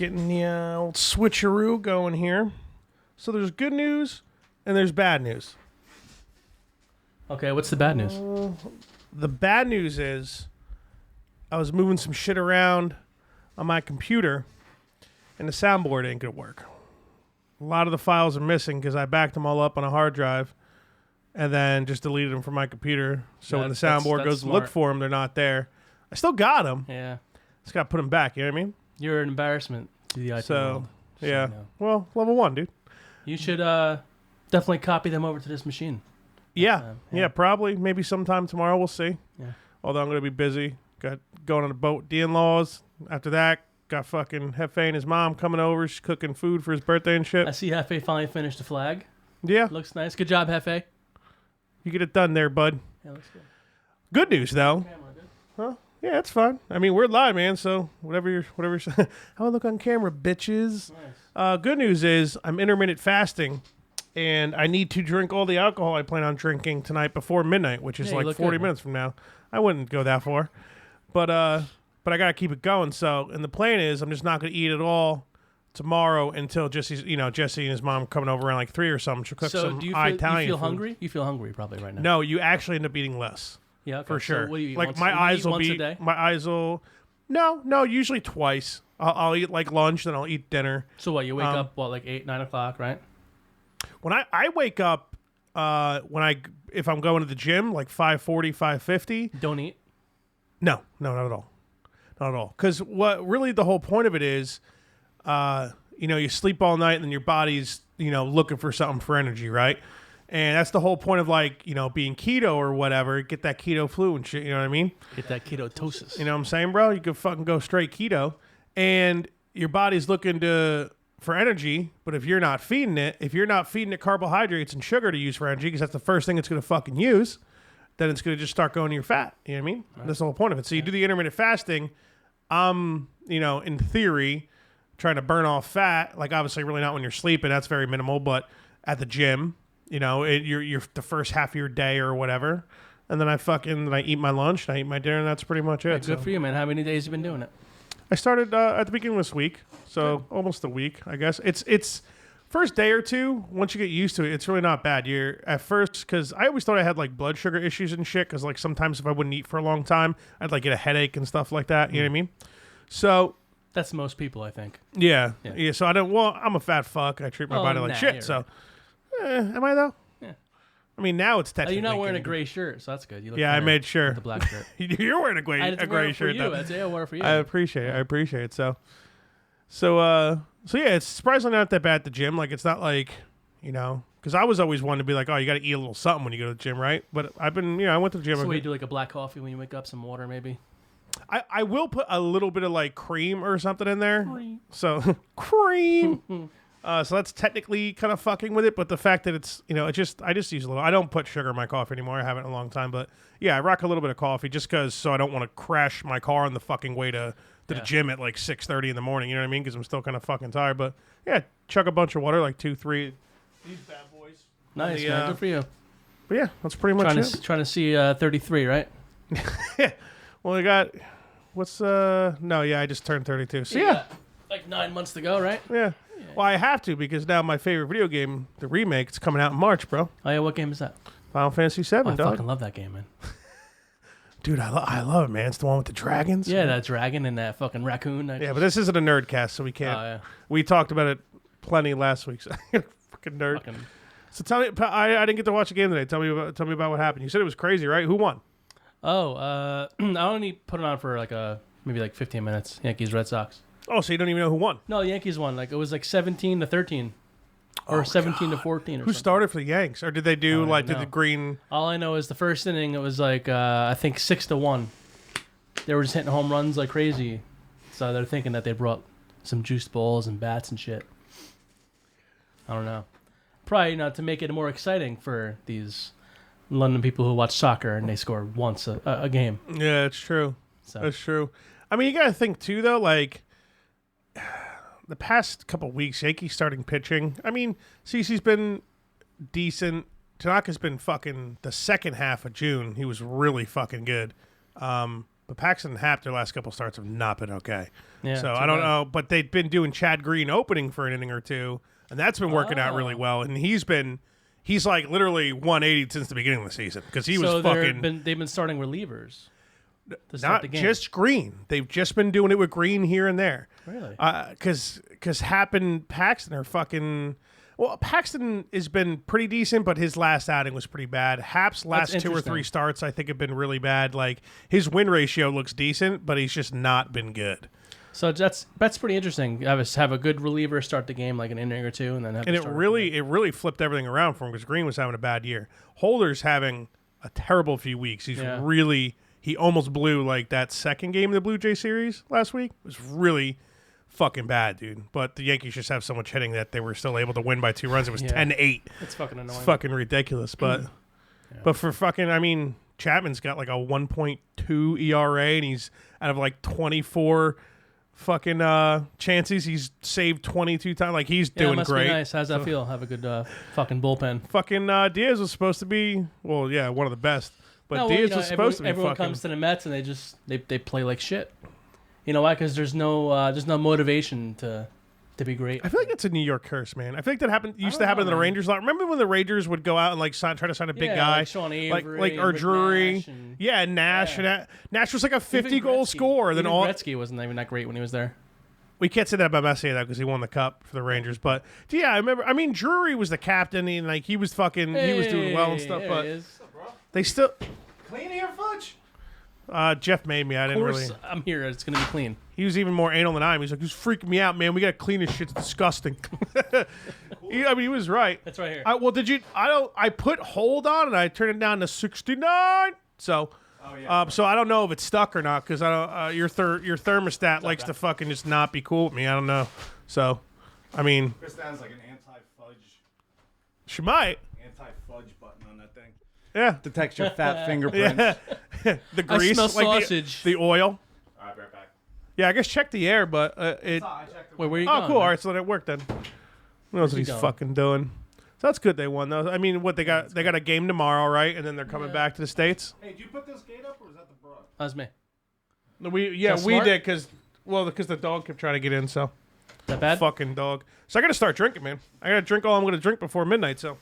Getting the old switcheroo going here. So there's good news and there's bad news. Okay, what's the bad news? The bad news is I was moving some shit around on my computer and the soundboard ain't gonna work. A lot of the files are missing because I backed them all up on a hard drive and then just deleted them from my computer. So when the soundboard goes to look for them, they're not there. I still got them. Yeah. Just got to put them back. You know what I mean? You're an embarrassment to the IT world. Yeah. Well, level 1, dude. You should definitely copy them over to this machine. Yeah, probably. Maybe sometime tomorrow. We'll see. Yeah. Although I'm going to be busy. Got going on a boat with the in-laws. After that, got fucking Hefe and his mom coming over. She's cooking food for his birthday and shit. I see Hefe finally finished the flag. Yeah. Looks nice. Good job, Hefe. You get it done there, bud. Yeah, looks good. Good news, though. Huh? Yeah, that's fine. I mean, we're live, man, so whatever you're how I look on camera, bitches. Nice. Good news is I'm intermittent fasting, and I need to drink all the alcohol I plan on drinking tonight before midnight, which is like 40 minutes from now. I wouldn't go that far. But I got to keep it going, so, and the plan is I'm just not going to eat at all tomorrow until Jesse and his mom coming over around like 3 or something. She'll cook some Italian food. You feel hungry? You feel hungry probably right now. No, you actually end up eating less. Yeah, okay. For sure. So what do you eat? Like my eyes will be. Once a day? My eyes will. No, usually twice. I'll eat like lunch, then I'll eat dinner. So what? You wake up like 8, 9 o'clock, right? When I wake up, if I'm going to the gym like 5:40, 5:50. Don't eat. No, not at all. Not at all. Because what really the whole point of it is, you sleep all night and then your body's looking for something for energy, right? And that's the whole point of being keto or whatever. Get that keto flu and shit, you know what I mean? Get that ketotosis. You know what I'm saying, bro? You could fucking go straight keto. And your body's looking for energy, but if you're not feeding it carbohydrates and sugar to use for energy, because that's the first thing it's going to fucking use, then it's going to just start going to your fat. You know what I mean? Right. That's the whole point of it. So you do the intermittent fasting. In theory, trying to burn off fat. Like obviously really not when you're sleeping. That's very minimal, but at the gym, you're the first half of your day or whatever, and then I eat my lunch and I eat my dinner, and that's pretty much it. Good for you, man. How many days have you been doing it? I started at the beginning of this week, so almost a week, I guess. It's first day or two. Once you get used to it, it's really not bad. You're at first because I always thought I had like blood sugar issues and shit. Because like sometimes if I wouldn't eat for a long time, I'd like get a headache and stuff like that. You know what I mean? So that's most people, I think. Yeah. So I don't. Well, I'm a fat fuck. I treat my body like shit. So. Right. Am I though? Yeah. I mean, now it's technically. You're not wearing a gray shirt, so that's good. You look I made sure. With the black shirt. You're wearing a gray shirt. Though. I wore it for you. I appreciate it. I appreciate it. So yeah, it's surprisingly not that bad at the gym. Like it's not like because I was always one to be like, oh, you got to eat a little something when you go to the gym, right? But I've been, I went to the gym. So you do like a black coffee when you wake up, some water, maybe. I will put a little bit of like cream or something in there. So cream. So that's technically kind of fucking with it, but the fact that it's, I just use a little. I don't put sugar in my coffee anymore. I haven't in a long time, but yeah, I rock a little bit of coffee just because, so I don't want to crash my car on the fucking way to the gym at like 6:30 in the morning. You know what I mean? Because I'm still kind of fucking tired. But yeah, chug a bunch of water, like 2, 3. These bad boys. Nice, man. Good for you. But yeah, that's pretty much it. Trying to see 33, right? Yeah. Well, I got. I just turned 32. So yeah. Like 9 months to go, right? Yeah. Well, I have to because now my favorite video game, the remake, it's coming out in March, bro. Oh, yeah, what game is that? Final Fantasy VII, I fucking love that game, man. Dude, I love it, man. It's the one with the dragons. Yeah, that dragon and that fucking raccoon. But this isn't a nerd cast, so we can't. Oh, yeah. We talked about it plenty last week. So fucking nerd. So tell me, I didn't get to watch the game today. Tell me about what happened. You said it was crazy, right? Who won? Oh, I only put it on for maybe 15 minutes. Yankees, Red Sox. Oh, so you don't even know who won? No, the Yankees won. Like it was like 17-13, or 17-14. Or who started for the Yanks, or did they do did the green? All I know is the first inning it was like I think 6-1. They were just hitting home runs like crazy, so they're thinking that they brought some juiced balls and bats and shit. I don't know. Probably to make it more exciting for these London people who watch soccer and they score once a game. Yeah, it's true. That's true. I mean, you got to think too, though. Like the past couple weeks, Yankees starting pitching. I mean, CeCe's been decent. Tanaka's been fucking the second half of June. He was really fucking good. But But Paxton and Happ, their last couple starts have not been okay. Yeah, so I don't know. But they've been doing Chad Green opening for an inning or two, and that's been working out really well. And he's like literally 180 since the beginning of the seseason because he was fucking. They've been starting relievers. Not just Green. They've just been doing it with Green here and there. Really? Because Happ and Paxton are fucking. Well, Paxton has been pretty decent, but his last outing was pretty bad. Happ's last 2 or 3 starts, I think, have been really bad. Like his win ratio looks decent, but he's just not been good. So that's pretty interesting. Have a good reliever start the game like an inning or two, and then it really flipped everything around for him because Green was having a bad year. Holder's having a terrible few weeks. He almost blew like that second game of the Blue Jay series last week. It was really fucking bad, dude. But the Yankees just have so much hitting that they were still able to win by 2 runs. It was 10-8. It's fucking annoying. It's fucking ridiculous. But for fucking, I mean, Chapman's got like a 1.2 ERA, and he's out of like 24 fucking chances. He's saved 22 times. Like he's doing must great. Be nice. How's that feel? Have a good fucking bullpen. Fucking Diaz was supposed to be, one of the best. But Diaz was supposed to be. Everyone comes to the Mets and they play like shit. You know why? Because there's no motivation to be great. I feel like that's a New York curse, man. I feel like that used to happen to the Rangers a lot. Remember when the Rangers would go out and like try to sign a big guy, like Sean Avery, like or Drury, Nash, and Nash was like a 50-goal scorer. Then Gretzky wasn't even that great when he was there. We can't say that about Messier though because he won the cup for the Rangers. But yeah, I remember. I mean, Drury was the captain, and like he was fucking, he was doing well and stuff. But they still clean here, Fudge. Jeff made me. I didn't really. I'm here. It's gonna be clean. He was even more anal than I am. He's like, "He's freaking me out, man. We gotta clean this shit. It's disgusting." He was right. That's right here. Did you? I put hold on and I turned it down to 69. So, so I don't know if it's stuck or not because I don't. Your thermostat likes to fucking just not be cool with me. I don't know. So, I mean, Chris sounds like an anti-fudge. She might. Anti-fudge button on that thing. Yeah. Detects your fat fingerprints. Yeah. The grease, I smell like sausage. the oil. All right, right back. Yeah, I guess check the air, but it. Wait, where are you Oh, going? cool. All right, so then it worked then. Who knows what he's fucking doing? So that's good. They won though. I mean, what they got a game tomorrow, right? And then they're coming back to the States. Hey, did you put this gate up or was that the broad? That was me. No, we did because the dog kept trying to get in. So that bad? Fucking dog. So I got to start drinking, man. I got to drink all I'm going to drink before midnight. So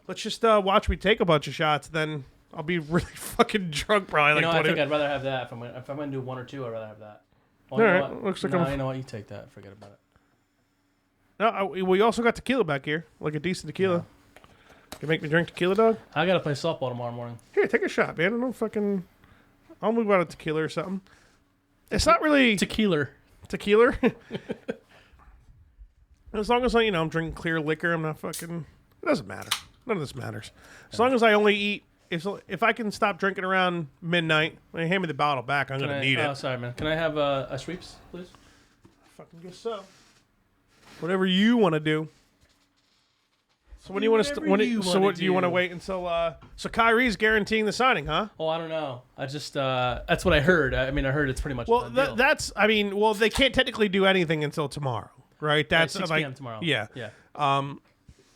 let's just watch me take a bunch of shots. Then I'll be really fucking drunk probably. I think I'd rather have that. If I'm going to do 1 or 2, I'd rather have that. All right. Looks like you know what? You take that. Forget about it. No, we also got tequila back here, like a decent tequila. Yeah. You make me drink tequila, dog? I gotta play softball tomorrow morning. Here, take a shot, man. I don't fucking. I'll move out of tequila or something. It's not really tequila. Tequila. As long as I'm drinking clear liquor, I'm not fucking. It doesn't matter. None of this matters. As long as I only eat. If I can stop drinking around midnight, when you hand me the bottle back, I'm gonna need it. Oh, sorry, man. Can I have a sweeps, please? I fucking guess so. Whatever you want to do. So when do you want to? So what do you want to wait until? So Kyrie's guaranteeing the signing, huh? Oh, I don't know. I just that's what I heard. I mean, I heard it's pretty much. Well, that's. I mean, they can't technically do anything until tomorrow, right? That's 6 p.m. tomorrow. Yeah. Yeah.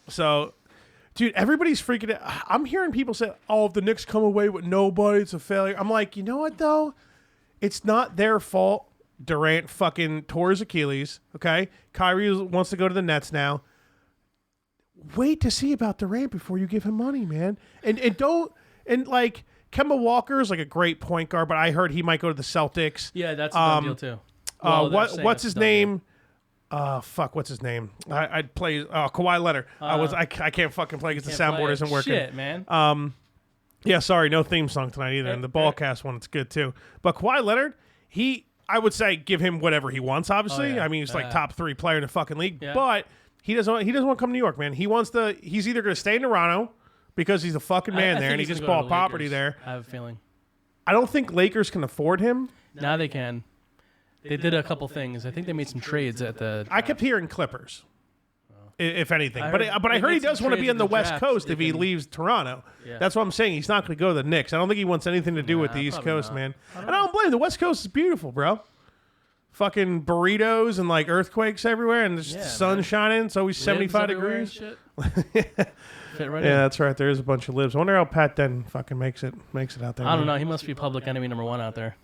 So, dude, everybody's freaking out. I'm hearing people say, "Oh, if the Knicks come away with nobody, it's a failure." I'm like, you know what though? It's not their fault. Durant fucking tore his Achilles. Okay, Kyrie wants to go to the Nets now. Wait to see about Durant before you give him money, man. And like Kemba Walker is like a great point guard, but I heard he might go to the Celtics. Yeah, that's a done deal too. Well, what's his name? What's his name? I'd play Kawhi Leonard. I can't fucking play because the soundboard isn't working. Shit, man. Yeah, sorry, no theme song tonight either. And the Ballcast one, it's good too. But Kawhi Leonard, I would say give him whatever he wants. Obviously, I mean he's like top 3 player in the fucking league. Yeah. But he doesn't want to come to New York, man. He's either going to stay in Toronto because he's a fucking man there and he just bought property there. I have a feeling. I don't think Lakers can afford him. Now they can. They did a couple things. I think they made some trades at the. I kept hearing Clippers, if anything. But I heard he does want to be on the West Coast if he leaves Toronto. Yeah. That's what I'm saying. He's not going to go to the Knicks. I don't think he wants anything to do with the East Coast, man. I don't blame him. The West Coast is beautiful, bro. Fucking burritos and like earthquakes everywhere, and the sun shining. It's always 75 degrees. Fit right in. Yeah, that's right. There is a bunch of libs. I wonder how Pat Den fucking makes it out there. I don't know. He must be public enemy #1 out there.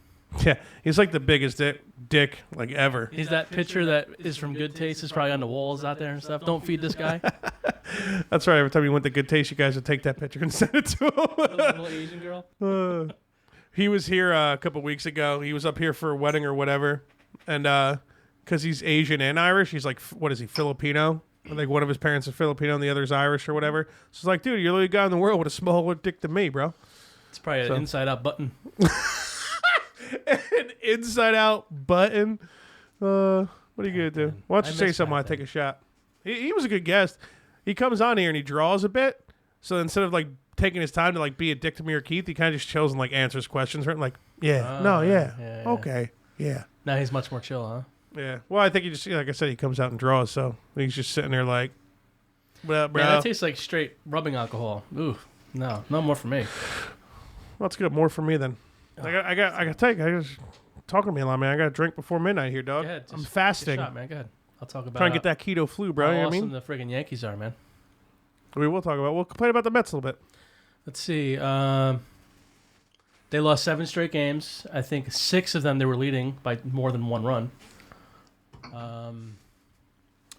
Yeah, he's like the biggest dick like ever. He's that pitcher that is from Good Taste. Is probably on the walls out there and stuff. Don't feed this guy. That's right. Every time you went to Good Taste, you guys would take that picture and send it to him. Little Asian girl. He was here a couple weeks ago. He was up here for a wedding or whatever, and because he's Asian and Irish, he's like, what is he, Filipino? Like one of his parents is Filipino and the other's Irish or whatever. So it's like, dude, you're the only guy in the world with a smaller dick than me, bro. It's probably an inside-out button. An inside-out button. What are you gonna do? Why don't you say miss something while I that take a shot? He was a good guest. He comes on here and he draws a bit. So instead of like taking his time to like be a dick to me or Keith, he kind of just chills and like answers questions. Right? Like, yeah, okay, yeah. Now he's much more chill, huh? Yeah. Well, I think he just, like I said, he comes out and draws. So he's just sitting there like, bro. Yeah, that tastes like straight rubbing alcohol. Ooh, no more for me. Well, that's good. More for me then. I got to take. I just talking to me a lot, man. I got to drink before midnight here, dog. Go ahead, I'm fasting. Shot, man. Go ahead. I'll talk about. Trying to get that keto flu, bro. How You know what I awesome mean? the friggin' Yankees are, man. We will talk about. We'll complain about the Mets a little bit. Let's see. They lost 7 straight games. I think 6 of them they were leading by more than 1 run.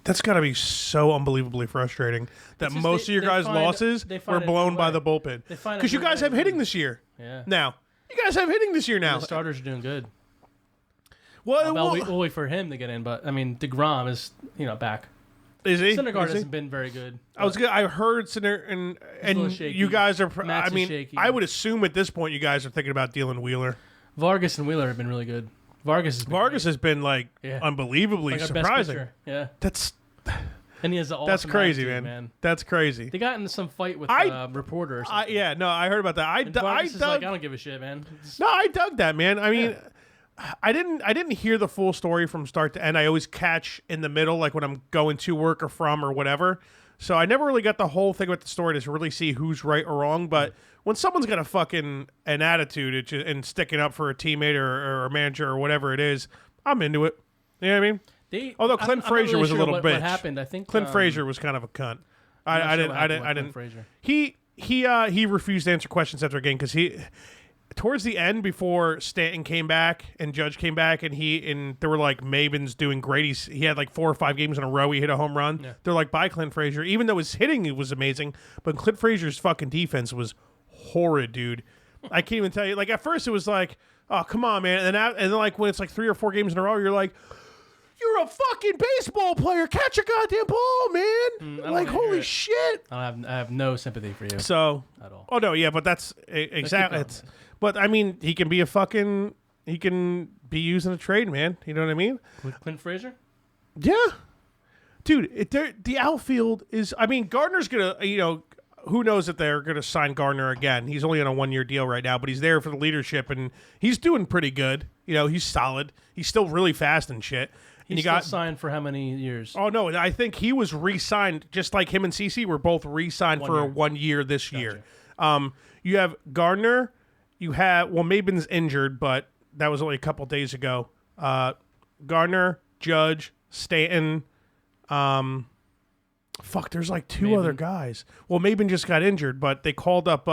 That's got to be so unbelievably frustrating that It's just most of your guys' losses they were find a blown new by way. the bullpen. They find a Because you new guys way have to hitting win. this year. Yeah. Now. You guys have hitting this year now. The starters are doing good. Well, We'll wait for him to get in, but I mean, DeGrom is back. is he? Syndergaard Is he? hasn't been very good. I heard Cinder and little shaky. you guys are. Matt's I mean, shaky. I would assume at this point you guys are thinking about dealing Wheeler. Vargas and Wheeler have been really good. Vargas Has been like Yeah. unbelievably like our best surprising. pitcher. Yeah, That's and he has the awesome that's crazy, attitude, man. That's crazy. They got into some fight with I- a reporter or something. Yeah, no, I heard about that. I And Vargas is like, I dug. don't give a shit, man. No, I dug that, man. I mean, I didn't hear the full story from start to end. I always catch in the middle, like when I'm going to work or from or whatever. So I never really got the whole thing with the story to really see who's right or wrong. But when someone's got an attitude and sticking up for a teammate or a manager or whatever it is, I'm into it. You know what I mean? Although Clint I'm not Frazier really was a sure little what bitch. happened? I think Clint Frazier was kind of a cunt. I didn't. Frazier. He refused to answer questions after a game because towards the end before Stanton came back and Judge came back and there were like Maven's doing great. He had like 4 or 5 games in a row. He hit a home run. Yeah. They're like, bye, Clint Frazier. Even though his hitting was amazing, but Clint Frazier's fucking defense was horrid, dude. I can't even tell you. Like at first it was like, oh come on, man, and then like when it's like 3 or 4 games in a row, you're like, you're a fucking baseball player. Catch a goddamn ball, man. Like holy shit. I have no sympathy for you So at all. Oh no, yeah, but that's exactly. going, But I mean, he can be used in a trade, man. You know what I mean? Clint Frazier? Yeah, dude. The outfield is. I mean, Gardner's gonna. Who knows if they're gonna sign Gardner again? He's only on a 1-year deal right now, but he's there for the leadership, and he's doing pretty good. He's solid. He's still really fast and shit. And He's still signed for how many years? Oh no, I think he was re-signed, just like him and CeCe were both re-signed for 1 year this year. You have Gardner. You have Maben's injured, but that was only a couple days ago. Gardner, Judge, Stanton. There's like 2 other guys. Well, Maben just got injured, but they called up.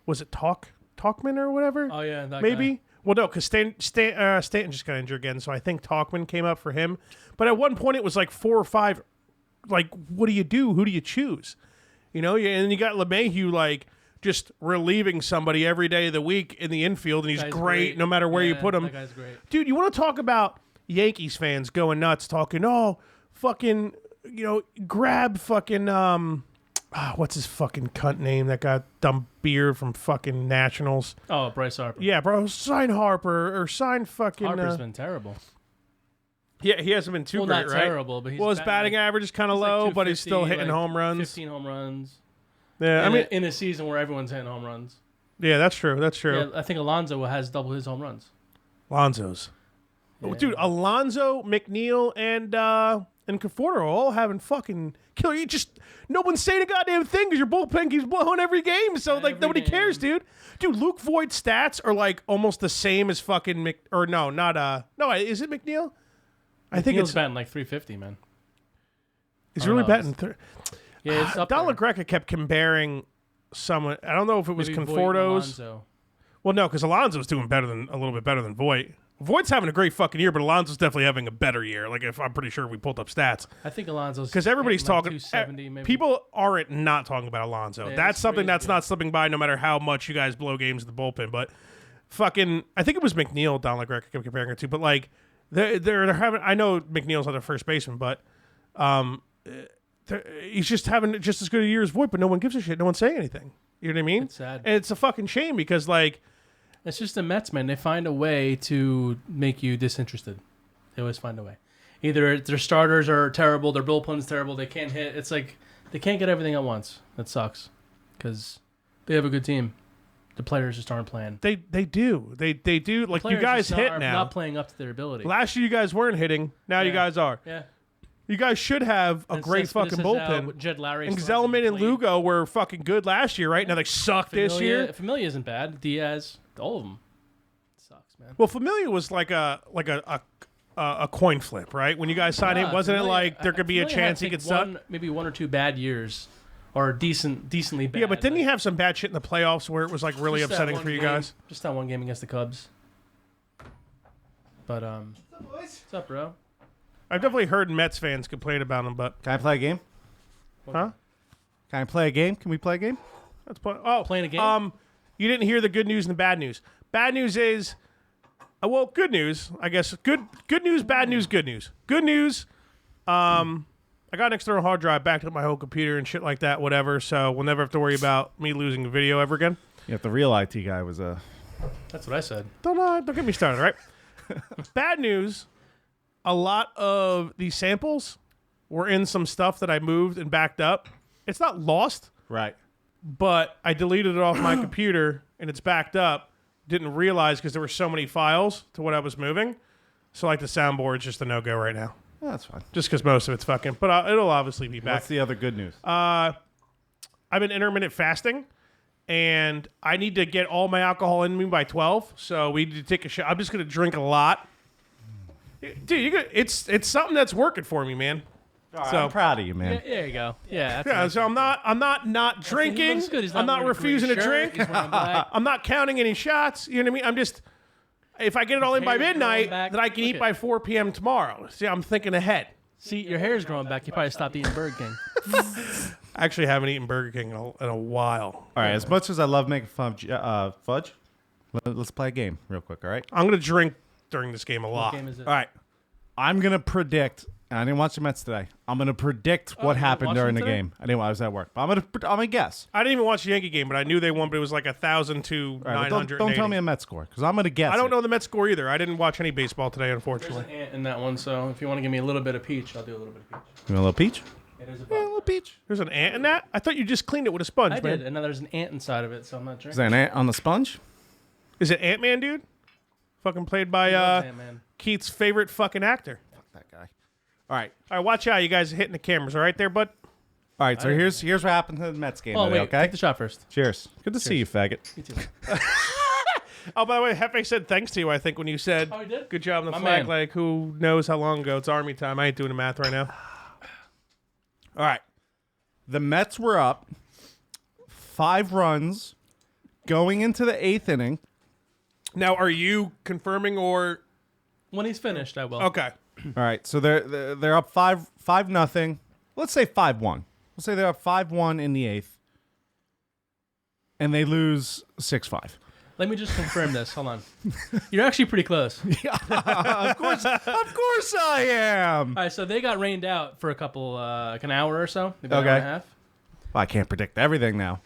Was it Talkman or whatever? Oh yeah, that maybe. guy. Well, no, because Stanton just got injured again, so I think Talkman came up for him. But at one point, it was like 4 or 5. Like, what do you do? Who do you choose? And you got LeMahieu like just relieving somebody every day of the week in the infield, and he's great no matter where you put him. That guy's great. Dude, you want to talk about Yankees fans going nuts, talking, fucking, grab fucking, what's his fucking cunt name? That got dumb beard from fucking Nationals. Oh, Bryce Harper. Yeah, bro, sign Harper or sign fucking. Harper's been terrible. Yeah, he hasn't been too great, not right? terrible, but his batting average is kind of low, but he's still hitting home runs. 15 home runs. Yeah, in a season where everyone's hitting home runs. Yeah, that's true. That's true. Yeah, I think Alonso has double his home runs. Alonso's. Yeah. Oh, dude, Alonso, McNeil, and Conforto are all having fucking killer. No one's saying a goddamn thing because your bullpen keeps blowing every game. So like nobody cares, dude. Dude, Luke Voigt's stats are like almost the same as fucking is it McNeil? I think it's batting like 350, man. He's really batting. Yeah, it's up Dalla there. Greca kept comparing someone. I don't know if it was Maybe Voigt and Conforto's. Alonso. Well, no, because Alonso's doing a little bit better than Voit. Voigt's having a great fucking year, but Alonso's definitely having a better year. Like, if I'm pretty sure we pulled up stats. I think Alonso's Because everybody's like talking. 270 maybe. People aren't not talking about Alonso. Yeah, That's it's something crazy, that's yeah. not slipping by, no matter how much you guys blow games in the bullpen. But fucking, I think it was McNeil down like I kept comparing it to. But like, they're having. I know McNeil's not their first baseman, but he's just having just as good a year as Voit. But no one gives a shit. No one's saying anything. You know what I mean? It's sad. And it's a fucking shame because like. It's just the Mets, man. They find a way to make you disinterested. They always find a way. Either their starters are terrible, their bullpen's terrible, they can't hit. It's like they can't get everything at once. That sucks because they have a good team. The players just aren't playing. They do. They do. Like, you Players guys just hit are now. not playing up to their ability. Last year you guys weren't hitting. Now you Yeah. guys are. Yeah. You guys should have a And great Cespedes fucking is out, bullpen. Jed Larry And still hasn't Zellman and played. Lugo were fucking good last year, right? Now they suck this year. Familia isn't bad. Diaz, all of them. Sucks, man. Well, Familia was like a coin flip, right? When you guys signed him, wasn't it Familia- like there could be a Familia had, chance he I think, could suck? maybe one or two bad years, or decently bad. Yeah, but didn't like, he have some bad shit in the playoffs where it was like really just that upsetting one for you game- guys? Just that one game against the Cubs. But what's up, bro? I've definitely heard Mets fans complain about him, but Can I play a game? huh? Can I play a game? Can we play a game? That's Playing a game? You didn't hear the good news and the bad news. Bad news is, well, good news, I guess. Good news, bad news, good news. Good news, I got an external hard drive backed up my whole computer and shit like that, whatever. So we'll never have to worry about me losing a video ever again. Yeah, the real IT guy was That's what I said. Don't get me started, all right? Bad news, a lot of these samples were in some stuff that I moved and backed up. It's not lost, right. but I deleted it off my computer and it's backed up. Didn't realize because there were so many files to what I was moving. So like the soundboard's just a no-go right now. Oh, that's fine. Just because most of it's fucking. But it'll obviously be back. What's the other good news? I've been intermittent fasting, and I need to get all my alcohol in me by 12. So we need to take a shot. I'm just going to drink a lot. Dude, it's something that's working for me, man. So I'm proud of you, man. Yeah, there you go. Yeah. That's yeah, nice. so I'm not He drinking. looks good. He's I'm not wearing a green refusing to shirt. drink. He's wearing black. I'm not counting any shots. You know what I mean? I'm just, if I get it all in by hair's growing midnight, back. then I can Look eat at- by 4 p.m. tomorrow. See, I'm thinking ahead. See, your hair's growing back. You probably stopped eating Burger King. I actually haven't eaten Burger King in a while. All right, as much as I love making fun of fudge, let's play a game real quick, all right? I'm going to drink during this game a lot. game is it? All right. I'm going to predict, and I didn't watch the Mets today. I'm going to predict what you didn't happened watch during the them today? game. I didn't. I was at work. But I'm going to guess. I didn't even watch the Yankee game, but I knew they won, but it was like 1,000 to All right, 900. don't tell me a Mets score, because I'm going to guess. I don't it. know the Mets score either. I didn't watch any baseball today, There's unfortunately. an ant in that one, so if you want to give me a little bit of peach, I'll do a little bit of peach. You want a little peach? It is a Yeah, a little peach. There's an ant in that? I thought you just cleaned it with a sponge, I man. did, and now there's an ant inside of it, so I'm not Is drinking. there an ant on the sponge? Is it Ant-Man, dude? Fucking played by Ant-Man. Keith's favorite fucking actor. Fuck that guy. All right. All right, watch out. You guys are hitting the cameras, all right there, bud? All right, so here's what happened to the Mets game Oh, today, wait, okay? take the shot first. Cheers. Good to see you, faggot. You too. Oh, by the way, Hefe said thanks to you, I think, when you said Oh, he did? good job on the My flag. man. Like, who knows how long ago? It's Army time. I ain't doing the math right now. All right. The Mets were up 5 runs going into the 8th inning. Now, are you confirming or... When he's finished, I will. Okay. All right, so they're up 5 nothing. Let's say 5-1. Let's say they're up 5-1 in the 8th. And they lose 6-5. Let me just confirm this. Hold on. You're actually pretty close. Of course I am. All right, so they got rained out for a couple, like an hour or so, maybe an Okay. hour and a half. Well, I can't predict everything now.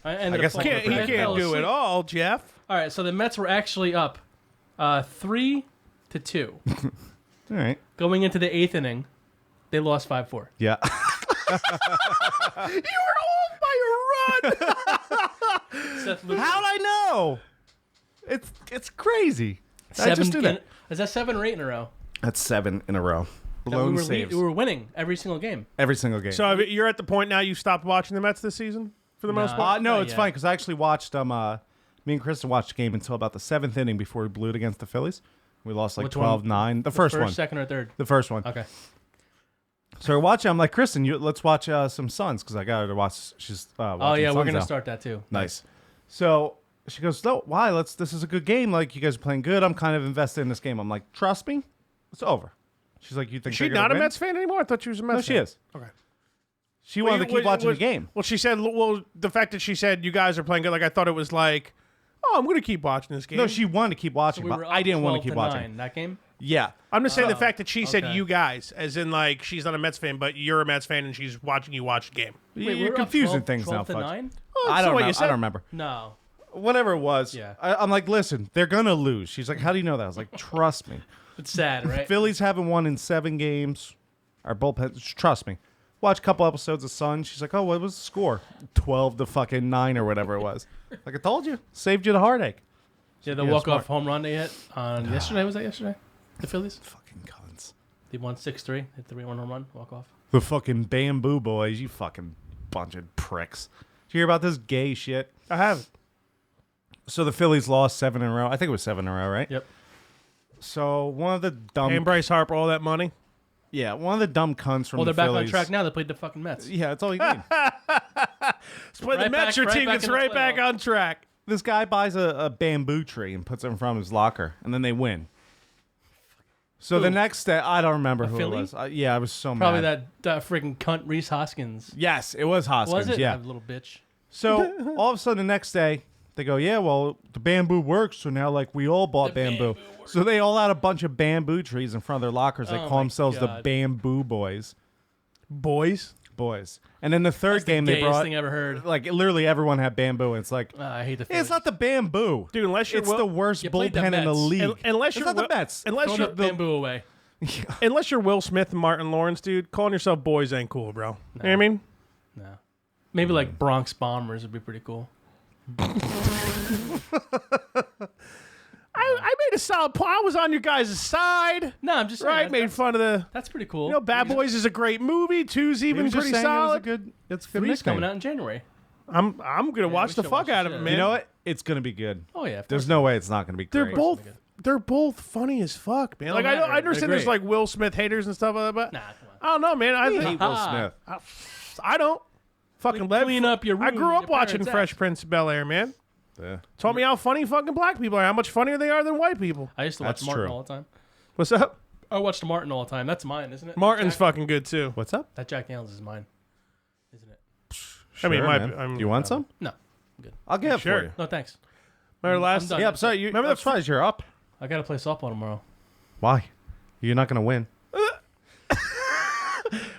I guess I falling- can't- He I can't fell do it asleep. all, Jeff. All right, so the Mets were actually up 3-2 All right. going into the 8th inning. They lost 5-4. Yeah. You were off by a run. Seth Lugo. How'd I know? It's crazy. I just do that. Is that 7 or 8 in a row? That's 7 in a row. That Blown we saves. were winning every single game. Every single game. So you're at the point now you stopped watching the Mets this season for the most Nah. part? No, Not it's yet. funny because I actually watched me and Kristen watched the game until about the 7th inning before we blew it against the Phillies. We lost like Which one? 12-9. The first one. second, or third. The first one. Okay. So we're watching. I'm like, Kristen, let's watch some Suns because I got her to watch. She's Oh watching yeah, we're Suns gonna now. start that too. Nice. So She goes, no, why? This is a good game. Like, you guys are playing good. I'm kind of invested in this game. I'm like, trust me, it's over. She's like, you think Is she they're gonna not a win? Mets fan anymore? I thought she was a Mets No, fan. she is. Okay. She wanted to keep watching the game. Well, she said, the fact that she said you guys are playing good, like I thought it was like, oh, I'm going to keep watching this game. No, she wanted to keep watching, We but were I didn't want to 12 keep watching. 9, that game. Yeah. I'm just saying the fact that she said okay. you guys, as in like she's not a Mets fan, but you're a Mets fan and she's watching you watch the game. Wait, You're we were up confusing 12 things 12 now, to Fudge. 9? Oh, I that's don't what know. you said. I don't remember. No. Whatever it was. Yeah. I'm like, listen, they're going to lose. She's like, how do you know that? I was like, trust me. It's sad, right? Phillies haven't won in 7 games. Our bullpen, trust me. Watch a couple episodes of Sun. She's like, oh, what was the score? 12 to fucking 9 or whatever it was. Like I told you, saved you the heartache. Yeah, the Yeah, walk-off smart. home run they hit on yesterday. Was that yesterday? The Phillies? Fucking cunts. They won 6-3. Hit the 3-1 home run, walk-off. The fucking bamboo boys, you fucking bunch of pricks. Did you hear about this gay shit? I have. So the Phillies lost 7 in a row. I think it was 7 in a row, right? Yep. So one of the dumb, And Bryce Harper, all that money. one of the dumb cunts from Well, the they're back Phillies. on track now. They played the fucking Mets. Yeah, that's all you need. Split the Right Mets, back- your right team back gets in the right back playoffs. on track. This guy buys a bamboo tree and puts it in front of his locker, and then they win. So the Who? next day, I don't remember who Philly? it was. I was so Probably mad. that freaking cunt Reese Hoskins. Yes, it was Hoskins. Was it? Yeah. That little bitch. So all of a sudden, the next day, they go, yeah, well, the bamboo works. So now, like, we all bought bamboo. So they all had a bunch of bamboo trees in front of their lockers. They Oh call my themselves the God. Bamboo Boys. Boys. And then the third That's the game they gayest brought, thing I ever heard. like, literally everyone had bamboo. And it's like, I hate the Phillies. it's not the bamboo. Dude, unless you're It's the worst You played the bullpen in the Mets. league. unless It's you're not the Will- Mets. unless Throw you're the bamboo away. unless you're Will Smith and Martin Lawrence, dude, calling yourself boys ain't cool, bro. You know what I mean? No. Maybe like Bronx Bombers would be pretty cool. I made a solid point. I was on your guys' side. No, I'm just saying. Right, made fun of the. That's pretty cool. You know, Bad Boys is a great movie. 2's He even was just pretty saying it was solid. it's a good 3's nickname. coming out in January. I'm gonna watch we the should fuck watch out the of it, shit. man. You know what? It's gonna be good. Oh yeah. of There's course. no way it's not gonna be They're great. both they're both funny as fuck, man. Like matter. I understand They're there's like Will Smith haters and stuff like that, but Nah, come on. I don't know, man. I hate think Will Ah. Smith. I don't fucking let clean up your room I grew with up your watching parents' Fresh ass. Prince of Bel Air, man. Yeah. Taught me how funny fucking black people are, how much funnier they are than white people. I used to watch That's Martin true. all the time. What's up? I watched Martin all the time. That's mine, isn't it? Martin's Jack, fucking good too. What's up? That Jack Daniels is mine, isn't it? I mean, Sure, my- man. I'm- Do you want some? No. I'll get it Sure. for you. No, thanks. Remember last? done. Yeah, I'm sorry. Remember I'm the surprised you're up. I gotta play softball tomorrow. Why? You're not gonna win.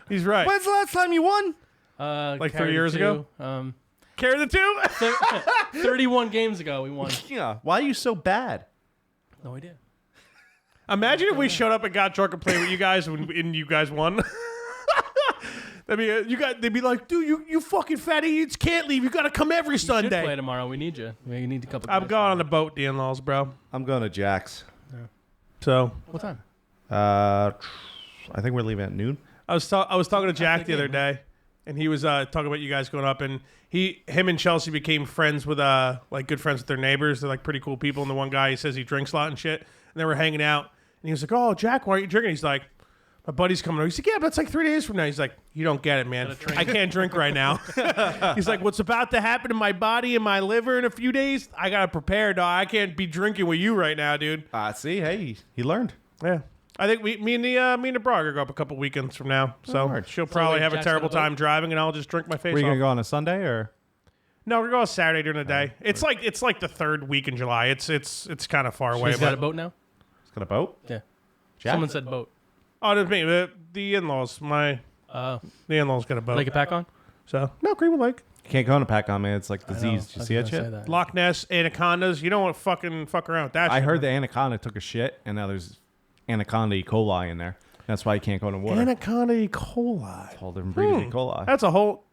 He's right. When's the last time you won? Like 3 carried years two. ago? Carry the two. 31 games ago, we won. Yeah. Why are you so bad? No idea. Imagine if we showed up and got drunk and played with you guys and you guys won. They'd be like, dude, you fucking fatty idiots can't leave. You got to come every You should play Sunday. tomorrow. We need you. We need a couple. I'm guys. going on the boat, the in-laws, bro. I'm going to Jack's. So What time? I think we're leaving at noon. I was talking to Jack the the other game, day, and he was talking about you guys going up, and him and Chelsea became friends with like good friends with their neighbors. They're like pretty cool people. And the one guy, he says he drinks a lot and shit. And they were hanging out, and he was like, "Oh, Jack, why aren't you drinking?" He's like, "My buddy's coming over." He's like, "Yeah, but it's like 3 days from now." He's like, "You don't get it, man. I can't drink right now." He's like, "What's about to happen to my body and my liver in a few days? I gotta prepare, dog. I can't be drinking with you right now, dude." See, hey, he learned. Yeah. I think me and the broad are gonna go up a couple weekends from now, so Alright. she'll probably wait, have a Jack's terrible gonna vote? time driving, and I'll just drink my face Were you off. gonna go on a Sunday or? No, we're going Saturday during the day. It's like the third week in July. It's kind of far away. He's got a But, boat now. It's got a boat. Yeah. Jack? Someone said boat. oh, that's me. The in-laws. The in-laws got a boat. Lake a pack on. So no, Greenwood Lake, You can't go on a pack on, man. It's like I know. disease. Did I you was see that gonna shit? say that. Loch Ness, anacondas. You don't want to fuck around with that. I shit, heard the man. anaconda took a shit, and now there's anaconda E. coli in there. That's why you can't go in the water. Anaconda E. coli. It's a whole different breed of E. coli. That's a whole.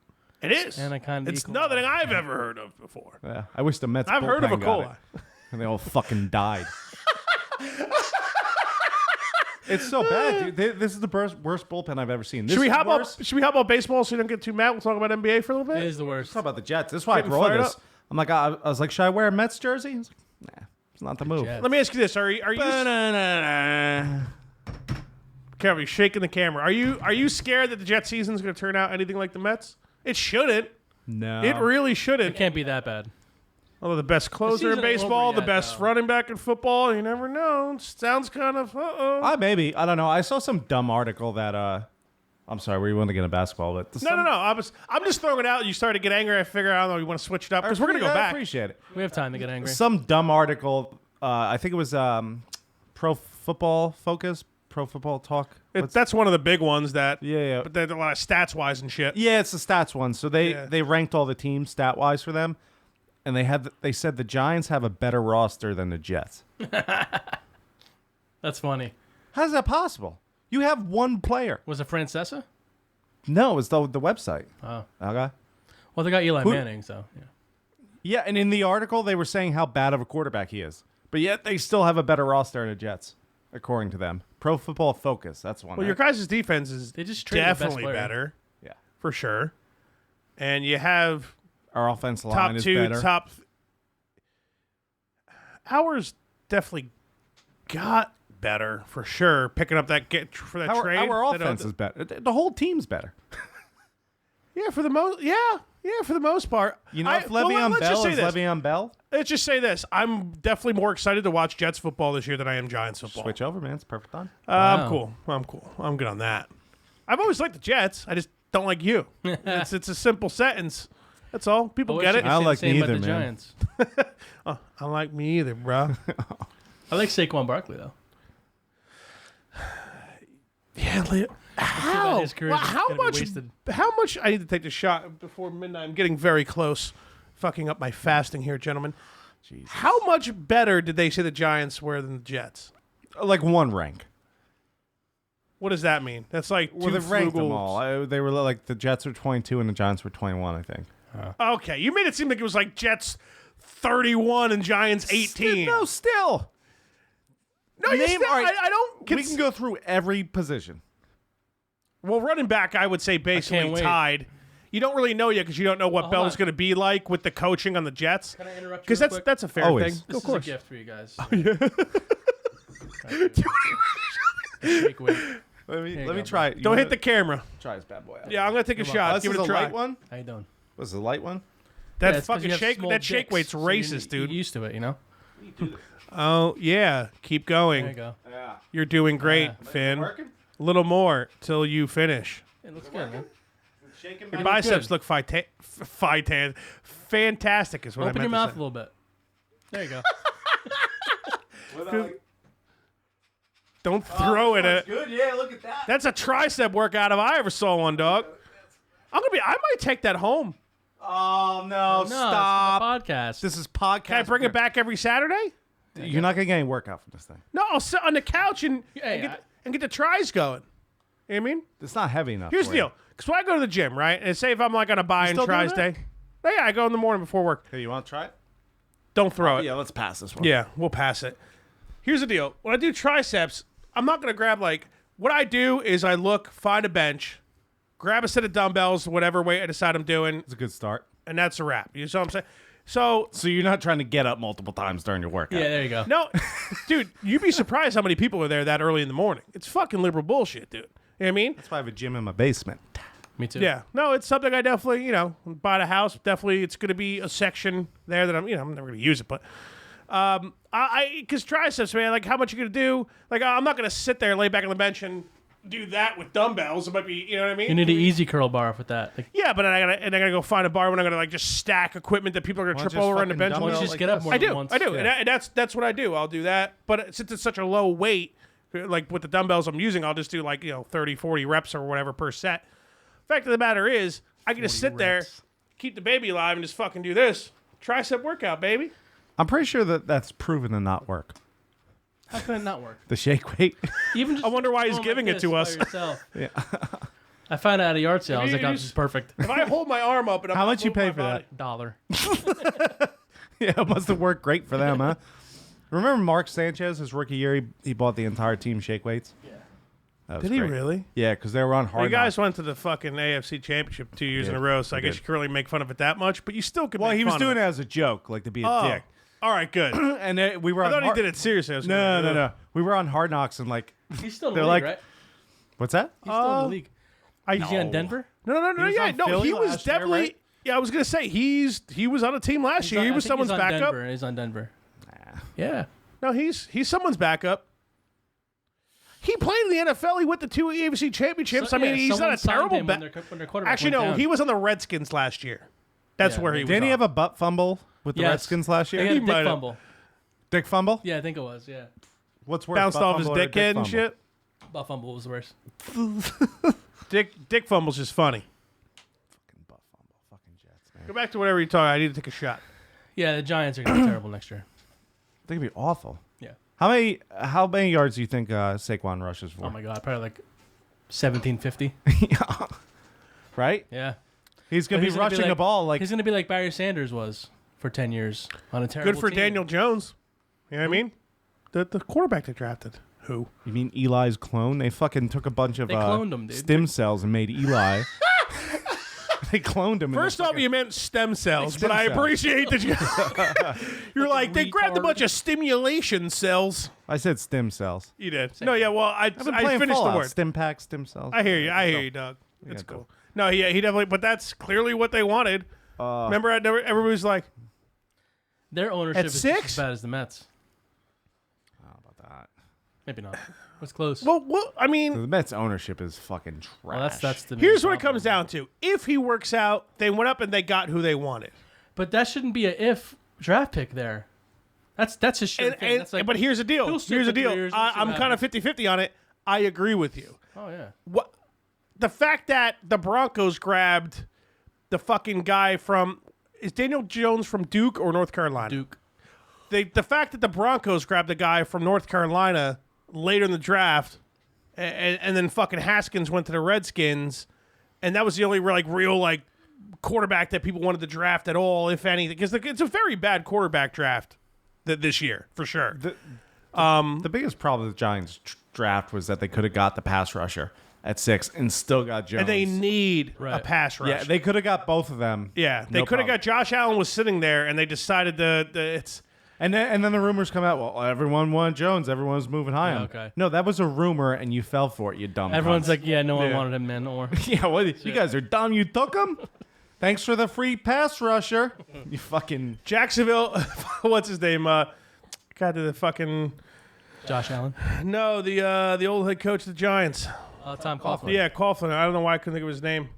It is. Anaconda E. It's coli. nothing I've ever heard of before. Yeah, I wish the Mets. I've heard of a bullpen got coli. it, and they all fucking died. It's so bad, dude. This is the worst bullpen I've ever seen. This Should we is hop worse. up? Should we hop on baseball so you don't get too mad? We'll talk about NBA for a little It bit. is the worst. Talk about the Jets. This is why I Getting brought fired this. up? I'm like, I was like, should I wear a Mets jersey? He's like, nah, it's not the move. Jets. Let me ask you this: Are you? Kevin, you're shaking the camera. Are you scared that the Jet season is going to turn out anything like the Mets? It shouldn't. No, It really It shouldn't. can't be that bad. Although the best closer in season ain't baseball, over the yet, best though. running back in football, you never know. Sounds kind of Maybe. I don't know. I saw some dumb article that I'm sorry, we want to get into basketball, but No. I'm just throwing it out. You started to get angry. I figure I don't know. You want to switch it up because we're gonna go I back. appreciate it. We have time to get angry. Some dumb article. I think it was Pro Football Focus, Pro Football Talk. That's one of the big ones that. Yeah. But there's a lot of stats wise and shit. Yeah, it's the stats one. So they Yeah. ranked all the teams stat wise for them, and they said the Giants have a better roster than the Jets. That's funny. How's that possible? You have one player. Was it Francesa? No, it's the website. Oh. Okay. Well, they got Eli Manning, so yeah. Yeah, and in the article they were saying how bad of a quarterback he is, but yet they still have a better roster than the Jets, according to them. Pro Football Focus. That's one. Well, your guys' defense is They just traded the best definitely player. better Yeah. for sure, and you have Our offensive line top is two, better. top. Ours definitely got better for sure. Picking up that for that trade. Our that- offense is better. The whole team's better. Yeah, for the most. Yeah, for the most part. You know, if Le'Veon let's just Bell say is this. Le'Veon Bell, Let's just say this. I'm definitely more excited to watch Jets football this year than I am Giants football. switch over, man. It's perfect time. I'm Wow. cool. I'm good on that. I've always liked the Jets. I just don't like you. it's a simple sentence. That's all. People get it. I don't like the same me about either, the man. Giants. I don't like me either, bro. I like Saquon Barkley though. Yeah, how? his career Well, is how gonna be much? wasted. How much? I need to take the shot before midnight. I'm getting very close. Fucking up my fasting here, gentlemen. Jesus. How much better did they say the Giants were than the Jets? Like one rank. What does that mean? That's like Well, two they've ranked them frugal- all. They were like the Jets were 22 and the Giants were 21, I think. Okay, you made it seem like it was like Jets 31 and Giants 18. No, still. No, you Name- still, all right, I don't. We can go through every position. Well, running back, I would say basically wait. tied. You don't really know yet because you don't know what hold Bell's on. going to be like with the coaching on the Jets. Can I interrupt you? Because real quick? that's a fair Always. thing. This Of is a course. gift for you guys. Shake weight. Let you me go, try it. You Don't wanna hit the camera. try this bad boy out. Yeah, I'm going to take a Come on. shot. This Give is it a a try. light one. How you doing? Was the light one? That Yeah, it's 'cause fucking you have shake. small That shake dicks, weight's so racist, you're dude. used to it, you know. Oh yeah, keep going. There you go. Yeah. You're doing great, Yeah. Finn. Working? A little more till you finish. It looks good, man. Shaking Your look biceps good. look fantastic. Is what Open I your meant mouth to a little bit. There you go. say. Don't throw it at. Good, yeah, look at that. That's a tricep workout if I ever saw one, dog. I might take that home. Oh, no, No, stop. It's for the podcast. This is podcast. Can I bring it back every Saturday? You're not going to get any workout from this thing. No, I'll sit on the couch and, Hey, and get the tries going. You know what I mean? It's not heavy enough. Here's the for you. deal. Because when I go to the gym, right, and say if I'm like on a buy and still tries doing day, yeah, I go in the morning before work. Hey, you want to try it? Don't throw it. Yeah, let's pass this one. Yeah, we'll pass it. Here's the deal. When I do triceps, I'm not going to grab what I do is I find a bench, grab a set of dumbbells, whatever weight I decide I'm doing, It's a good start. and that's a wrap. You know what I'm saying? So, So you're not trying to get up multiple times during your workout. yeah, there you go. no, dude, you'd be surprised how many people are there that early in the morning. It's fucking liberal bullshit, dude. You know what I mean? That's why I have a gym in my basement. Me too. Yeah. No, it's something I definitely, buy the house. Definitely, it's going to be a section there that I'm never going to use it, but because triceps, man, like how much you going to do? Like I'm not going to sit there, lay back on the bench and do that with dumbbells. It might be, you know what I mean? You need an easy curl bar off with that. Like, Yeah, but I gotta go find a bar when I'm gonna just stack equipment that people are gonna Why trip don't you over on the fucking bench. dumbbell why don't you like just get up this? more I than do, once? I do, Yeah. and that's what I do. I'll do that, but since it's such a low weight, like with the dumbbells I'm using, I'll just do 30, 40 reps or whatever per set. Fact of the matter is, I can just sit there, reps. keep the baby alive, and just fucking do this tricep workout, baby. I'm pretty sure that's proven to not work. How can it not work? The shake weight. Even just I wonder why he's going giving like it to this us. by yourself. Yeah. I found it at a yard sale. I was you like, oh, use- this is perfect. If I hold my arm up and I'm How not much you moving pay my for that? body- $1. Yeah, it must have worked great for them, huh? Remember Mark Sanchez, his rookie year, he bought the entire team shake weights? Yeah. That was Did he great. really? Yeah, because they were on hard You guys knocks. went to the fucking AFC Championship 2 years in a did. row, so I We guess did. you can't really make fun of it that much, but you still could Well, make he was fun doing of it as a joke, like to be a Oh, dick. all right, good. And we were I on thought he Hard- did it seriously. I was No, gonna- no, no. We were on Hard Knocks and He's still in the They're league, like- right? what's that? He's still in the league. Is he on No. Denver? No, He was yeah, on no, Philly he was last year, definitely. right? Yeah, I was gonna say he was on a team last year. He was someone's backup. He's on Denver. Nah. Yeah. No, he's someone's backup. He played in the NFL. He went to 2 AFC championships. So, I mean, he's not a terrible when their quarterback Actually, went no, down. he was on the Redskins last year. That's where he was. Didn't he on. have a butt fumble with the Yes. Redskins last year? He had a might dick have. fumble. Dick fumble? Yeah, I think it was. Yeah. What's worse? Bounced butt off his fumble or dickhead dick and fumble? shit. Butt fumble was worse. Dick fumble's just funny. Fucking butt fumble. Fucking Jets, man. Go back to whatever you're talking. I need to take a shot. Yeah, the Giants are going to be terrible next year. They could be awful. Yeah. How many yards do you think Saquon rushes for? Oh my God, probably like 1750. Right? Yeah. He's gonna But be he's gonna be rushing like- a ball like He's going to be like Barry Sanders was for 10 years on a terrible Good for team. Daniel Jones. You know what I mean? The quarterback they drafted. Who? You mean Eli's clone? They fucking took a bunch of They cloned him, dude. stem cells and made Eli. They cloned him. First off, you meant stem cells, Stem but I cells. appreciate that you're like, they grabbed a retard. bunch of stimulation cells. I said stem cells. You did. No, yeah, well, I I've been finished playing the Fallout. word. Stem pack, stem cells. I hear you. I hear you, Doug. It's Yeah, cool. No, he definitely, but that's clearly what they wanted. Remember, everybody was like, Their ownership At is just 6? as bad as the Mets. How about that? Maybe not. What's close? well, I mean, The Mets ownership is fucking trash. Well, that's the main here's what it problem. comes down to. If he works out, they went up and they got who they wanted. But that shouldn't be a if draft pick there. That's a sure thing. That's like, But here's the deal. he'll sit Here's the for 3 deal. years and see I'm what kind of happens. 50-50 on it. I agree with you. Oh yeah. What the fact that the Broncos grabbed the fucking guy from is Daniel Jones from Duke or North Carolina? Duke. The fact that the Broncos grabbed the guy from North Carolina later in the draft, and then fucking Haskins went to the Redskins, and that was the only real quarterback that people wanted to draft at all, if anything, because it's a very bad quarterback draft this year for sure. The biggest problem with the Giants draft was that they could have got the pass rusher at 6 and still got Jones. And they need a Right. pass rush. yeah, they could have got both of them. Yeah, they No could have problem. got Josh Allen was sitting there, and they decided it's. And then the rumors come out. Well, everyone wanted Jones. Everyone was moving high on him. okay. No, that was a rumor, and you fell for it. You dumb. Everyone's cunts. like, yeah, no one Yeah. wanted him, man. Or yeah, what? You guys are dumb. You took him. Thanks for the free pass rusher. You fucking. Jacksonville, what's his name? God, the fucking Josh Allen. no, the old head coach of the Giants. Tom Coughlin. Yeah, Coughlin. I don't know why I couldn't think of his name.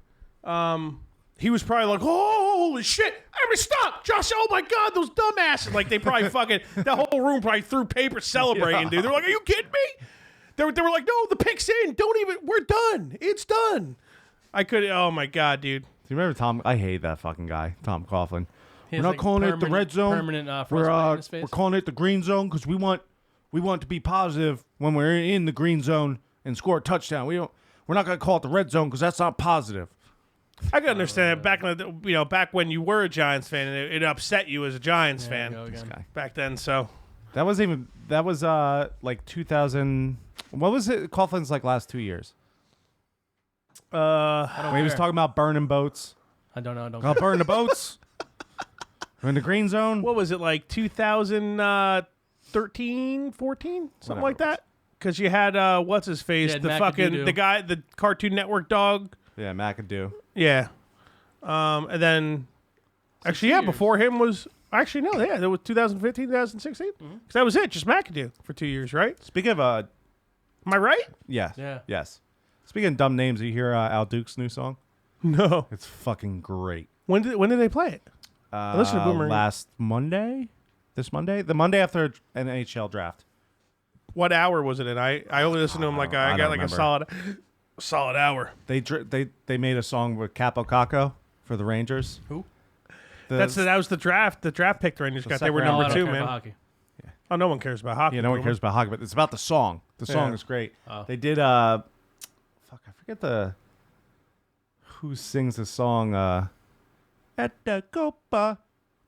He was probably like, "Oh, holy shit! Everybody stop, Josh! Oh my God, those dumbasses!" Like they probably fucking that whole room probably threw paper celebrating, dude. They're like, "Are you kidding me?" They were like, "No, the pick's in. Don't even. We're done. It's done." I could. Oh my God, dude. Do you remember Tom? I hate that fucking guy, Tom Coughlin. He We're has, not like, calling it the red zone. Permanent we're frostbite in his face. we're calling it the green zone because we want to be positive when we're in the green zone and score a touchdown. We're not going to call it the red zone because that's not positive. I can understand that back when you were a Giants fan and it upset you as a Giants There you fan go again. Guy. back then. So That was like 2000. What was it? Coughlin's like last 2 years. When he was talking about burning boats. I don't know. I don't I'll burn the boats. We're in the green zone. what was it like 2013, 14, something like Whatever it that? Because you had what's his face, Yeah, the McAdoo. fucking the guy, the Cartoon Network dog. Yeah, McAdoo. Yeah, and then actually, yeah, years. before him was actually no, yeah, that was 2015, 2016. Because that was it, just McAdoo for 2 years, right? Speaking of Am I right? yes, Yeah. yes. Speaking of dumb names, you hear Al Duke's new song? No. It's fucking great. When did they play it? listen to Boomer. Last Monday, this Monday, the Monday after an NHL draft. What hour was it in? I only listened to him like I I got don't like remember. a solid hour. They made a song with Capo Caco for the Rangers. Who? That was the draft pick the Rangers got. They were second round. number I don't 2, care man. about hockey. Oh, no one cares about hockey. Yeah, no one Boomer. cares about hockey, but it's about the song. The song Yeah. is great. Oh. They did fuck, I forget who sings the song at the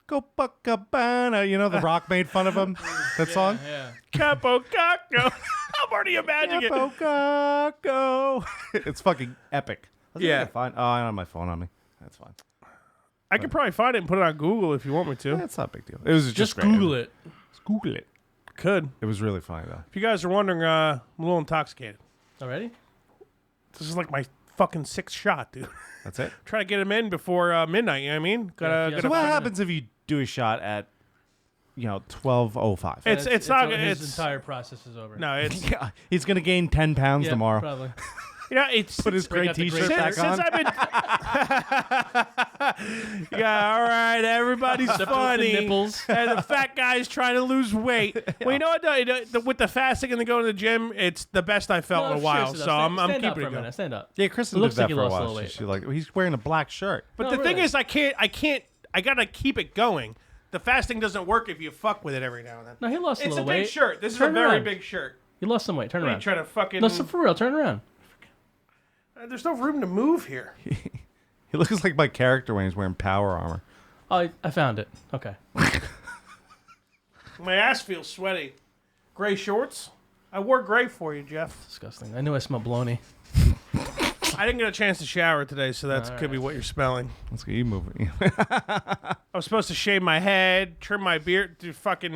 Copacabana. You know, The Rock made fun of him. That song? Yeah. Capo Caco. I'm already imagining it. Capo Caco. It's fucking epic. Yeah. Fine. Oh, I don't have my phone on me. That's fine. I could probably find it and put it on Google if you want me to. That's not a big deal. It was Just great. Google it. Google it. Could. It was really funny though. If you guys are wondering, I'm a little intoxicated. Already? This is like my fucking 6th shot, dude. That's it. Try to get him in before midnight. You know what I mean? Yeah, So what happens if you do a shot at 12:05? It's not. His It's entire process is over. no. It's Yeah, he's gonna gain 10 pounds yeah, tomorrow. Probably. it's Put his We great got the T-shirt great- back on. I've been. Yeah, all right. Everybody's Except for the funny. nipples. And the fat guy's trying to lose weight. Well, you know what? With the fasting and the going to the gym, it's the best I felt in a while. seriously, So though, I'm stand up keeping for it a going. minute. Stand up. Yeah, Kristen It did looks that like he for a lost a while. little weight. She he's wearing a black shirt. But No, the thing really. is, I can't. I gotta keep it going. The fasting doesn't work if you fuck with it every now and then. No, he lost a It's a little big weight. shirt. This is Turn a very around. big shirt. He lost some weight. Turn You around. try to fucking. No, so for real. Turn around. There's no room to move here. He looks like my character when he's wearing power armor. Oh, I found it. Okay. My ass feels sweaty. Gray shorts. I wore gray for you, Jeff. Disgusting. I knew I smelled bologna. I didn't get a chance to shower today, so that All could be right. what you're smelling. Let's get you moving. I was supposed to shave my head, trim my beard, dude. Fucking,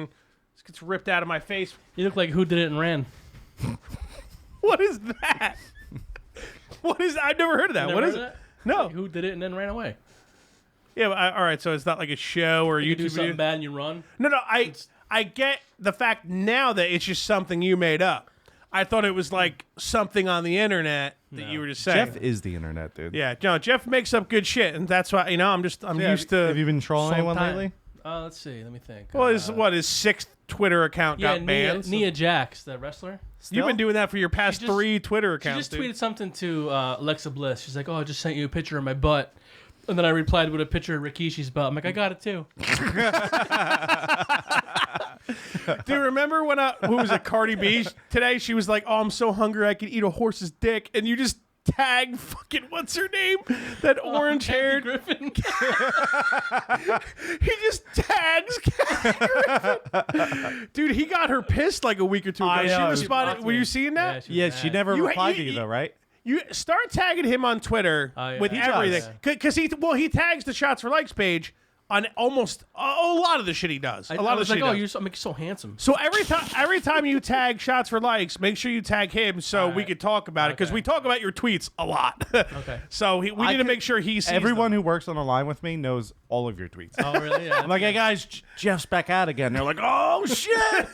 this gets ripped out of my face. You look like Who Did It and Ran. What is that? What is? I've never heard of that. Never What is heard it? of that? No. Who did it and then ran away? Yeah, but all right. So it's not like a show or a You YouTube do something video. bad and you run. No. I get the fact now that it's just something you made up. I thought it was like something on the internet that you were just saying. Jeff is the internet, dude. Yeah, no, Jeff makes up good shit, and that's why I'm used to. Have you been trolling anyone Sometime. lately? Let's see. Let me think. Well, his 6th Twitter account Yeah, got banned. Nia Jax, the wrestler. You've been doing that for your past She just- 3 Twitter She accounts, just dude. tweeted something to Alexa Bliss. She's like, "Oh, I just sent you a picture of my butt," and then I replied with a picture of Rikishi's butt. I'm like, "I got it too." Do you remember when who was it, Cardi B? Today she was like, "Oh, I'm so hungry I could eat a horse's dick," and you just tag fucking what's her name? That orange haired Griffin. He just tags Kathy Griffin. Dude, he got her pissed like a week or two ago. I She know. responded. She Were you blocked me. seeing that? Yeah, Yeah, was she mad. never You- replied you- to you though, right? You start tagging him on Twitter Oh, yeah. with He everything does. because he tags the Shots for Likes page on almost a lot of the shit he does. A lot I of the was shit like, he "Oh, does. you're so handsome." So every time you tag Shots for Likes, make sure you tag him so we right. could talk about it because Okay. we talk about your tweets a lot. Okay. So we need to make sure he sees Everyone them. who works on the line with me knows all of your tweets. Oh, really? Yeah. I'm like, hey guys, Jeff's back out again. They're like, oh shit.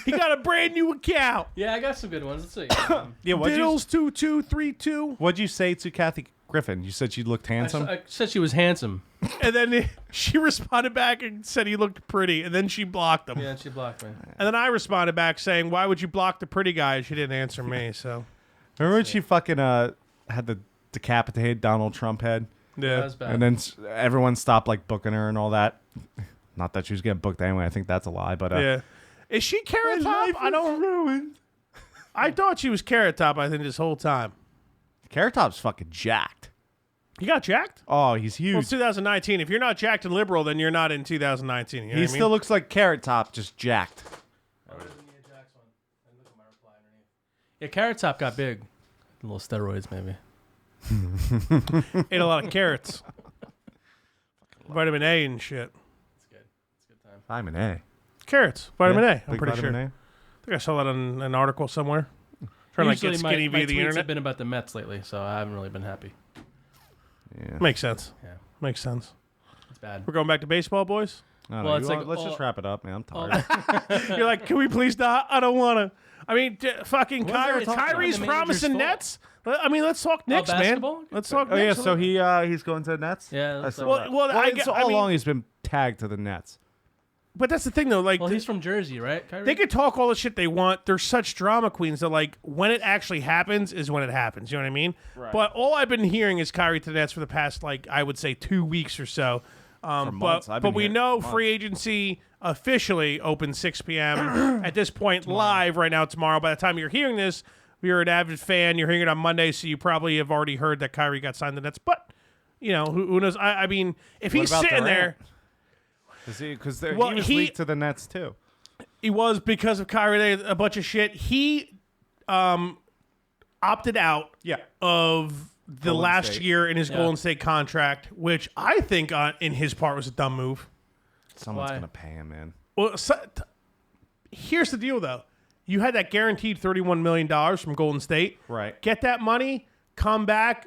He got a brand new account. Yeah, I got some good ones. Let's see. Yeah, Diddles 2232. what'd you say to Kathy Griffin? You said she looked handsome. I said she was handsome. And then she responded back and said he looked pretty, and then she blocked him. Yeah, she blocked me. And then I responded back saying, "Why would you block the pretty guy?" She didn't answer me. So Remember when she fucking had the decapitated Donald Trump head, That yeah, was bad. and then everyone stopped like booking her and all that. Not that she was getting booked anyway. I think that's a lie, but yeah. Is she Carrot Top? I don't. ruined. I thought she was Carrot Top. I think this whole time Carrot Top's fucking jacked. he got jacked. Oh, he's huge. Well, it's 2019. If you're not jacked and liberal, then you're not in 2019. You know He what I still mean? looks like Carrot Top, just jacked. Yeah, Carrot Top got big. A little steroids, maybe. Ate a lot of carrots, vitamin A and shit. It's good. It's a good time. Vitamin A. Carrots, vitamin Yeah, A. I'm big pretty sure. vitamin I think I saw that on an article somewhere. Trying to like, get skinny my via the tweets internet. have been about the Mets lately, so I haven't really been happy. Yeah. Makes sense. Yeah, Makes sense. it's bad. We're going back to baseball, boys. I don't Well, know. it's You like want- let's all- just wrap it up, man. I'm tired. You're like, can we please not? I don't want to. I mean, fucking What's there to talk about? Kyrie's The manager's promising fault. Nets. I mean, let's talk Knicks, man. basketball? Let's talk Oh yeah, Knicks. so he's going to the Nets. Yeah, I that's saw like- that. Well, I it's get- all I mean- along he's been tagged to the Nets. But that's the thing, though. Like, Well, he's from Jersey, right? Kyrie? they could talk all the shit they want. They're such drama queens that, like, when it actually happens is when it happens. You know what I mean? Right. But all I've been hearing is Kyrie to the Nets for the past, like, I would say 2 weeks or so. months. I've But been we hearing know for months. free agency officially opens 6 p.m. at this point live right now tomorrow. By the time you're hearing this, if you're an avid fan, you're hearing it on Monday, so you probably have already heard that Kyrie got signed to the Nets. But, you know, who knows? I mean, if What he's about sitting there, Durant? Because Well, he was he- leaked to the Nets too. he was because of Kyrie, a bunch of shit. He opted out Yeah. of the Golden last State. year in his Yeah. Golden State contract, which I think in his part was a dumb move. Someone's Why? gonna pay him, man. Well, here's the deal, though. You had that guaranteed $31 million from Golden State. Right. Get that money, come back,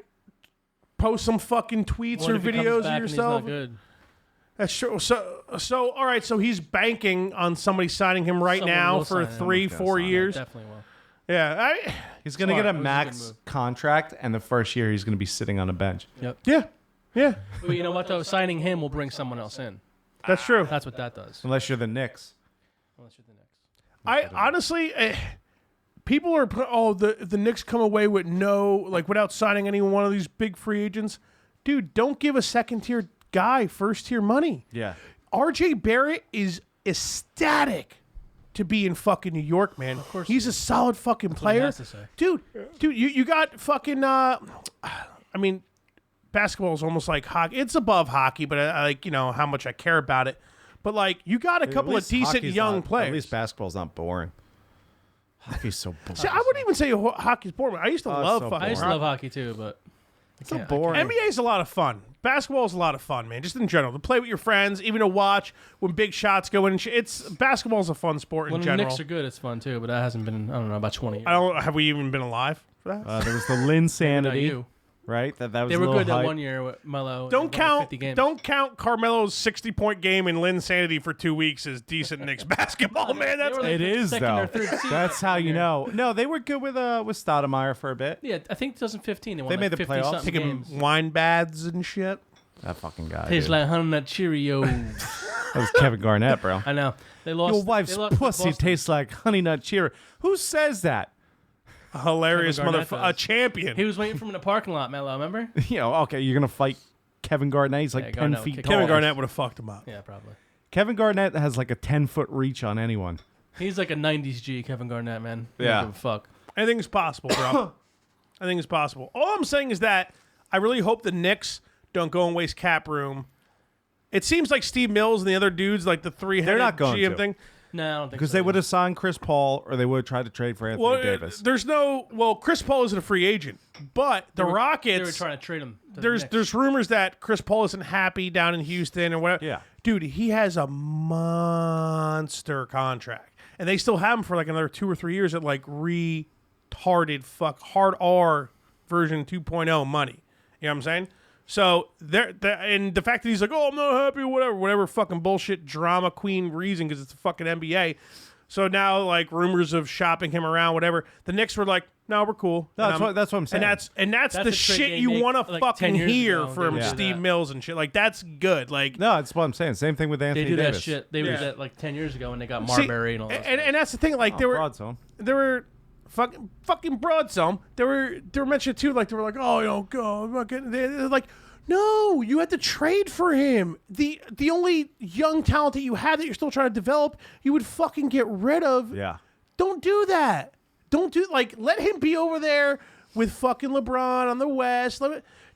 post some fucking tweets What or if he comes videos back of and he's yourself. not good? That's true. So all right. So he's banking on somebody signing him right Someone now will for sign him. 3-4 sign him. years. Definitely will. Yeah. He's going to get Smart. a That was a good max move. contract, and the first year he's going to be sitting on a bench. Yep. Yeah. But you know what though? Signing him will bring someone else in. That's true. That's what that does. Unless you're the Knicks. Unless you're the next. I honestly, people are the Knicks come away with without signing any one of these big free agents. Dude, don't give a second tier guy first tier money. Yeah. RJ Barrett is ecstatic to be in fucking New York, man. Of course he's he a solid fucking what he player. has to say. Dude, you got fucking I mean, basketball is almost like hockey. It's above hockey, but I like, how much I care about it. But like, you got a couple of decent young players. At least basketball's not boring. Hockey's so boring. See, I wouldn't even say hockey's boring. I used to love so fucking I used to hockey. love hockey too, but It's so boring. NBA is a lot of fun. Basketball is a lot of fun, man. Just in general, to play with your friends, even to watch when big shots go in. Basketball is a fun sport when in the general. Knicks are good, it's fun too. But that hasn't been, I don't know, about 20 years. Have we even been alive for that? There was the Lynn Not Sanity, you. right? That was They a were little good that hype. one year with Melo. Don't and won count. 50 games. Don't count Carmelo's 60-point game in Lynn Sanity for 2 weeks as decent Knicks basketball, man. That's They were like It the is second though. or third seed That's how that you year. know. No, they were good with Stoudemire for a bit. Yeah, I think 2015 they won They made like the 50 playoffs. something taking games. wine baths and shit. That fucking guy. Tastes dude. like honey nut Cheerios. That was Kevin Garnett, bro. I know. They lost. Your wife's they lost to pussy Boston. tastes like Honey Nut Cheerios. Who says that? A hilarious Kevin Garnett motherfucker, a does. champion. He was waiting for him in the parking lot, Melo. Remember? Okay, you're gonna fight Kevin Garnett. He's like Yeah, 10 Garnett would feet kick tall. Kevin Garnett would have fucked him up. Yeah, probably. Kevin Garnett has like a 10-foot reach on anyone. He's like a 90s G, Kevin Garnett, man. He Yeah. don't give a fuck. Anything's possible, bro. Anything's possible. All I'm saying is that I really hope the Knicks don't go and waste cap room. It seems like Steve Mills and the other dudes, like the three-headed not going GM to. thing. No, I don't think Because so. they would have signed Chris Paul or they would have tried to trade for Anthony Davis. Chris Paul isn't a free agent, but the They were Rockets. trying to trade him. To the There's Knicks. rumors that Chris Paul isn't happy down in Houston or whatever. Yeah. Dude, he has a monster contract, and they still have him for like another 2 or 3 years at like retarded hard R version 2.0 money. You know what I'm saying? So and the fact that he's like, oh, I'm not happy, whatever fucking bullshit drama queen reason because it's the fucking NBA. So now like rumors of shopping him around, whatever. The Knicks were like, no, we're cool. No, And that's what I'm saying. And that's That's the a trade shit they you make, want to like, fucking 10 years hear ago, they from would do Steve that. Mills and shit. Like that's good. Like No, that's what I'm saying. Same thing with Anthony They do Davis. that shit. They Yeah. did that like 10 years ago when they got see, Marbury and all that. and that's the thing. Like there were fucking broad some. They were mentioned too. Like they were like, oh, go. They're like, no, you had to trade for him. The only young talent that you have that you're still trying to develop, you would fucking get rid of. Yeah. Don't do that. Let him be over there with fucking LeBron on the West.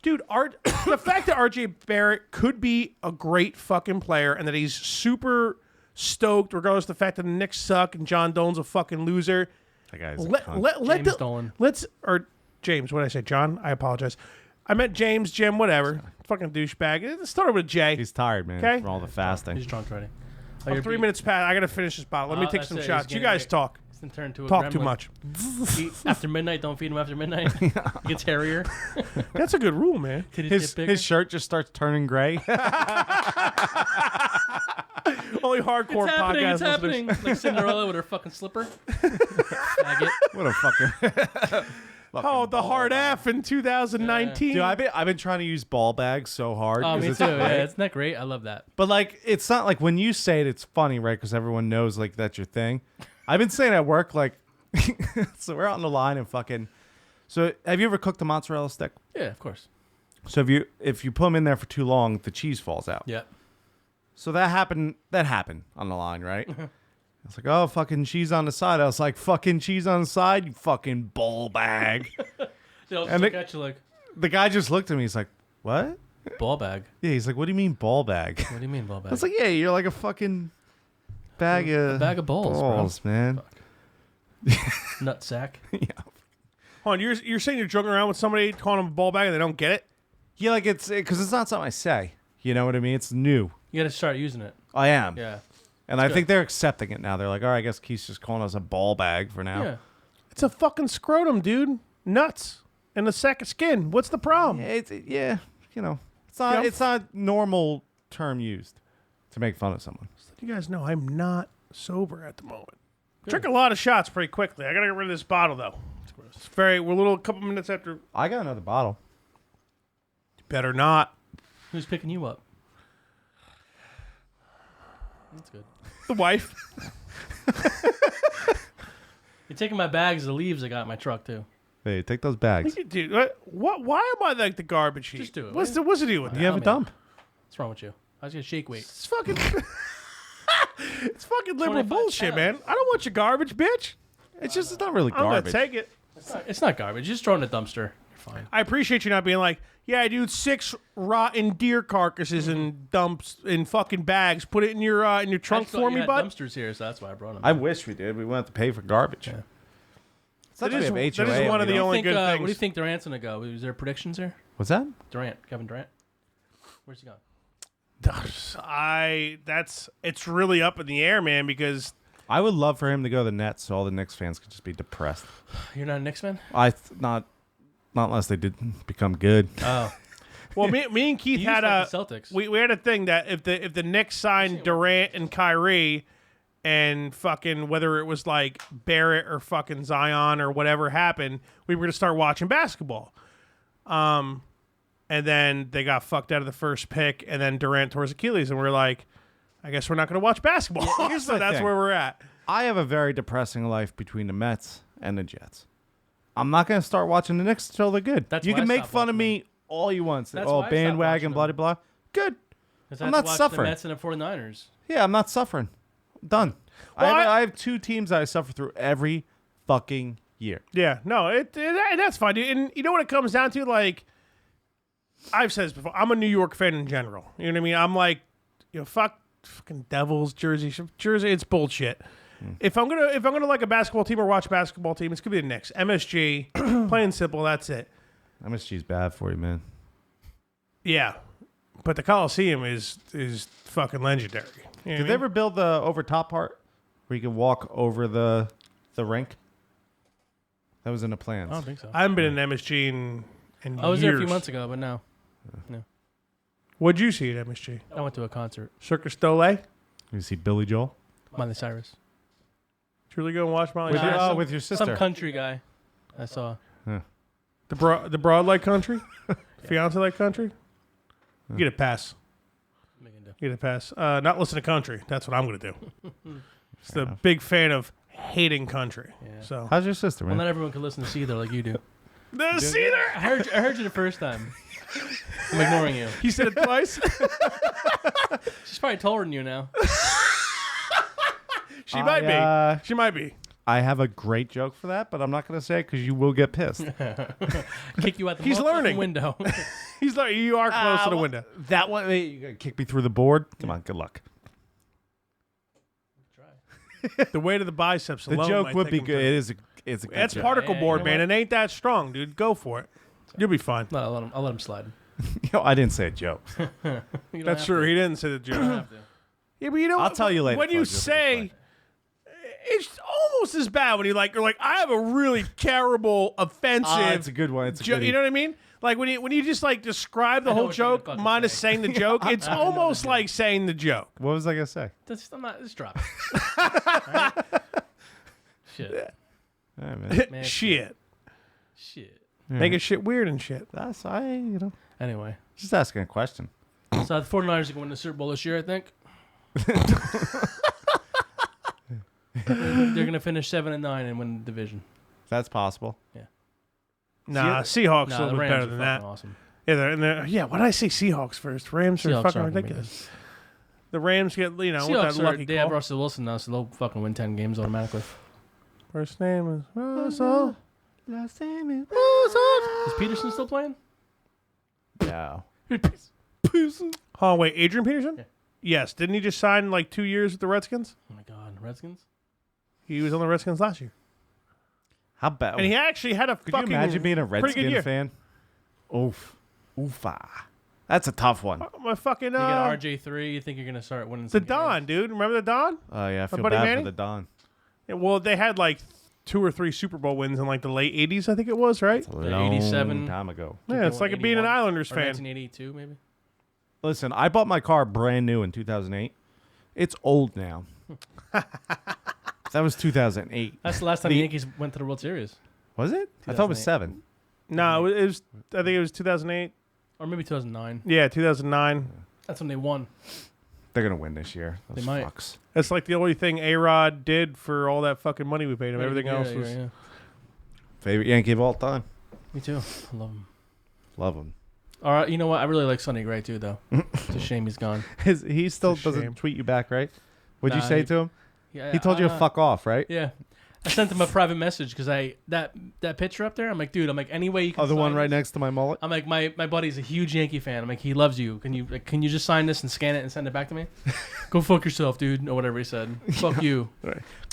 Dude, the fact that RJ Barrett could be a great fucking player and that he's super stoked, regardless of the fact that the Knicks suck and John Dolan's a fucking loser. That guy's a cunt. James Dolan. James, what did I say? John? I apologize. I meant James, Jim, whatever. Fucking douchebag. It started with a J. He's tired, man, Okay. from all the fasting. He's drunk already. I'm 3 minutes past. I gotta finish this bottle. Let me take that's some it. shots. He's You getting guys it. talk. He's gonna turn into a Talk too gremlin. much. After midnight, don't feed him after midnight. He gets hairier. That's a good rule, man. Titties His get bigger. his shirt just starts turning gray. Only hardcore It's happening. podcast It's happening. Like Cinderella with her fucking slipper. Faggot. What a fucking Oh, the hard F in 2019. dude! I've been trying to use ball bags so hard. Oh, 'cause me it's too. great. Yeah, isn't that great? I love that. But like, it's not like when you say it, it's funny, right? Because everyone knows like that's your thing. I've been saying at work, like, so we're out on the line and fucking. So have you ever cooked a mozzarella stick? Yeah, of course. So if you put them in there for too long, the cheese falls out. Yeah. So that happened on the line, right? I was like, oh, fucking cheese on the side. I was like, fucking cheese on the side, you fucking ball bag. They'll just And look they- at you like, The guy just looked at me. He's like, what? ball bag. Yeah, he's like, what do you mean ball bag? What do you mean ball bag? I was like, yeah, you're like a fucking bag of balls, bro. man. Nut sack. Hold on, you're saying you're joking around with somebody calling them a ball bag and they don't get it? Yeah, like it's because it's not something I say. You know what I mean? It's new. You got to start using it. I am. Yeah. And I good. think they're accepting it now. They're like, all right, I guess Keith's just calling us a ball bag for now. Yeah. It's a fucking scrotum, dude. Nuts. and a second skin. What's the problem? It's not normal term used to make fun of someone. You guys know I'm not sober at the moment. Drink a lot of shots pretty quickly. I gotta get rid of this bottle though. We're a couple minutes after. I got another bottle. Better not. Who's picking you up? That's good. The wife. You're taking my bags of leaves I got in my truck too. Hey, take those bags. Dude, what? Why am I like the garbage heap? Just do it, What's will the deal with that? You have a dump. What's wrong with you? I was gonna shake weight. It's fucking. It's fucking liberal 25 bullshit, man. pounds. I don't want your garbage, bitch. It's not really I'm garbage. gonna take it. It's not garbage. Just throw it in the dumpster. You're fine. I appreciate you not being like, yeah, dude, 6 rotten deer carcasses and dumps in fucking bags. Put it in your trunk for me, bud. Dumpsters here, so that's why I brought them. I wish we did. We wouldn't have to pay for garbage. Yeah. It's not That is- that we have that is HOA, one of we the don't- only good What do things. you think Durant's gonna go? Is there predictions here? What's that? Kevin Durant. Where's he going? It's really up in the air, man, because I would love for him to go to the Nets so all the Knicks fans could just be depressed. You're not a Knicks fan? Not unless they did become good. Oh, well, me and Keith you had used a to like the Celtics. we had a thing that if the Knicks signed Durant and Kyrie and fucking whether it was like Barrett or fucking Zion or whatever happened, we were gonna start watching basketball. And then they got fucked out of the first pick, and then Durant tore his Achilles, and we're like, I guess we're not gonna watch basketball. here's So the that's thing. where we're at. I have a very depressing life between the Mets and the Jets. I'm not going to start watching the Knicks until they're good. That's you why can I make stopped fun of watching me all you want. That's Oh, why I stopped bandwagon, blah, watching blah, blah. Good. 'Cause I'm I had not to watch suffering. The Mets and the 49ers. Yeah, I'm not suffering. Done. Well, I have 2 teams that I suffer through every fucking year. Yeah, no, that's fine, dude. And you know what it comes down to? Like, I've said this before. I'm a New York fan in general. You know what I mean? I'm like, fucking Devils, Jersey. It's bullshit. If I'm gonna like a basketball team or watch a basketball team, it's gonna be the Knicks. MSG, plain and simple. That's it. MSG's bad for you, man. Yeah, but the Coliseum is fucking legendary. You know what I Did mean? they ever build the over top part where you can walk over the rink? That was in the plans. I don't think so. I haven't been in MSG in I was years. there a few months ago, but no. What'd you see at MSG? I went to a concert. Circus Dole? You see Billy Joel Miley Cyrus. Truly go and watch Molly. with, Cyrus? with your sister. Some country guy I saw. The broad like country, fiance like country. You get a pass. Get a pass. Not listen to country. That's what I'm gonna do. Just a big fan of hating country. Yeah. So How's your sister, Well, man? not everyone can listen to Seether like you do. see there. I heard you the first time. I'm ignoring you. He said it twice. She's probably taller than you now. She might be. She might be. I have a great joke for that, but I'm not going to say it because you will get pissed. Kick you out the He's motherfucking learning. window. He's like, you are close to the window. That one, you going to kick me through the board? Come on, good luck. The weight of the biceps The alone joke might would take be him good. through. It is a good That's joke. particle Yeah, board, you know man. what? It ain't that strong, dude. Go for it. You'll be fine. No, I'll let him slide. I didn't say a joke. You don't That's have true. to. He didn't say the joke. You don't have to. Yeah, but you know I'll what? tell you later, When you folks, you'll say, be it's almost as bad when you're like, I have a really terrible, offensive. It's a good one. It's a joke. good You know what I mean? Like when you just like describe the I know whole what you're gonna joke fucking minus say. saying the joke, it's I know the almost joke. like saying the joke. What was I going to say? I'm not. Just drop it. Right? Shit. All right, man. Man, Shit. Shit. Making shit weird and shit. That's, Anyway, just asking a question. so the 49ers are going to win the Super Bowl this year, I think. They're going to finish 7-9 and win the division. That's possible. Nah, Seahawks Nah, a little the bit Rams better are than fucking that. awesome. Yeah, why did I say Seahawks first? Rams are Seahawks fucking aren't gonna be ridiculous. The Rams get, with that Seahawks lucky they have call. Russell Wilson now, so they'll fucking win 10 games automatically. First name is Russell. Last name is Is Peterson still playing? No. Oh, wait, Adrian Peterson? Yeah. Yes. Didn't he just sign like 2 years with the Redskins? Oh my God, Redskins? He was on the Redskins last year. How bad? And he actually had a Could fucking you imagine being a pretty good year. Redskin fan? Oof. Oofa. That's a tough one. My fucking, You get RJ3, you think you're going to start winning the some Don, games? dude. Remember the Don? Oh, yeah. I feel buddy bad Manny? for the Don. Yeah, well, they had like 2 or 3 Super Bowl wins in like the late 80s, I think it was, right? Long 87 time ago. Yeah, it's like being an 81, Islanders or fan. 1982, maybe. Listen, I bought my car brand new in 2008. It's old now. That was 2008. That's the last time the Yankees went to the World Series. Was it? I thought it was 7. No, it was. I think it was 2008. Or maybe 2009. Yeah, 2009. That's when they won. They're going to win this year. Those They might. fucks. That's like the only thing A-Rod did for all that fucking money we paid him. Everything else was. Yeah. Favorite Yankee of all time. Me too. I love him. Love him. All right, you know what? I really like Sonny Gray too, though. It's a shame he's gone. He still It's a shame. doesn't tweet you back, right? What'd you Nah, say to him? Yeah, He told you to fuck off, right? Yeah, I sent him a private message because that picture up there. I'm like, dude. I'm like, any way you can. Oh, the sign one right this? next to my mullet? I'm like, my buddy's a huge Yankee fan. I'm like, he loves you. Can you just sign this and scan it and send it back to me? Go fuck yourself, dude, or whatever he said. Fuck you.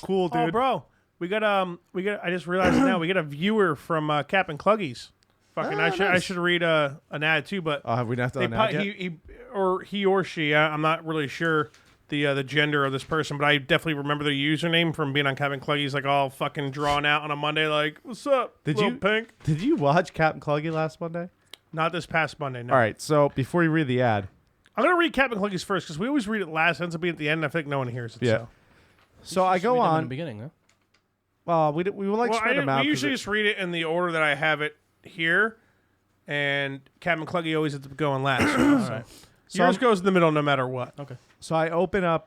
Cool, dude. Oh, bro, we got. I just realized now we got a viewer from Cap and Cluggies. Fucking, I nice. should read an ad too, but Have we not they done that yet? he or she. I'm not really sure the gender of this person, but I definitely remember their username from being on Cap and Cluggies, like all fucking drawn out on a Monday, like, "What's up, Did little you- pink?" Did you watch Captain Cluggy last Monday? Not this past Monday. No. All right, so before you read the ad, I'm gonna read Cap and Cluggies first because we always read it last. It ends up being at the end. And I think no one hears it. Yeah. so I Should go read them in the on. beginning, huh? We will like Well, spread them out. we 'cause usually it- just read it in the order that I have it here, and Cap and Cluggy always ends up going last. All right. So Yours I'm- goes in the middle no matter what. Okay. So I open up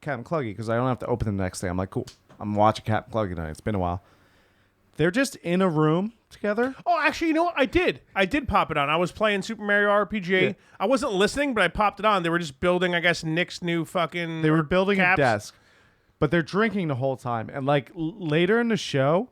Captain Cluggy because I don't have to open them the next day. I'm like, cool. I'm watching Captain Cluggy tonight. It's been a while. They're just in a room together. Oh, actually, you know what? I did pop it on. I was playing Super Mario RPG. Yeah. I wasn't listening, but I popped it on. They were just building, I guess, Nick's new fucking. They were building caps. a desk, but they're drinking the whole time. And like later in the show,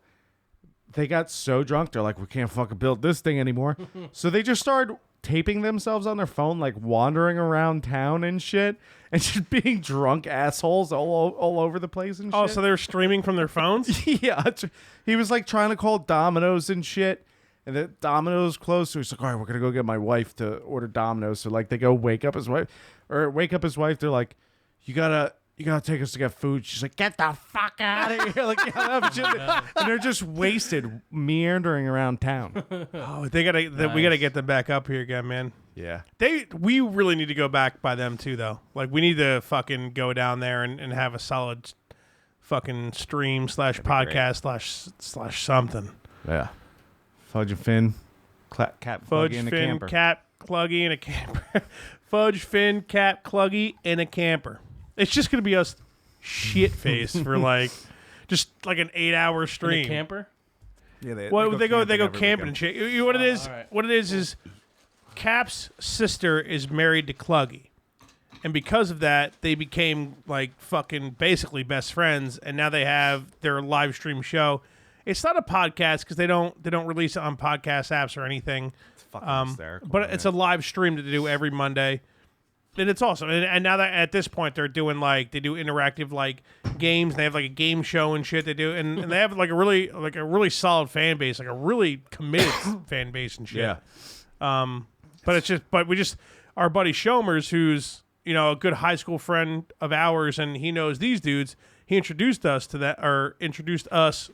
they got so drunk they're like, we can't fucking build this thing anymore. So they just started taping themselves on their phone, like wandering around town and shit, and just being drunk assholes all over the place and shit. Oh, so they were streaming from their phones? Yeah, he was like trying to call Domino's and shit, and the Domino's closed. So he's like, "All right, we're gonna go get my wife to order Domino's." So like they go wake up his wife. They're like, "You gotta take us to get food." She's like, "Get the fuck out of here!" Like, and they're just wasted, meandering around town. Oh, we gotta get them back up here again, man. Yeah, We really need to go back by them too, though. Like we need to fucking go down there and have a solid fucking stream / podcast / something. yeah. Fudge and Finn, Cat Fudge, Cluggy, and a Finn, camper. Cap, Cluggy, and a camper. Fudge, Finn, Cap, Cluggy, and a camper. It's just gonna be us shit faced for like just like an 8-hour In stream. a camper. Yeah, Well, they go every camping and weekend. shit. You know what it is? all right. What it is Cap's sister is married to Cluggy. And because of that, they became like fucking basically best friends, and now they have their live stream show. It's not a podcast because they don't release it on podcast apps or anything. It's fucking hysterical. But it's a live stream that they do every Monday. And it's awesome. And now that at this point they're doing they do interactive like games. They have like a game show and shit they do. And they have like a really solid fan base, like a really committed fan base and shit. yeah. But we just our buddy Shomers, who's a good high school friend of ours, and he knows these dudes. He introduced us to that, or introduced us,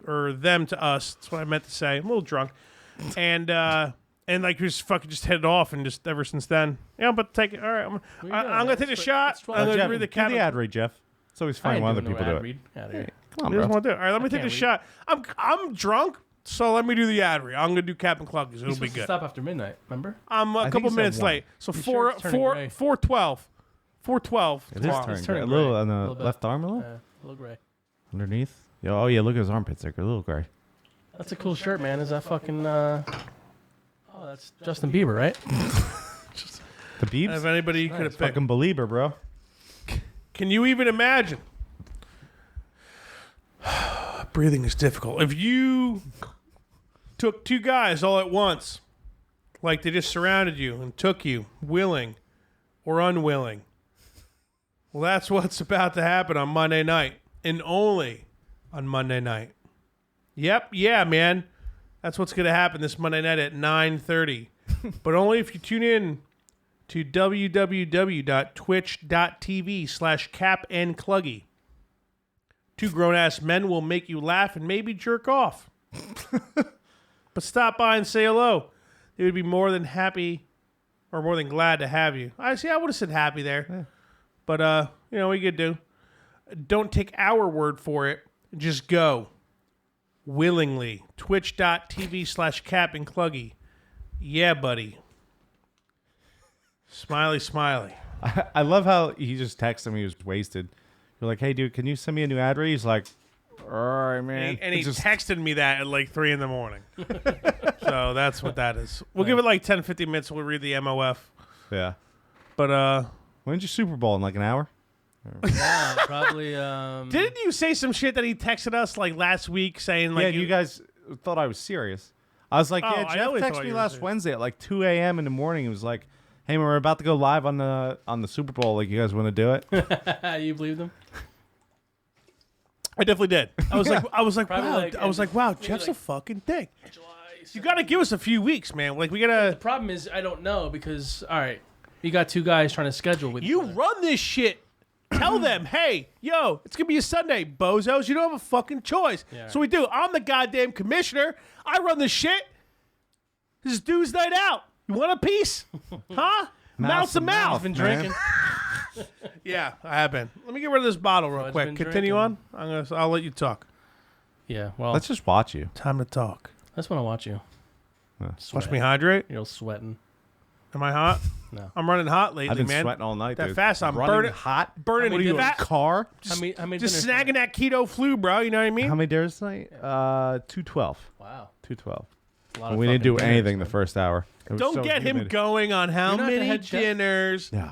or them to us. That's what I meant to say. I'm a little drunk, and like we just fucking just headed off, and just ever since then, but take it. All right, I'm gonna take a shot. I'm gonna Jeff, read the do cap. the ad read, Jeff. It's always fun when other people do it. Out of here. Come on, He doesn't bro. want to do it. All right, let me take can't the read. shot. I'm drunk, so let me do the ad read. I'm gonna do Cap and Cluggies. It'll You're be supposed to good. stop after midnight. Remember? I'm a think couple he said minutes 1. late. So You sure it's turning gray? 4:12. 4:12. It is tomorrow. turning, turning a little gray. on A the little bit. left arm, a little A little gray. underneath. Oh yeah, look at his armpits. They're a little gray. That's a cool shirt, man. Is that fucking? Oh, that's Justin Bieber, right? The Beebs, If anybody could have picked. fucking believer, bro. Can you even imagine? Breathing is difficult. If you took 2 guys all at once, like they just surrounded you and took you, willing or unwilling, well, that's what's about to happen on Monday night, and only on Monday night. Yep, yeah, man. That's what's going to happen this Monday night at 9:30. But only if you tune in to www.twitch.tv/capandcluggy. Two grown-ass men will make you laugh and maybe jerk off. But stop by and say hello. They would be more than happy or more than glad to have you. I would have said happy there. Yeah. But, what you could do. Don't take our word for it. Just go. Willingly. Twitch.tv/CapandCluggy. Yeah, buddy. Smiley, smiley. I love how he just texted me. He was wasted. You're like, hey, dude, can you send me a new ad read? He's like, all right, man. And he texted me that at like 3 in the morning. So that's what that is. We'll give it like 10, 15 minutes. We'll read the MOF. Yeah. But, when's your Super Bowl? In like an hour? Yeah, probably. Didn't you say some shit that he texted us like last week saying like... Yeah, you guys thought I was serious. I was like, Oh, yeah, I Jeff always texted thought me you were last serious. Wednesday at like 2 a.m. in the morning. He was like, hey, man, we're about to go live on the Super Bowl. Like, you guys want to do it? You believed him? I definitely did. I was like, Probably wow. like I was in- like, wow, maybe Jeff's like a fucking dick. July. You got to give us a few weeks, man. Like, we got The to... problem is I don't know because all right, you got two guys trying to schedule with You each other. run this shit. Tell them, hey, yo, it's going to be a Sunday, bozos. You don't have a fucking choice. Yeah. So we do. I'm the goddamn commissioner. I run this shit. This is dude's night out. You want a piece? Huh? Mouth to mouth. I've been man. drinking. Yeah, I have been. Let me get rid of this bottle real I've quick. been Continue drinking. on. I'll let you talk. Yeah, well, Let's just watch you. Time to talk. I just want to watch you. Watch me hydrate. You're all sweating. Am I hot? No. I'm running hot lately, I've been man. sweating all night, That dude. fast, I'm running burning hot. burning What are you, fat. Car? How many Just dinners snagging that keto flu, bro. You know what I mean? How many days tonight? 212. Wow. 212. A lot of We didn't do fucking dinners, anything the man. first hour. It was Don't so get him humid. going on how You're not the many head chef? dinners. Yeah.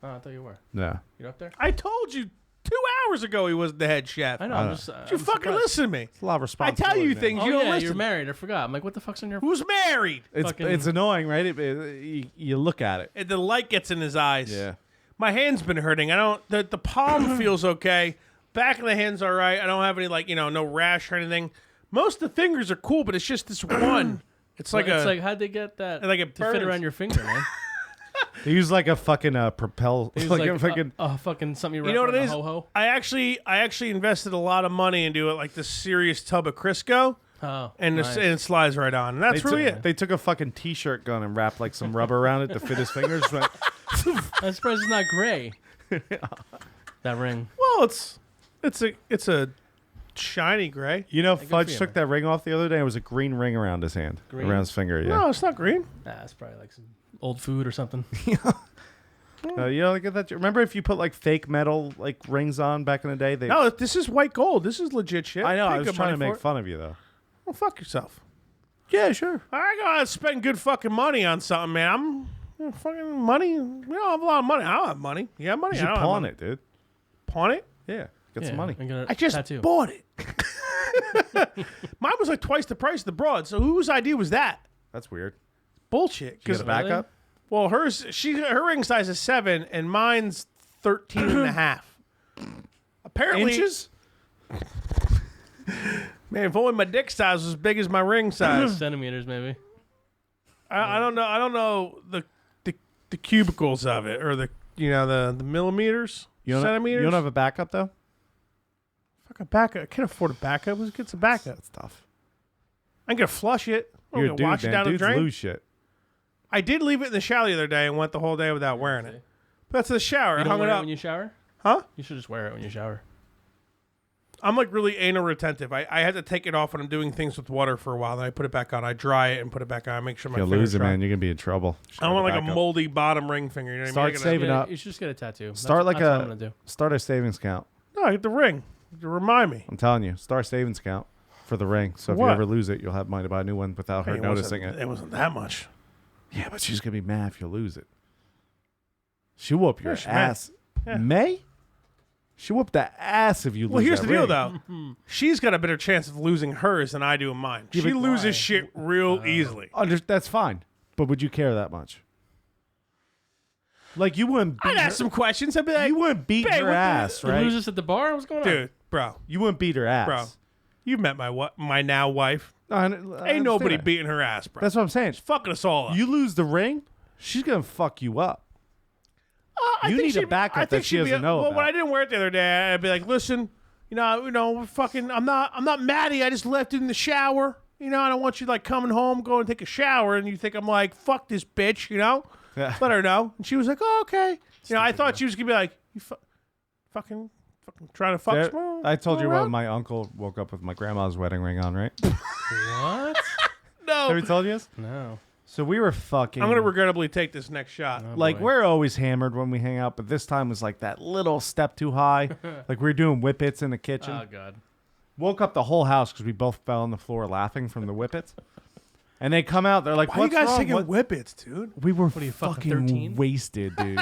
Oh, I thought you were. Yeah. You're up there? I told you 2 hours ago he wasn't the head chef. I know. I I'm know. just. You I'm fucking surprised. listen to me. It's a lot of I responsibility. tell you man. things. Oh You don't yeah, listen. you're married. I forgot. I'm like, what the fuck's on your? Who's married? It's fucking- annoying, right? You look at it. And the light gets in his eyes. Yeah. My hand's been hurting. I don't. The palm feels okay. Back of the hand's all right. I don't have any no rash or anything. Most of the fingers are cool, but it's just this one. It's like It's like how'd they get that? like it to fit burns. around your finger, man. They use like a fucking propel. It's like like a fucking. fucking something. You know what it is? Ho ho. I actually invested a lot of money into it, like this serious tub of Crisco, Oh, and, nice. and it slides right on. And that's really it. They took a fucking t-shirt gun and wrapped like some rubber around it to fit his fingers. But I'm surprised it's not gray. That ring. Well, it's a shiny gray. you know, for Fudge you, took man. that ring off the other day. It was a green ring around his hand, Green? around his finger. Yeah. No, it's not green. Nah, it's probably like some old food or something. You know, like that. Remember if you put like fake metal like rings on back in the day? They. No, this is white gold. This is legit shit. I know. Pay I was good trying to money make for it. fun of you though. Well, fuck yourself. Yeah, sure. I gotta spend good fucking money on something, man. Fucking money. We don't have a lot of money. I don't have money. You have money? You I should don't have pawn money. it, dude. Pawn it? Yeah, get Yeah, some money. and get a I just tattoo. bought it. Mine was like twice the price of the broad. So whose idea was that? That's weird. Bullshit. You get a backup? Well, her ring size is 7 and mine's 13 and a half. Apparently, Inches? man, if only my dick size was as big as my ring size. Centimeters, maybe. I don't know. I don't know the cubicles of it or the millimeters, You don't, centimeters. you don't have a backup though? Fuck a backup. I can't afford a backup. Who gets a backup? That's tough. I'm gonna flush it. I'm You're a gonna dude, wash man. it down Dudes the drain. lose shit. I did leave it in the shower the other day and went the whole day without wearing it. But that's the shower. I You don't hung it wear it up. when you shower? Huh? You should just wear it when you shower. I'm like really anal retentive. I had to take it off when I'm doing things with water for a while. Then I put it back on. I dry it and put it back on. I make sure my You'll fingers lose it, dry. man. You're gonna be in trouble. I don't want like a Backup. moldy bottom ring finger. You know what Start I mean? saving Yeah, up. You should just get a tattoo. Start like that's what I'm gonna do. Start a savings account. No, I get the ring. To remind me. I'm telling you, start a savings account for the ring. So if What? you ever lose it, you'll have money to buy a new one without her Hey, noticing it. It wasn't that much. Yeah, but she's gonna be mad if you lose it. She'll whoop your she's mad. ass. Yeah. May? She'll whoop the ass if you lose. Well, here's that the deal, ring. though. She's got a better chance of losing hers than I do in mine. Yeah, She but loses why? shit real easily. That's fine. But would you care that much? Like you wouldn't. Beat I'd ask some questions. I'd be her, like, you wouldn't beat "Babe, her what the- ass, You right? lose this at the bar? What's going on? dude, bro, You wouldn't beat her ass, bro, you met my now wife. I Ain't understand nobody that. beating her ass, bro. That's what I'm saying. fucking us all up. You lose the ring, she's gonna fuck you up. I you think need a she'd- backup I think that she she'd be- doesn't know Well, when about. I didn't wear it the other day, I'd be like, listen, fucking, I'm not Maddie. I just left it in the shower. I don't want you like coming home, going and take a shower, and you think I'm like, fuck this bitch, Yeah. Let her know. And she was like, oh, okay. I thought she was gonna be like, you fucking trying to fuck. There- I told you what my uncle woke up with my grandma's wedding ring on, right? What? No. Have we told you this? No. So we were fucking. I'm gonna regrettably take this next shot. Oh, Like, boy. we're always hammered when we hang out, but this time was like that little step too high. Like, we were doing whippets in the kitchen. Oh God. Woke up the whole house because we both fell on the floor laughing from the whippets. And they come out, they're like, Why are you what's guys wrong? taking What-" whippets, dude? We were are you, fucking fucking 13? wasted, dude.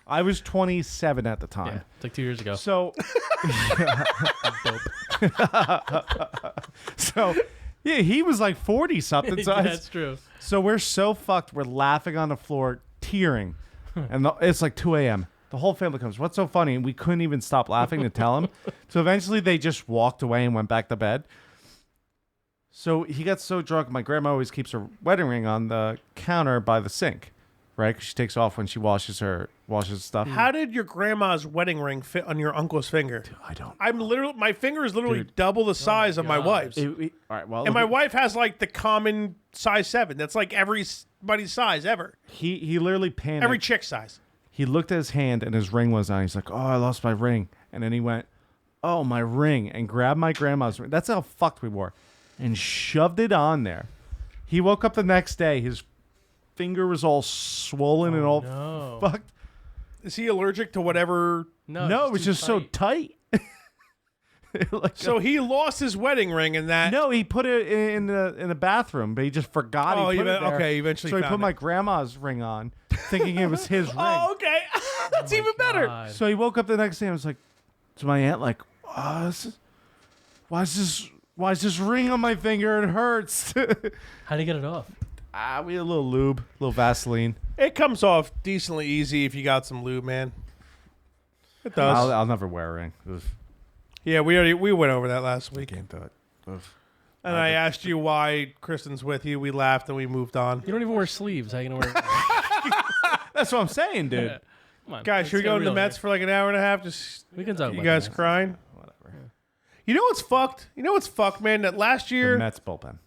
I was 27 at the Yeah. time. It's like 2 years ago. So, so yeah, he was like 40 something. So, That's true. so we're so fucked. We're laughing on the floor, tearing. And it's like 2 a.m. The whole family comes. What's so funny? And we couldn't even stop laughing to tell him. So eventually they just walked away and went back to bed. So he got so drunk. My grandma always keeps her wedding ring on the counter by the sink, right? Because she takes off when she washes stuff. How did your grandma's wedding ring fit on your uncle's finger? I don't. My finger is literally Dude. double the size of my God. wife's. All right. Well, And my wife has like the common size 7. That's like everybody's size ever. he literally panicked. Every chick's size. He looked at his hand and his ring was on. He's like, "Oh, I lost my ring." And then he went, "Oh, my ring," and grabbed my grandma's ring. That's how fucked we were, and shoved it on there. He woke up the next day. His finger was all swollen and all No. fucked. Is he allergic to whatever? No, it was too just so tight. Like, So he lost his wedding ring and that. no, he put it in the bathroom, but he just forgot. Oh, he you put it meant- there. okay, eventually So he found put it. my grandma's ring on, thinking it was his ring. Oh, okay. That's even better. God. So he woke up the next day and was like to my aunt, like, why is this ring on my finger? It hurts. How'd he get it off? We had a little lube, a little Vaseline. It comes off decently easy if you got some lube, man. It does. I'll never wear a ring. Yeah, we went over that last week. Can't do it. Ugh. And I asked you why Kristen's with you. We laughed and we moved on. You don't even wear sleeves. How you gonna wear? That's what I'm saying, dude. Yeah. Come on, Guys, let's should we get go to the real Mets here. for like an hour and a half? Just We can talk you about guys the Mets. crying. Whatever. You know what's fucked? Man, that last The year. Mets bullpen.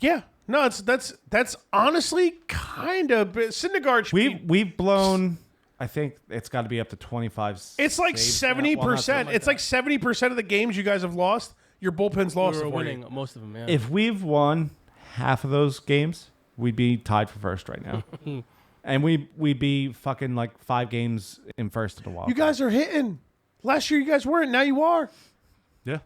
Yeah. No, that's honestly kind of Syndergaard. should be- We've blown. I think it's got to be up to 25. It's like saves now. 70%. Well, not something It's like 70% of the games you guys have lost. Your bullpen's lost We it were for winning you. most of them. Yeah. If we've won half of those games, we'd be tied for first right now. And we'd be fucking like 5 games in first in the wild. You guys are hitting. Last year you guys weren't. Now you are. Yeah.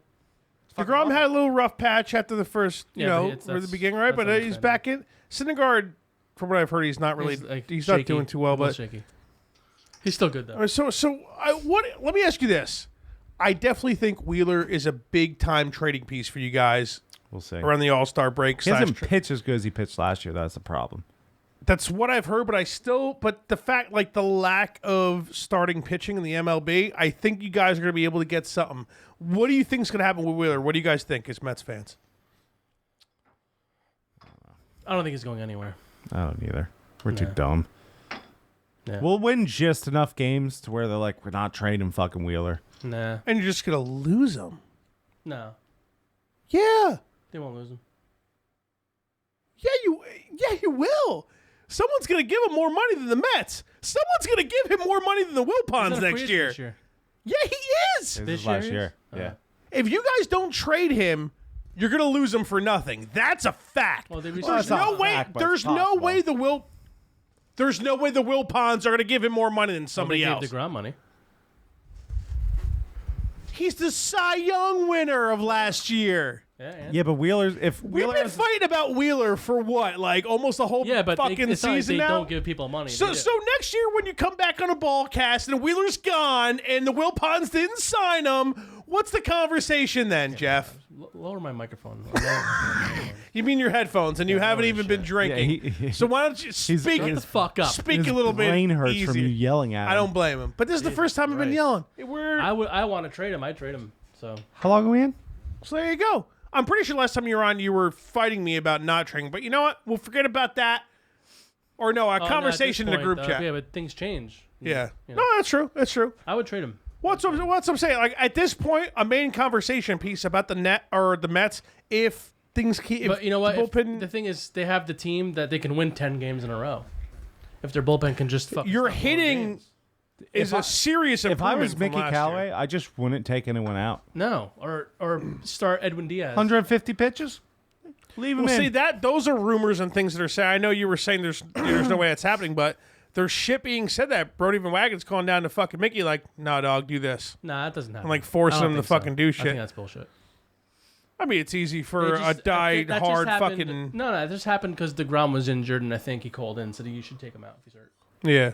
DeGrom had a little rough patch after the first, Yeah, but for the that's beginning, right? But he's understandable. back in. Syndergaard, from what I've heard, he's not really. He's not shaky. doing too well. A little But shaky. He's still good though. let me ask you this. I definitely think Wheeler is a big time trading piece for you guys We'll see. around the All-Star break. He hasn't pitched as good as he pitched last year. That's the problem. That's what I've heard, but the fact, like the lack of starting pitching in the MLB, I think you guys are going to be able to get something. What do you think is going to happen with Wheeler? What do you guys think as Mets fans? I don't think he's going anywhere. I don't either. We're too No. dumb. Yeah. We'll win just enough games to where they're like, we're not trading fucking Wheeler. Nah. And you're just going to lose him. No. Yeah. They won't lose him. Yeah, you will. Someone's going to give him more money than the Mets. Someone's going to give him more money than the He's Wilpons not a free next agent year. this year. Yeah, he is. This This is last year year. is? Yeah. If you guys don't trade him, you're going to lose him for nothing. That's a fact. Well, they There's that's not no a way. fact, but There's it's no possible. way There's no way the Wilpons are going to give him more money than somebody Well, else. they gave DeGrom money. He's the Cy Young winner of last year. Yeah. Yeah, but Wheeler's if We've Wheeler been has- fighting about Wheeler for what, like almost a whole Yeah, but fucking it's not like season they now. don't give people money. So They do. next year when you come back on a Ballcast and Wheeler's gone and the Wilpons didn't sign him, what's the conversation then, Jeff? Lower my microphone. You mean your headphones, and you haven't lower even the been shit. drinking. Yeah, So why don't you speak? Shut the fuck up. Speak his a little bit brain hurts easier. from you yelling at him. I don't blame him, but this is the first time I've been Christ. yelling. I want to trade him. I trade him. So How long are we in? So there you go. I'm pretty sure last time you were on, you were fighting me about not trading, but you know what? We'll forget about that. Or no, a Oh, no, at this conversation in a point, group though, chat. Yeah, but things change. Yeah. You No, know. that's true. That's true. I would trade him. What's I'm saying? Like at this point, a main conversation piece about the net or the Mets if things keep. But you know what? The bullpen, The thing is, they have the team that they can win 10 games in a row. If their bullpen can just fucking your stop blowing hitting games. is a serious If I improvement. was Mickey from last Callaway, year. I just wouldn't take anyone out. No, or start Edwin Diaz. 150 pitches? Leave him Well, in. see those are rumors and things that are said. I know you were saying there's no way that's happening, but there's shit being said that Brody Van Wagen's calling down to fucking Mickey like, nah, dog, do this. Nah, that doesn't happen. And like I forcing don't him to think so. fucking do I shit. think that's bullshit. I mean, it's easy for It just- a died that just hard happened- fucking. No, that just happened because DeGrom was injured, and I think he called in and said you should take him out if he's hurt. Yeah.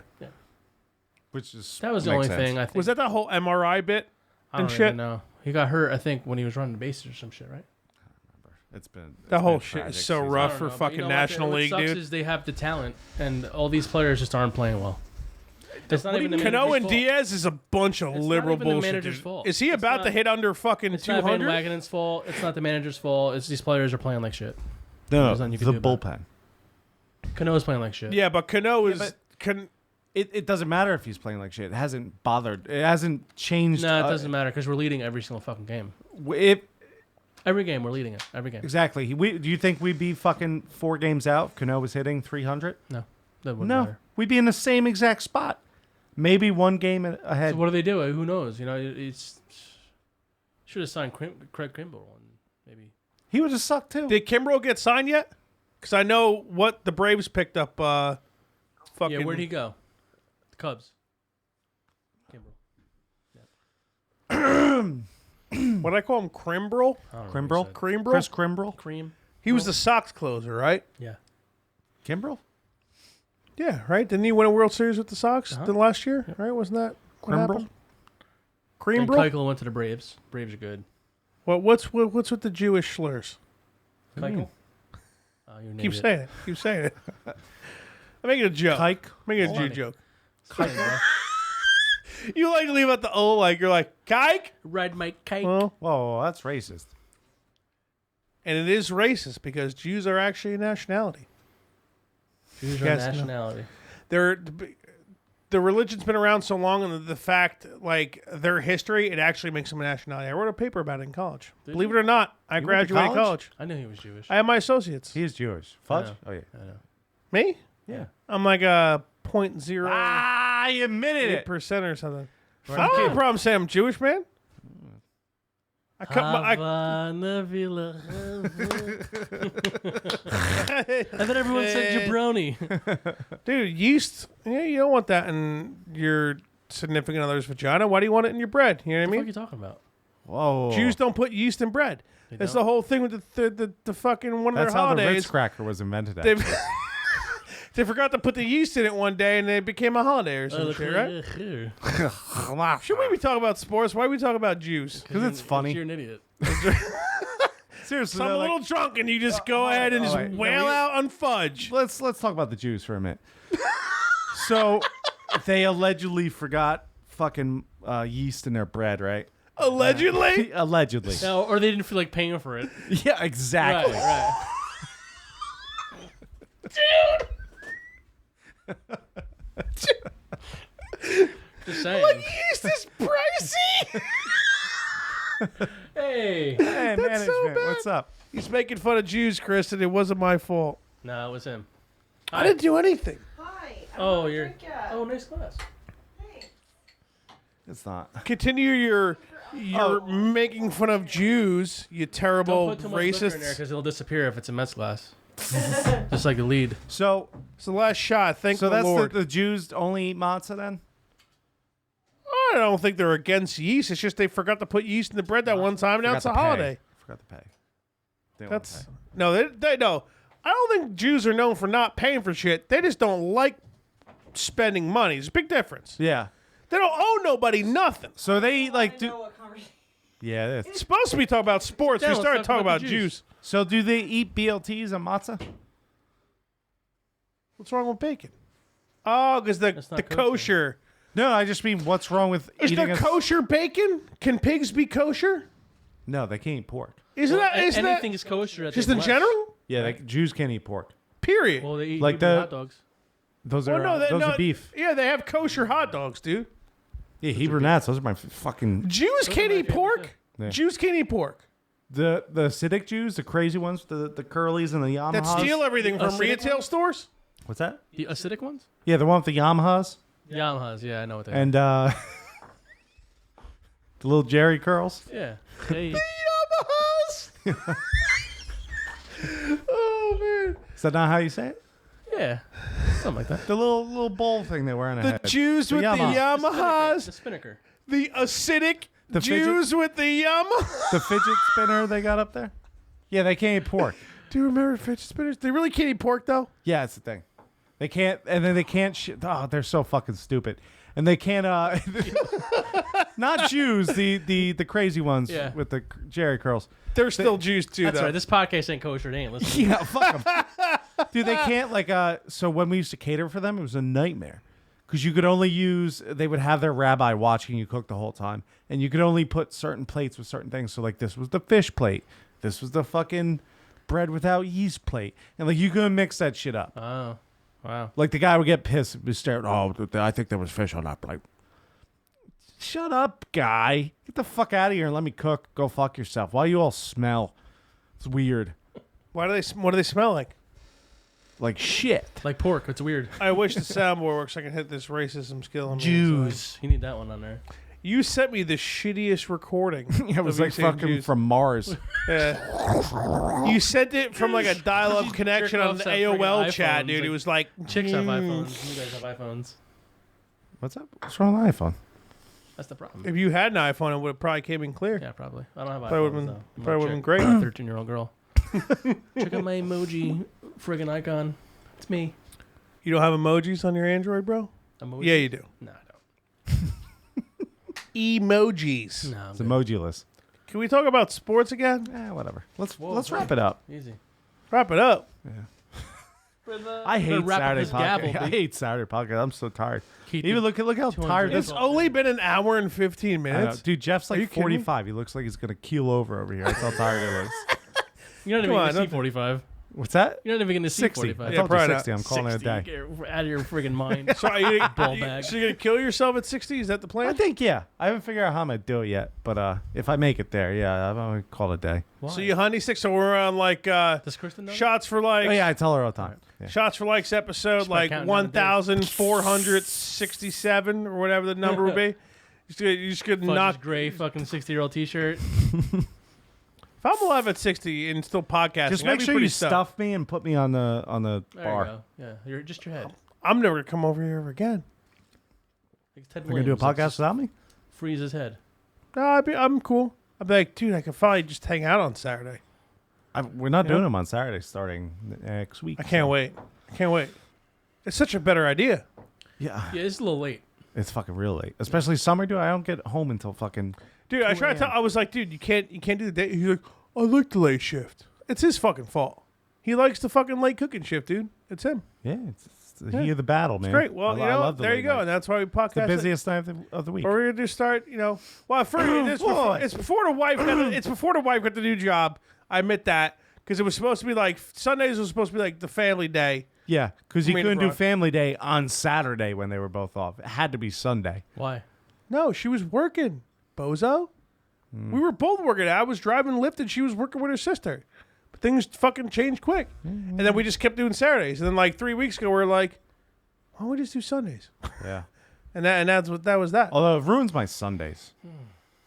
Which is That was the makes only sense. thing I think. Was that whole MRI bit? I don't and even shit? know. He got hurt, I think, when he was running the bases or some shit, right? It's been That whole been shit tragic is so season. rough I don't for know, but fucking you know what? National What League, sucks dude. is they have the talent, and all these players just aren't playing well. It's not even the Cano manager's and fault. Diaz is a bunch of It's not liberal even the bullshit. manager's dude. fault. Is he It's about to not- hit under fucking It's not Van 200? Wagenen's fault. It's not the manager's fault. It's these players are playing like shit. No, There's nothing you can the do about bullpen. Cano's playing like shit. Yeah, but Cano is. but- It doesn't matter if he's playing like shit. It hasn't bothered. It hasn't changed. No, it doesn't matter because we're leading every single fucking game. Every game we're leading it. Every game. Exactly. Do you think we'd be fucking 4 games out if Cano was hitting 300? No, that wouldn't No. matter. We'd be in the same exact spot. Maybe 1 game ahead. So what do they do? Who knows? You know, it's should have signed Craig Kimbrell and maybe. He would have sucked too. Did Kimbrel get signed yet? Because I know what the Braves picked up. Fucking. Yeah, where'd he go? The Cubs. Kimbrell. What did I call him? Crimbrel? I don't know what he Crimbrel? said. Crimbrel? Chris Crimbrel? Cream. He was the Sox closer, right? Yeah. Kimbrel? Yeah, right. Didn't he win a World Series with the Sox Uh-huh. the last year? Right? Wasn't that what Crimbrel? happened? And Creambrel? Keuchel went to the Braves. Braves are good. What's with the Jewish slurs? Keuchel. Oh, you're an Keep idiot. saying it. Keep saying it. I'm making a joke. Kike? Making a Jew Funny. joke. Sorry, bro. You like to leave out the O like you're like kike. Ride my kite. Well, Whoa, that's racist. and it is racist because Jews are actually a nationality. Choose Yes, your no. nationality. The religion's been around so long, and the fact, like their history, it actually makes them a nationality. I wrote a paper about it in college. Did Believe you? it or not, I You went to graduated college? college? I knew he was Jewish. I have my associates. He is Jewish. Fudge? know. Oh, yeah. I know. Me? Yeah. I'm like a 0.08% I admitted it. or something. I don't have a problem saying I'm Jewish, man. I cut my. Havana Villa. I thought everyone said jabroni. Dude, yeast. Yeah, you don't want that in your significant other's vagina. Why do you want it in your bread? You know what I What are mean? you talking about? Whoa. Jews don't put yeast in bread. They That's don't? the whole thing with the fucking one of That's their how the Ritz holidays. cracker was invented. They Actually. they forgot to put the yeast in it one day, and it became a holiday or some shit, right? Should we be talking about sports? Why are we talking about Jews? Because it's funny. You're an idiot. Seriously, So I'm though, a little like, drunk, and you just go ahead and just wait. wail out on fudge. let's talk about the Jews for a minute. So they allegedly forgot fucking yeast in their bread, right? Allegedly. Allegedly. No, or they didn't feel like paying for it. Yeah, exactly. Right. Just saying. Yeast is pricey. Hey. Hey, management, so bad. what's up? He's making fun of Jews, Chris, and it wasn't my fault. No, it was him. I didn't do anything. Hi. Oh, you're. Oh, nice glass. It's not. Continue your making fun of Jews, you terrible Don't put too much liquor in there racists. because it'll disappear if it's a Mets glass. Just like the lead. So, It's the last shot. Thank the that's Lord. the Jews only eat matzah then? I don't think they're against yeast. It's just they forgot to put yeast in the bread that one time. Now it's a holiday. Forgot to pay. They don't That's pay. no, they no. I don't think Jews are known for not paying for shit. They just don't like spending money. There's a big difference. Yeah. They don't owe nobody nothing. So they eat like I know what conversation. yeah. It's supposed to be talking about sports. Yeah, We let's started talk talking about about the Jews. Jews. So do they eat BLTs and matzah? What's wrong with bacon? Oh, because That's not the kosher. kosher. No, I just mean what's wrong with Is eating there a kosher bacon? Can pigs be kosher? No, they can't eat pork. Isn't that anything is kosher at just the in flesh. general? Yeah, like Jews can't eat pork. Period. Well, they eat Like even the- hot dogs. Those Well, are those no, are beef. Yeah, they have kosher hot dogs, dude. Yeah, Hebrew Nats. Those are my fucking Jews can't eat pork. Yeah. Jews can't eat pork. the acidic Jews, the crazy ones, the curlies and the Yamahas. That steal everything from Acidic retail ones? stores. What's that? The acidic ones? Yeah, the one with the Yamahas Yamahas. Yeah, I know what they are. and the little Jerry curls. Yeah. They, Yamahas. Oh man. Is that not how you say it? yeah. Something like that. The little bowl thing they wear on a The head. Jews with the Yamaha. Yamahas. The spinnaker. The acidic The Jews with the Yamahas. The fidget spinner they got up there. Yeah, they can't eat pork. Do you remember fidget spinners? They really can't eat pork though. Yeah, that's the thing. They can't, and then they can't. Oh, they're so fucking stupid. And they can't. Not Jews. The crazy ones Yeah. with the Jerry curls. They're still Jews too, That's though. right. This podcast ain't kosher. They ain't listening. Yeah, fuck them. Dude, they can't like. So when we used to cater for them, it was a nightmare because you could only use. They would have their rabbi watching you cook the whole time, and you could only put certain plates with certain things. So like this was the fish plate. This was the fucking bread without yeast plate, and like you couldn't mix that shit up. Oh. Wow. Like the guy would get pissed and be staring. Oh, I think there was fish on that plate. Shut up, guy. Get the fuck out of here and let me cook. Go fuck yourself. Why you all smell? It's weird. What do they smell like? Like shit. Like pork. It's weird. I wish the soundboard works so I can hit this racism skill. On Jews. You need that one on there. You sent me the shittiest recording. It was of you like saying fucking Jews. from Mars. Yeah. You sent it from like a dial-up connection on the off that friggin' AOL chat, iPhones, dude. like- It was like Chicks have iPhones. You guys have iPhones. What's up? What's wrong with the iPhone? That's the problem. If you had an iPhone, it would have probably came in clear. Yeah, probably. I don't have Probably would've iPhones, been- though. I'm probably a would've been chick. great. I'm a 13-year-old girl. Check out my emoji friggin' icon. It's me. You don't have emojis on your Android, bro? Emoji? Yeah, you do. No, I Emojis. don't. No, I'm It's good. emojiless. Can we talk about sports again? Whatever. Let's Whoa. wrap it up. Easy. Wrap it up. I hate wrap up Saturday this gavel, podcast. I dude. hate Saturday podcast. I'm so tired. Keep Even it- look how 200 tired this. It's only been an hour and 15 I know. minutes. Dude, Jeff's Are you like kidding me? 45. He looks like he's gonna keel over here. That's how tired he looks. You're not Come even on, going to see nothing. 45. What's that? You're not even going to see 60. 45. I Yeah, told you probably 60. I'm calling it a 60. day. Get out of your friggin' mind. So are you, Ball you- bag. so you're going to kill yourself at 60? Is that the plan? I think yeah. I haven't figured out how I'm gonna do it yet, but if I make it there, yeah, I'm gonna call it a day. Why? So you honey stick, so we're on like Does Kristen know? shots for like Oh yeah, I tell her all the time. Yeah. shots for likes episode Just by like counting down the days. 1,467 or whatever the number would be. You just could Fudge's knock. gray fucking 60-year-old t-shirt. If I'm alive at 60 and still podcasting, Just I'd make be sure pretty you stoked. stuff me and put me on the There bar. you go. Yeah, you're just your head. I'm never gonna come over here ever again. Like Ted We're gonna do a Williams, like, podcast just without me. Freeze his head. No, I'm cool. I'd be like, dude, I could finally just hang out on Saturday. We're not Yeah. doing them on Saturday starting next week. I can't wait. I can't wait. It's such a better idea. Yeah, Yeah, it's a little late. it's fucking real late, especially summer. Dude, I don't get home until fucking. Dude, I 2 tried to tell. a.m. I was like, dude, you can't do the day. He's like, I like the late shift. It's his fucking fault. He likes the fucking late cooking shift, dude. It's him. Yeah, it's the Yeah. heat of the battle, It's man. great. Well, I you I know, love the there you late go, night. and that's why we podcast. It's the busiest night of the week. Or we're gonna just start. Well, it's before the wife got. It's before the wife got the new job. I admit that because it was supposed to be like Sundays was supposed to be like the family day. Yeah, because you I mean, couldn't do right. family day on Saturday when they were both off. It had to be Sunday. Why? No, she was working. Bozo. We were both working. I was driving Lyft and she was working with her sister. But things fucking changed quick. And then we just kept doing Saturdays. And then like 3 weeks ago, we are like, why don't we just do Sundays? Yeah. And that's what that was that. Although it ruins my Sundays.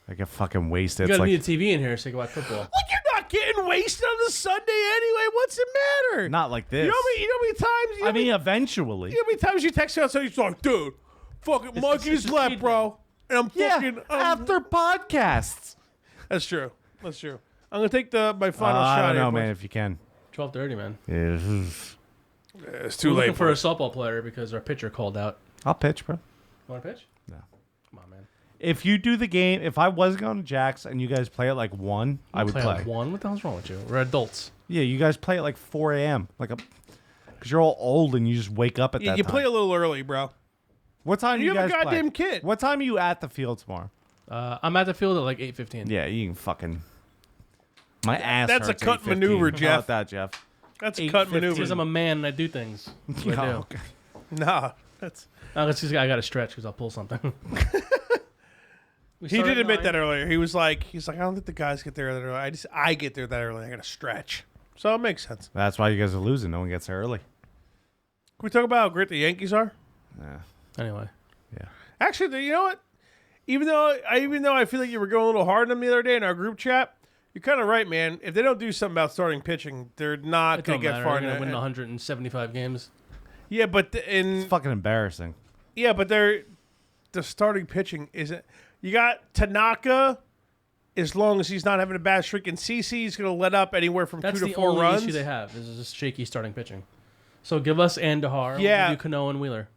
I get fucking wasted. You It's got to like need a TV in here so you can watch football. Like you're not getting wasted on a Sunday anyway. What's the matter? not like this. You know how many times? I mean, eventually. you know how many times you text me outside? You're like, dude, fucking monkey's it's left, cheating. bro. And I'm Yeah, fucking after podcasts. That's true. That's true. I'm gonna take my final I shot. don't know, here, man, boys. if you can. 12:30, man. Yeah, It's too We're looking late for a boys. softball player because our pitcher called out. I'll pitch, bro. You want to pitch? No. Come on, man. If you do the game, if I was going to Jack's and you guys play at like 1, I would Play play. like one. What the hell's wrong with you? We're adults. Yeah, you guys play at like 4 a.m. Because you're all old and you just wake up at Yeah, that you time. play a little early, bro. What time do You you have a guys goddamn play? kid. What time are you at the field tomorrow? I'm at the field at like 8:15. Yeah, you can fucking... My ass That's a hurts cut 8:15. maneuver, How Jeff. about that, Jeff? That's a cut 8:15. maneuver. Because I'm a man and I do things. That's what I do. okay. Nah, that's It's just, I got to stretch because I'll pull something. He did admit that earlier. He's like, I don't think the guys get there that early. I get there that early. I got to stretch. So it makes sense. That's why you guys are losing. No one gets there early. Can we talk about how great the Yankees are? Yeah. Anyway. Yeah. Actually, you know what? Even though I feel like you were going a little hard on them the other day in our group chat, you're kind of right, man. If they don't do something about starting pitching, they're not going to get far. They're going to win 175 games. Yeah, but It's fucking embarrassing. Yeah, but the starting pitching isn't. You got Tanaka, as long as he's not having a bad streak, and CC's going to let up anywhere from 2 to 4 runs. That's the only issue they have is just shaky starting pitching. So give us Andujar. Yeah. We'll give you Cano and Wheeler.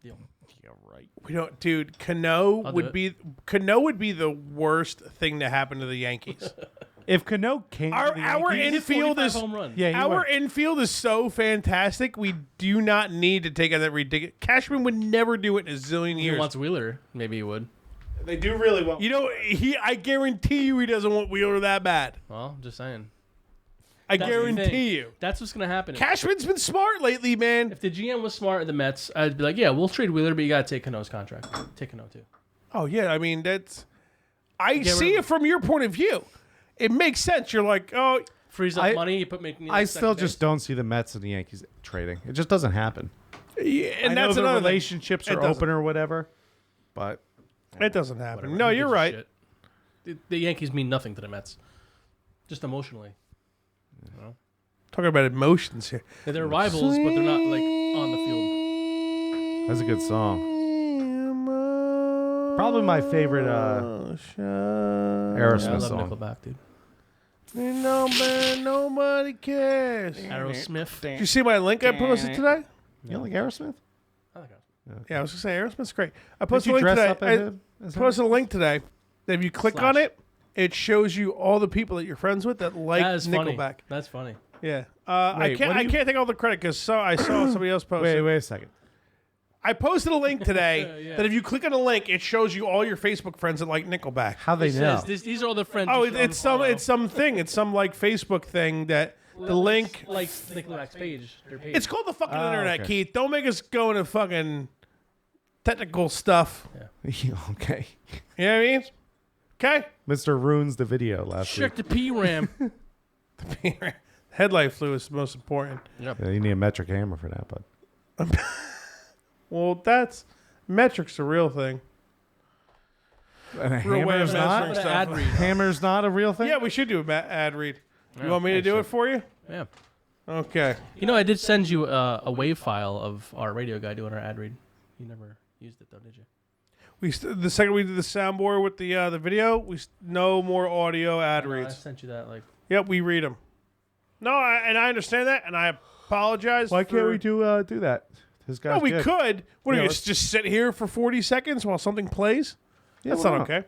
Deal. Yeah, right. We don't, dude. Cano would be the worst thing to happen to the Yankees. If Cano came to the our Yankees, infield is home runs. Yeah, our infield is so fantastic. We do not need to take out that ridiculous. Cashman would never do it in a zillion If he years. wants Wheeler, maybe he would. They do really well. You know, I guarantee you he doesn't want Wheeler that bad. Well, I'm just saying. I That's the thing. guarantee you. That's what's going to happen. Cashman's been smart lately, man. If the GM was smart at the Mets, I'd be like, yeah, we'll trade Wheeler, but you got to take Cano's contract. Take Cano, too. Oh, yeah. I mean, I Get see rid it of from your point of view. It makes sense. You're like, oh. Freeze up money, you put making. I still just don't see the Mets and the Yankees trading. It just doesn't happen. Yeah, and I know that's the another relationships thing. are open or whatever, but It doesn't happen. Whatever. No, Who you're gives a right. shit? The Yankees mean nothing to the Mets. Just emotionally. Talking about emotions here. Yeah, they're rivals, but they're not like on the field. that's a good song. Probably my favorite Yeah, I Aerosmith love song. Nickelback, dude. No, man, nobody cares. Aerosmith. Did you see my link I posted today? You don't like Aerosmith? I like Aerosmith. Yeah, I was going to say, Aerosmith's great. I Did posted you a link dress today. up as him? Posted a link today that if you click Slash. on it, it shows you all the people that you're friends with that like That is funny. Nickelback. That's funny. Yeah. Wait, I what can't do you- take all the credit because I saw somebody else post it. Wait a second. I posted a link today Yeah. that if you click on the link, it shows you all your Facebook friends that like Nickelback. How they It know? says these are all the friends. Oh, you should it's unfollow. some like Facebook thing that the link. like Nickelback's page. Their page. It's called the fucking internet, okay. Keith. Don't make us go into fucking technical stuff. Okay. You know what I mean? Okay. Mr. ruins the video last check week. the PRAM. Headlight fluid is the most important. Yeah, you need a metric hammer for that, but Well, that's metrics, the real thing. and a Real way of hammer's measuring not. stuff. ad read. Hammer's not a real thing. Yeah, we should do an ad read. You Yeah, want me to do it for you? Yeah. Okay. You know, I did send you a wave file of our radio guy doing our ad read. You never used it though, did you? The second we did the soundboard with the video, no more audio ad I reads. sent you that like. Yep, we read them. No, and I understand that, and I apologize. Why can't for- we do that? This guy's No, we good. could. What do Yeah, you let's- just sit here for 40 seconds while something plays? Yeah, That's why not not? okay.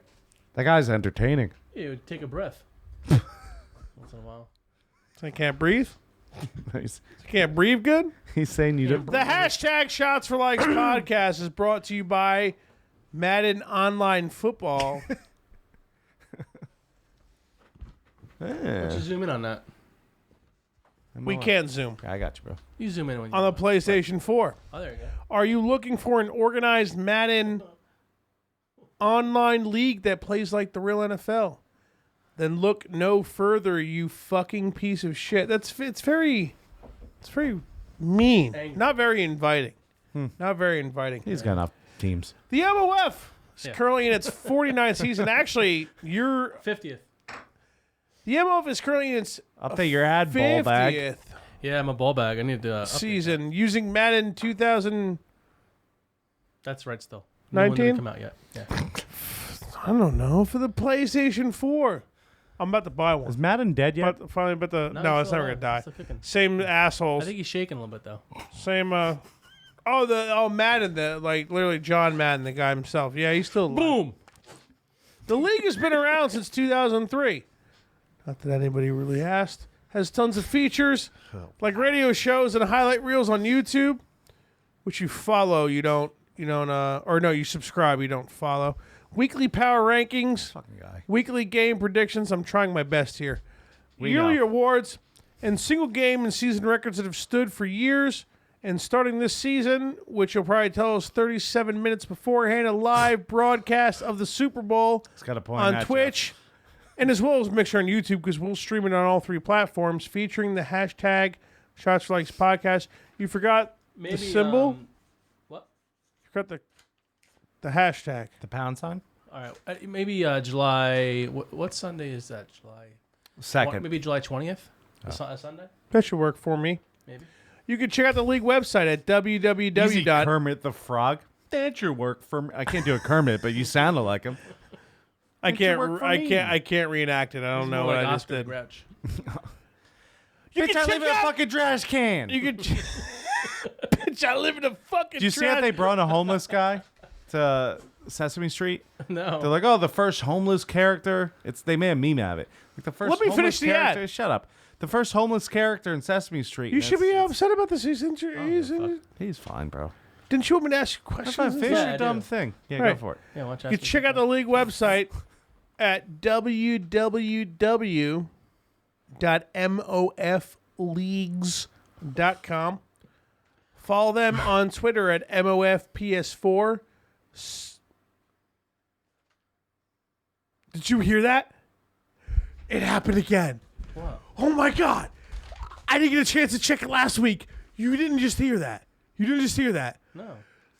That guy's entertaining. Yeah, take a breath. Once in a while. I can't breathe. he's, I can't breathe good. he's saying you don't. The hashtag Shots for Likes podcast is brought to you by Madden Online Football. Why don't you zoom in on that? We can't zoom. I got you, bro. You zoom in when you On the PlayStation 4. Oh, there you go. Are you looking for an organized Madden online league that plays like the real NFL? Then look no further, you fucking piece of shit. It's very mean. Angry. Not very inviting. Not very inviting. He's got enough teams. The MOF is Yeah. currently in its 49th season. Actually, the 50th. MOF is currently in its Update your ad ball bag. 50th Yeah, I'm a ball bag. I need to update season using Madden 2000. that. That's right still. New one 19? didn't come out yet. Yeah. I don't know, for the PlayStation 4. I'm about to buy one. Is Madden dead yet? But finally, no, he's it's still never gonna alive. die. Still kicking. Same I assholes. think he's shaking a little bit though. Same. Madden, literally John Madden, the guy himself. Yeah, he's still alive. Boom. The league has been around since 2003. Not that anybody really asked. Has tons of features like radio shows and highlight reels on YouTube, which you follow. You subscribe. You don't follow. Weekly power rankings. Fucking guy. Weekly game predictions. I'm trying my best here. We Yearly know. awards and single game and season records that have stood for years And starting this season, which will probably tell us 37 minutes beforehand, a live broadcast of the Super Bowl It's got a point on at Twitch, and as well as Mixer on YouTube, because we'll stream it on all 3 platforms, featuring the hashtag Shots for Likes podcast. You forgot Maybe, the symbol? What? You forgot the hashtag. The pound sign. All right. Maybe July. What Sunday is that? July 2nd. Maybe July 20th. A Sunday. That should work for me. Maybe. You can check out the league website at www. Easy, Kermit the Frog. That's your work for me. I can't do a Kermit, but you sounded like him. I your work for me. I can't reenact it. I don't know More what like I just Oscar the did. Grouch. You Bitch, can I check live in a out- fucking trash can. You can. Bitch, I live in a fucking. Did you see trash- how they brought a homeless guy to Sesame Street? No. They're like, oh, the first homeless character. They made a meme out of it. Like the first. Let me homeless finish the character, ad. Shut up. The first homeless character in Sesame Street. You should be That's- upset about this. He's fine, bro. Didn't you want me to ask you That's questions? fine. and Finish stuff? Yeah, your I dumb do. thing. Yeah, Right. go for it. Yeah, watch You can check out the league website at www.mofleagues.com. Follow them on Twitter at MOFPS4. Did you hear that? It happened again. What? Oh my God. I didn't get a chance to check it last week. You didn't just hear that. You didn't just hear that. No.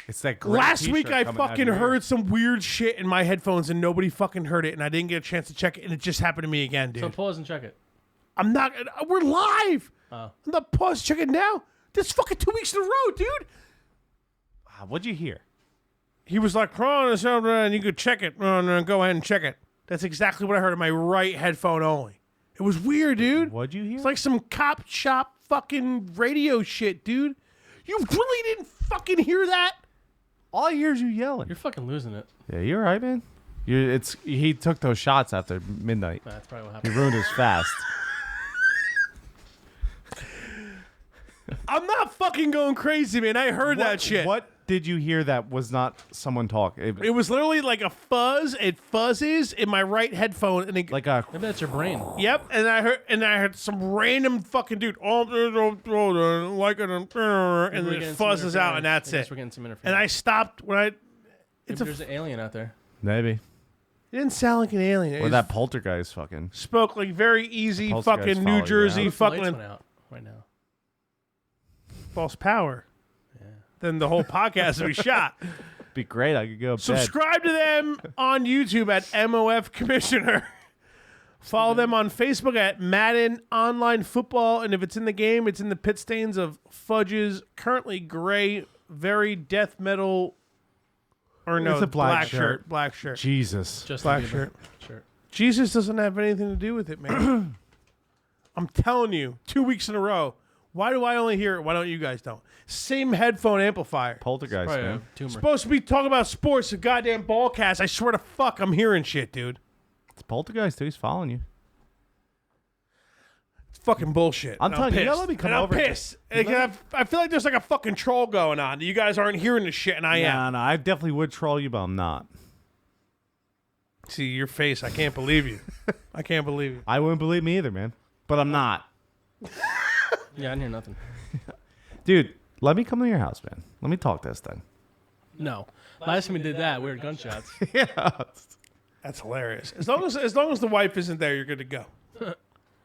It's that great Last week t-shirt I coming out of fucking your ear. heard some weird shit in my headphones and nobody fucking heard it and I didn't get a chance to check it and it just happened to me again, dude. So pause and check it. I'm not. We're live. Oh. I'm not paused. Check it now. This fucking 2 weeks in a row, dude. What'd you hear? He was like, "Oh, and you could check it. No, go ahead and check it." That's exactly what I heard in my right headphone only. It was weird, dude. What'd you hear? It's like some cop shop fucking radio shit, dude. You really didn't fucking hear that? All I hear is you yelling. You're fucking losing it. Yeah, you're right, man. He took those shots after midnight. That's probably what He happened. ruined his fast. I'm not fucking going crazy, man. I heard that shit. What did you hear that was not someone talking? It was literally like a fuzz. It fuzzes in my right headphone, and it, like a Maybe that's your brain. yep. And I heard some random fucking dude. Like it, and We're then getting it some fuzzes out, and interference. that's I guess it. We're getting some interference. And I stopped when I. Maybe It's a. there's an alien out there. maybe. It didn't sound like an alien. It Or that poltergeist fucking. spoke like very easy Poltergeist fucking follow New you Jersey What if the lights fucking went out right now? false power. Then the whole podcast would be shot. Be great. I could go to bed. Subscribe to them on YouTube at MOF Commissioner. Follow them on Facebook at Madden Online Football. And if it's in the game, it's in the pit stains of Fudge's currently gray, very death metal. Or no, It's a black shirt. shirt. Black shirt. Jesus. Just Black Bieber. shirt. Shirt. Jesus doesn't have anything to do with it, man. I'm telling you, 2 weeks in a row. Why do I only hear it? Why don't you guys don't? Same headphone amplifier. Poltergeist, Probably a man. tumor. Supposed to be talking about sports, a goddamn ballcast. I swear to fuck, I'm hearing shit, dude. It's Poltergeist, too. He's following you. It's fucking bullshit. I'm And telling you, you pissed. gotta let me come And over I'm to- pissed. I feel like there's like a fucking troll going on. You guys aren't hearing the shit, and I am. No, I definitely would troll you, but I'm not. See your face. I can't believe you. I can't believe you. I wouldn't believe me either, man. But I'm not. Yeah, I didn't hear nothing. Dude, let me come to your house, man. Let me talk this thing. No. Last time we did that, we heard gunshots. Yeah. That's hilarious. As long as the wife isn't there, you're good to go.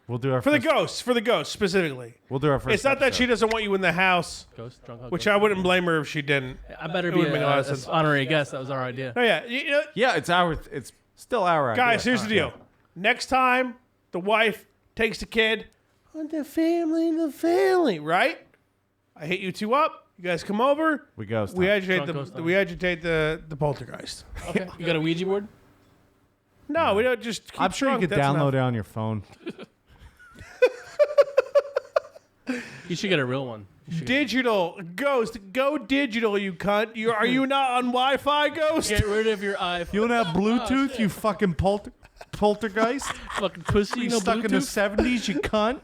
We'll do our For the first, ghost specifically. We'll do our first. It's not that she episode. doesn't want you in the house, Ghost, drunk, which ghost. I wouldn't blame her if she didn't. I better it be wouldn't make a lot of a sense. honorary guest. That was our idea. Oh yeah, you know, Yeah, it's still our guys. idea. Here's the deal. Next time the wife takes the kid, on the family, right? I hit you two up. You guys come over. We ghost. We hunt. agitate Drunk ghost we agitate the poltergeist. Okay. You got a Ouija board? No, we don't just. Keep I'm sure you drunk, could that's download enough. it on your phone. You should get a real one. You should Digital ghost, go digital, you cunt. Are you not on Wi-Fi, ghost? get rid of your iPhone. You don't have Bluetooth, you fucking poltergeist. Fucking pussy. You No stuck in the Bluetooth. 70s, you cunt.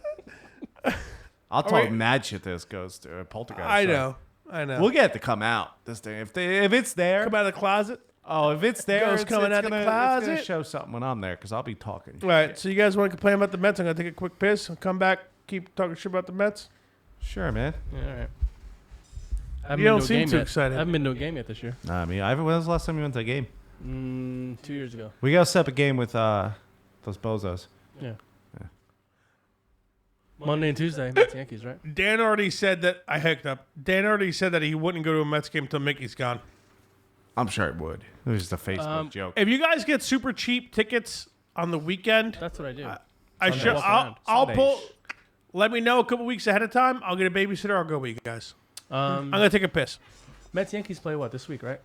I'll talk right. mad shit to this ghost poltergeist. I so. know. We'll get it to come out. This thing, if it's there. Come out of the closet. Oh, if it's there, Ghost it's coming out gonna, the it's gonna closet. show something when I'm there because I'll be talking. All right, so you guys want to complain about the Mets? I'm gonna take a quick piss. I'll come back, keep talking shit about the Mets. Sure, man. Yeah, all right. haven't You been don't to a seem game too yet. excited. I haven't been to a game yet this year. Nah, I mean, when was the last time you went to a game? 2 years ago. We gotta set up a game with those bozos. Yeah. Yeah. Monday and Tuesday, Mets Yankees, right? Dan already said that I hicked up. Dan already said that he wouldn't go to a Mets game until Mickey's gone. I'm sure it would. It was just a Facebook joke. If you guys get super cheap tickets on the weekend, That's what I do. I Sunday. should. Walk around. I'll Sundays. pull. Let me know a couple weeks ahead of time. I'll get a babysitter. I'll go with you guys. I'm gonna take a piss. Mets Yankees play what this week, right?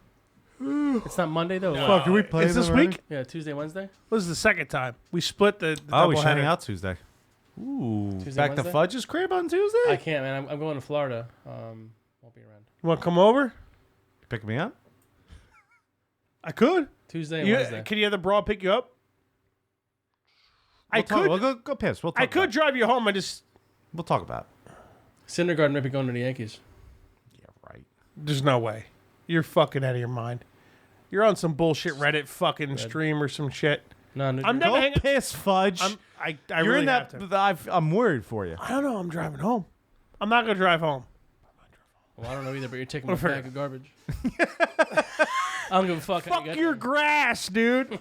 It's not Monday though. No. What? Fuck, can we play It's this them already? week? Yeah, Tuesday, Wednesday. This is the second time we split the. Oh, we doubleheader. should hang out Tuesday. Ooh, Tuesday, back to Wednesday? Fudge's crib on Tuesday? I can't, man. I'm going to Florida. Won't be around. You want to come over? Pick me up? I could. Tuesday and Wednesday. Can you have the broad pick you up? I could. We'll go piss. We'll talk I could about drive you home. We'll talk about it. Syndergaard might be going to the Yankees. Yeah, right. There's no way. You're fucking out of your mind. You're on some bullshit Reddit fucking stream or some shit. No, I'm never Go hanging. piss, Fudge. I You're really in have that. to. I'm worried for you. I don't know. I'm driving home. I'm not gonna drive home. Well, I don't know either, but you're taking my Well, fair. bag of garbage. I don't give a fuck. how you Fuck get your there. grass, dude.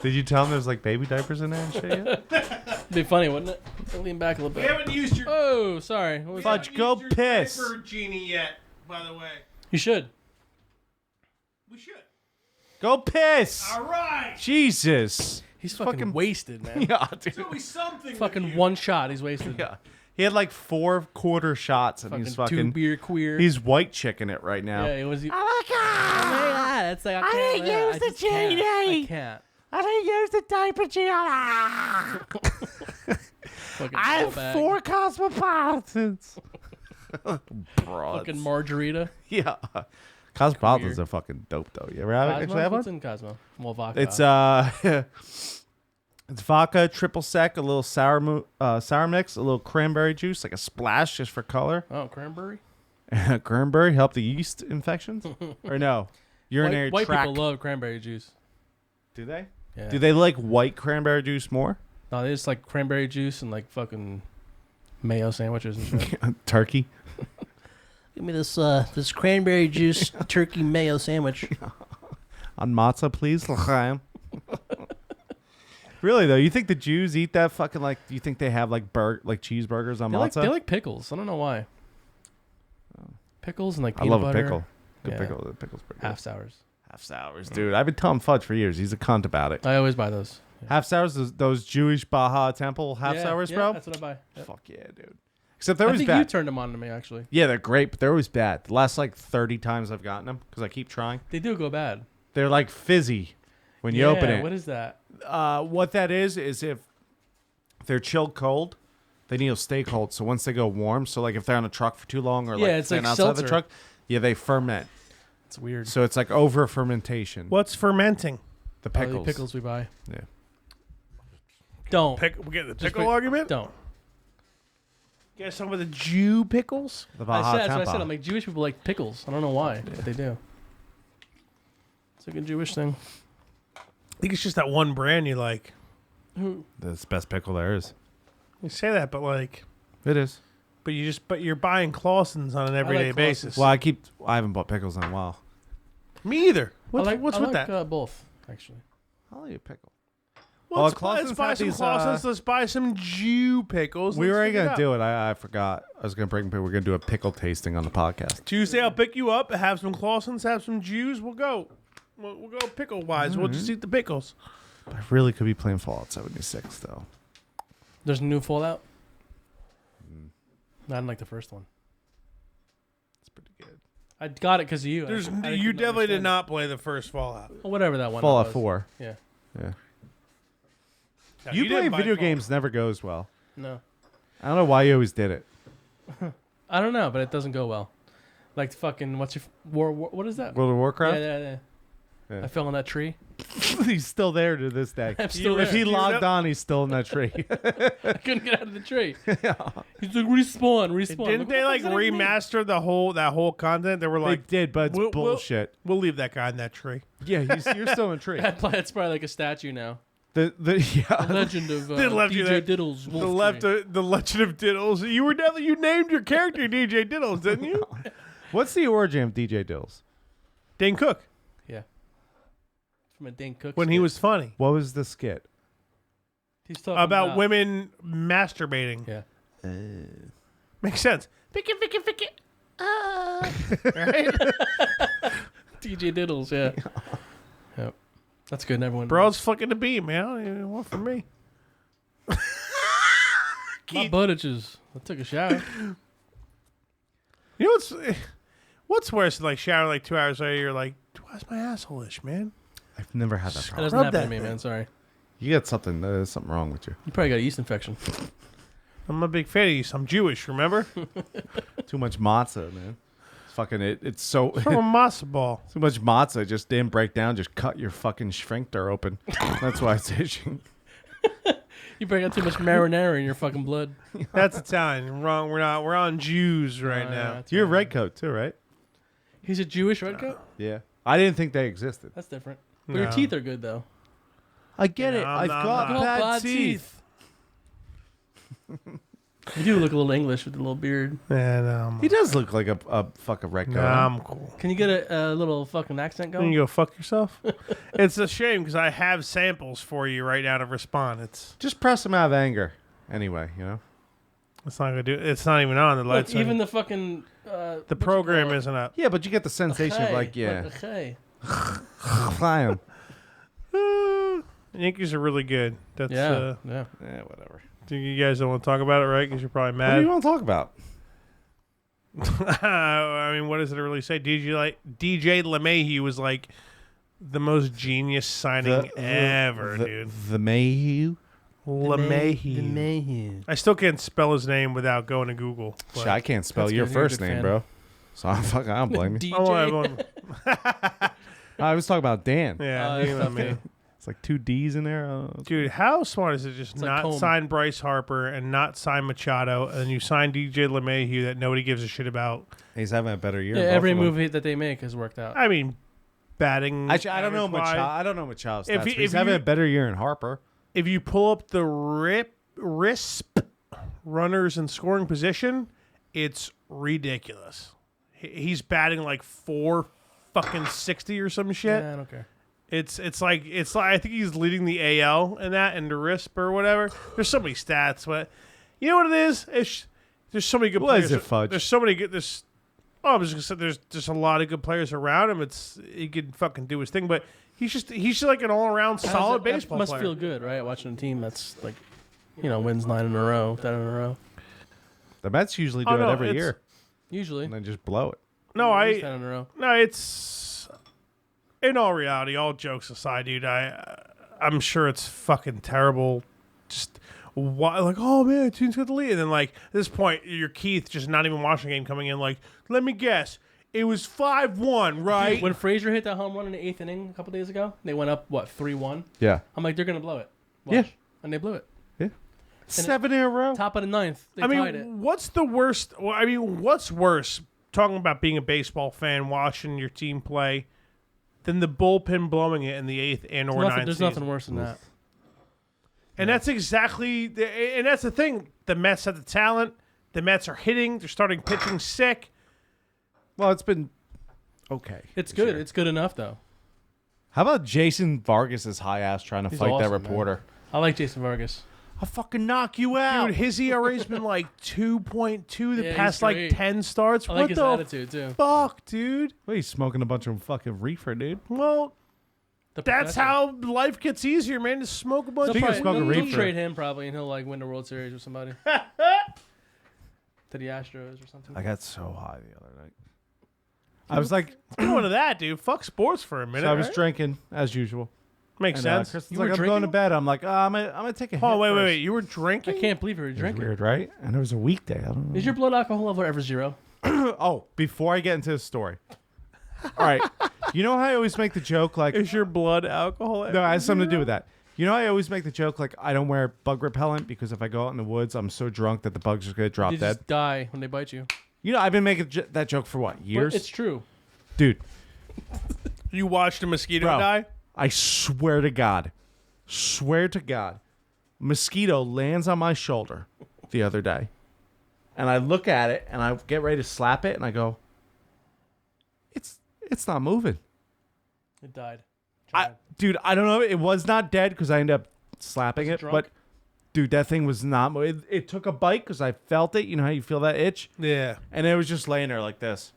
Did you tell him there's like baby diapers in there and shit yet? It'd be funny, wouldn't it? I'll lean back a little We bit. haven't used your Oh, sorry. What was Fudge, that? go used your piss. diaper genie yet. By the way, You should. we should. Go piss. All right. Jesus. He's fucking wasted, man. Yeah, dude. There's always something. Fucking with you. one shot. He's wasted. Yeah. He had like 4 quarter shots and he's Two fucking. beer queer. He's white chicking it right now. Yeah, it was. Oh my god! Oh my god! It's like I can't. didn't use the just can't. genie. I can't. I didn't use the diaper Fucking I have ball bag. 4 cosmopolitans. Broads. Fucking margarita. Yeah. Cosmopolitans Weird. are fucking dope though. You ever actually Cosmo? have What's one? in Cosmo? Well, vodka. It's it's vodka, triple sec, a little sour mix, a little cranberry juice, like a splash just for color. Oh, cranberry. Cranberry help the yeast infections? Or no? Urinary White tract. people love cranberry juice. Do they? Yeah. Do they like white cranberry juice more? No, they just like cranberry juice and like fucking mayo sandwiches and shit. Turkey? Give me this cranberry juice turkey mayo sandwich. On matzah, please. L'chaim. Really though, you think the Jews eat that fucking like? Do you think they have like cheeseburgers on matzah? They like pickles. I don't know why. Pickles and like I peanut love butter. a pickle. Good Yeah. pickle. The pickle's pretty good. Half sours. Half sours, dude. I've been telling Fudge for years. He's a cunt about it. I always buy those. Half sours, those Jewish Baja Temple half sours, bro. That's what I buy. Yep. Fuck yeah, dude. Except they're I always think you bad. turned them on to me actually. Yeah, they're great, but they're always bad. The last like 30 times I've gotten them because I keep trying. They do go bad. They're like fizzy when you open it. What is that? What that is if they're chilled cold, they need to stay cold. So once they go warm, so like if they're on a truck for too long or Yeah, like it's like standing outside seltzer. the truck, yeah, they ferment. It's weird. So it's like over fermentation. What's fermenting? The All the pickles. pickles we buy. Yeah. Don't. We get the Just pickle argument. Don't. You guys talking about the Jew pickles? The I Baja said, that's what I Temple. said. I'm like, Jewish people like pickles. I don't know why, but they do. It's like a Jewish thing. I think it's just that one brand you like. That's the best pickle there is. You say that, but like, It is. but you're buying Clausen's on an everyday Clausen's. basis. Well, I haven't bought pickles in a while. Me either. What's I with like, that? Both, actually. I'll eat a pickle. Well, let's Clausen's buy have some these, Clausen's. Let's buy some Jew pickles. We Let's were figure going out. to do it. I forgot. I was going to we're going to do a pickle tasting on the podcast. Tuesday, I'll pick you up. Have some Clausen's. Have some Jews. We'll go. We'll go pickle wise. We'll just eat the pickles. I really could be playing Fallout 76, though. There's a new Fallout. I didn't like the first one. It's pretty good. I got it because of you. You definitely did not play the first Fallout. Well, whatever that one Fallout was. 4. Yeah. Yeah. No, You didn't play buy video Fallout. games never goes well. No. I don't know why you always did it. I don't know, but it doesn't go well. Like fucking, what's your war what is that? World of Warcraft? Yeah. Yeah. I fell in that tree. He's still there to this day. I'm still If there. he You logged know- on, he's still in that tree. I couldn't get out of the tree. He's like, respawn. Didn't they like remaster that whole content? They were They like, did, but it's we'll- bullshit. we'll leave that guy in that tree. Yeah, you're still in a tree. That's probably like a statue now. The The legend of They left you there. DJ Diddles. The Wolf Tree. Legend of Diddles. You named your character DJ Diddles, didn't you? What's the origin of DJ Diddles? Dane Cook Yeah. From a Dane Cook when he skit. was funny What was the skit? He's talking about women masturbating. Yeah. Makes sense. Fick it. Right? DJ Diddles, yeah. Yep. That's good. Everyone. Bro's flicking the beam, man. I don't even want from me. My butt itches. I took a shower. You know what's worse than like showering like 2 hours later? You're like, why's my asshole itch, man? I've never had that That problem. doesn't Rub happen that to me, thing. man. Sorry. You got something. There's something wrong with you. You probably got a yeast infection. I'm a big fan of yeast. I'm Jewish, remember? Too much matzah, man. It's fucking it. It's so From a masa ball. too much matzah. Just didn't break down. Just cut your fucking sphincter open. That's why it's itching. You probably got too much marinara in your fucking blood. That's Italian. Wrong. We're on Jews right Oh, yeah, now. that's You're a right. redcoat too, right? He's a Jewish redcoat? Yeah. I didn't think they existed. That's different. But your No. teeth are good, though. I get Yeah, it. I'm I've not- got I'm not- bad teeth. You do look a little English with a little beard. And He does look like a fucking redcoat. nah, I'm cool. Can you get a little fucking accent Then going? you go fuck yourself. It's a shame because I have samples for you right now to respond. Just press him out of anger. Anyway, you know. It's not gonna do. It's not even on the Look, lights. even on. the fucking... The program isn't up. Yeah, but you get the sensation of like, yeah, Okay. fly him. Yankees are really good. That's Yeah. Yeah. Yeah, whatever. you guys don't want to talk about it, right? Because you're probably What do mad. you want to talk about? I mean, what does it really say? DJ LeMahieu was like the most genius signing ever, dude. The Mayhew. LeMahieu. I still can't spell his name without going to Google. but- I can't spell That's your good. You're a first good name, fan. bro. So I'm fucking. I don't blame you. Oh, DJ. everyone- I was talking about Dan. yeah, that's you know tough, me. yeah. It's like 2 D's in there. Dude, how smart is it just It's like not comb. sign Bryce Harper and not sign Machado, and then you sign DJ LeMahieu that nobody gives a shit about? He's having a better year. Yeah, in both every of them. movie that they make has worked out. I mean, batting. Actually, I don't know average-wise. Machado. I don't know Machado's If stats, you- but he's if having you- a better year in Harper. If you pull up the RISP runners in scoring position, it's ridiculous. He's batting like 460 or some shit. Yeah, I don't care. It's like I think he's leading the AL in that and the RISP or whatever. There's so many stats, but you know what it is? There's so many good What players. is it, Fudge? There's so many good. I was just gonna say there's just a lot of good players around him. He can fucking do his thing, but he's just like an all around solid That baseball must player. feel good, right? Watching a team that's like, wins 9 in a row, 10 in a row. The Mets usually do Oh, it no, every it's- year Usually. and then just blow it. No, Wins 10 in a row. No, it's in all reality, all jokes aside, dude. I'm sure it's fucking terrible. Just like, oh man, team's got the lead, and then like at this point, you're Keith, just not even watching the game, coming in like, let me guess, it was 5-1, right? When Frazier hit that home run in the 8th inning a couple days ago, they went up 3-1. Yeah. I'm like, they're gonna blow it. Yeah. And they blew it. 7 in a row. Top of the 9th, they I tied it. mean, what's the worst? Well, I mean, what's worse? Talking about being a baseball fan, watching your team play, than the bullpen blowing it in the 8th and or 9th. There's season. nothing worse than that. And that's exactly, and that's the thing. The Mets have the talent. The Mets are hitting. They're starting pitching sick. Well, it's been okay. It's this good. year. It's good enough though. How about Jason Vargas's high ass trying to He's fight that awesome, man. reporter? I like Jason Vargas. I'll fucking knock you out. Dude, his ERA's been like 2.2 the Yeah, past he's like great. 10 starts. I What like his the attitude too. fuck, dude? Well, he's smoking a bunch of fucking reefer, dude. Well, The that's professor. how life gets easier, man. To smoke a bunch They'll Speaking of of probably- smoking they'll reefer. trade him probably, and he'll like win the World Series with somebody. To the Astros or something. I got so high the other night. I was like, going to that, dude. Fuck sports for a minute. so I was right? drinking as usual. Makes And, sense. Kristen's You like, were I'm going to drinking? bed. I'm like, I'm gonna take a hit. Oh, wait. first. You were I drinking? can't believe you're It was drinking. weird, right? And it was a weekday. I don't know. Is your blood alcohol level ever 0? Oh, before I get into the story. All right. You know how I always make the joke like, Is your blood alcohol? no, it has something to do with that. You know how I always make the joke like, I don't wear bug repellent because if I go out in the woods, I'm so drunk that the bugs are going to drop They dead. just die when they bite you. You know, I've been making that joke for what, years? But it's true. Dude, You watched a mosquito Bro. die? I swear to God, mosquito lands on my shoulder the other day. And I look at it and I get ready to slap it and I go, It's not moving. It died. Dude, I don't know. It was not dead because I ended up slapping it. drunk? But, dude, that thing was not moving. It took a bite because I felt it. You know how you feel that itch? Yeah. And it was just laying there like this.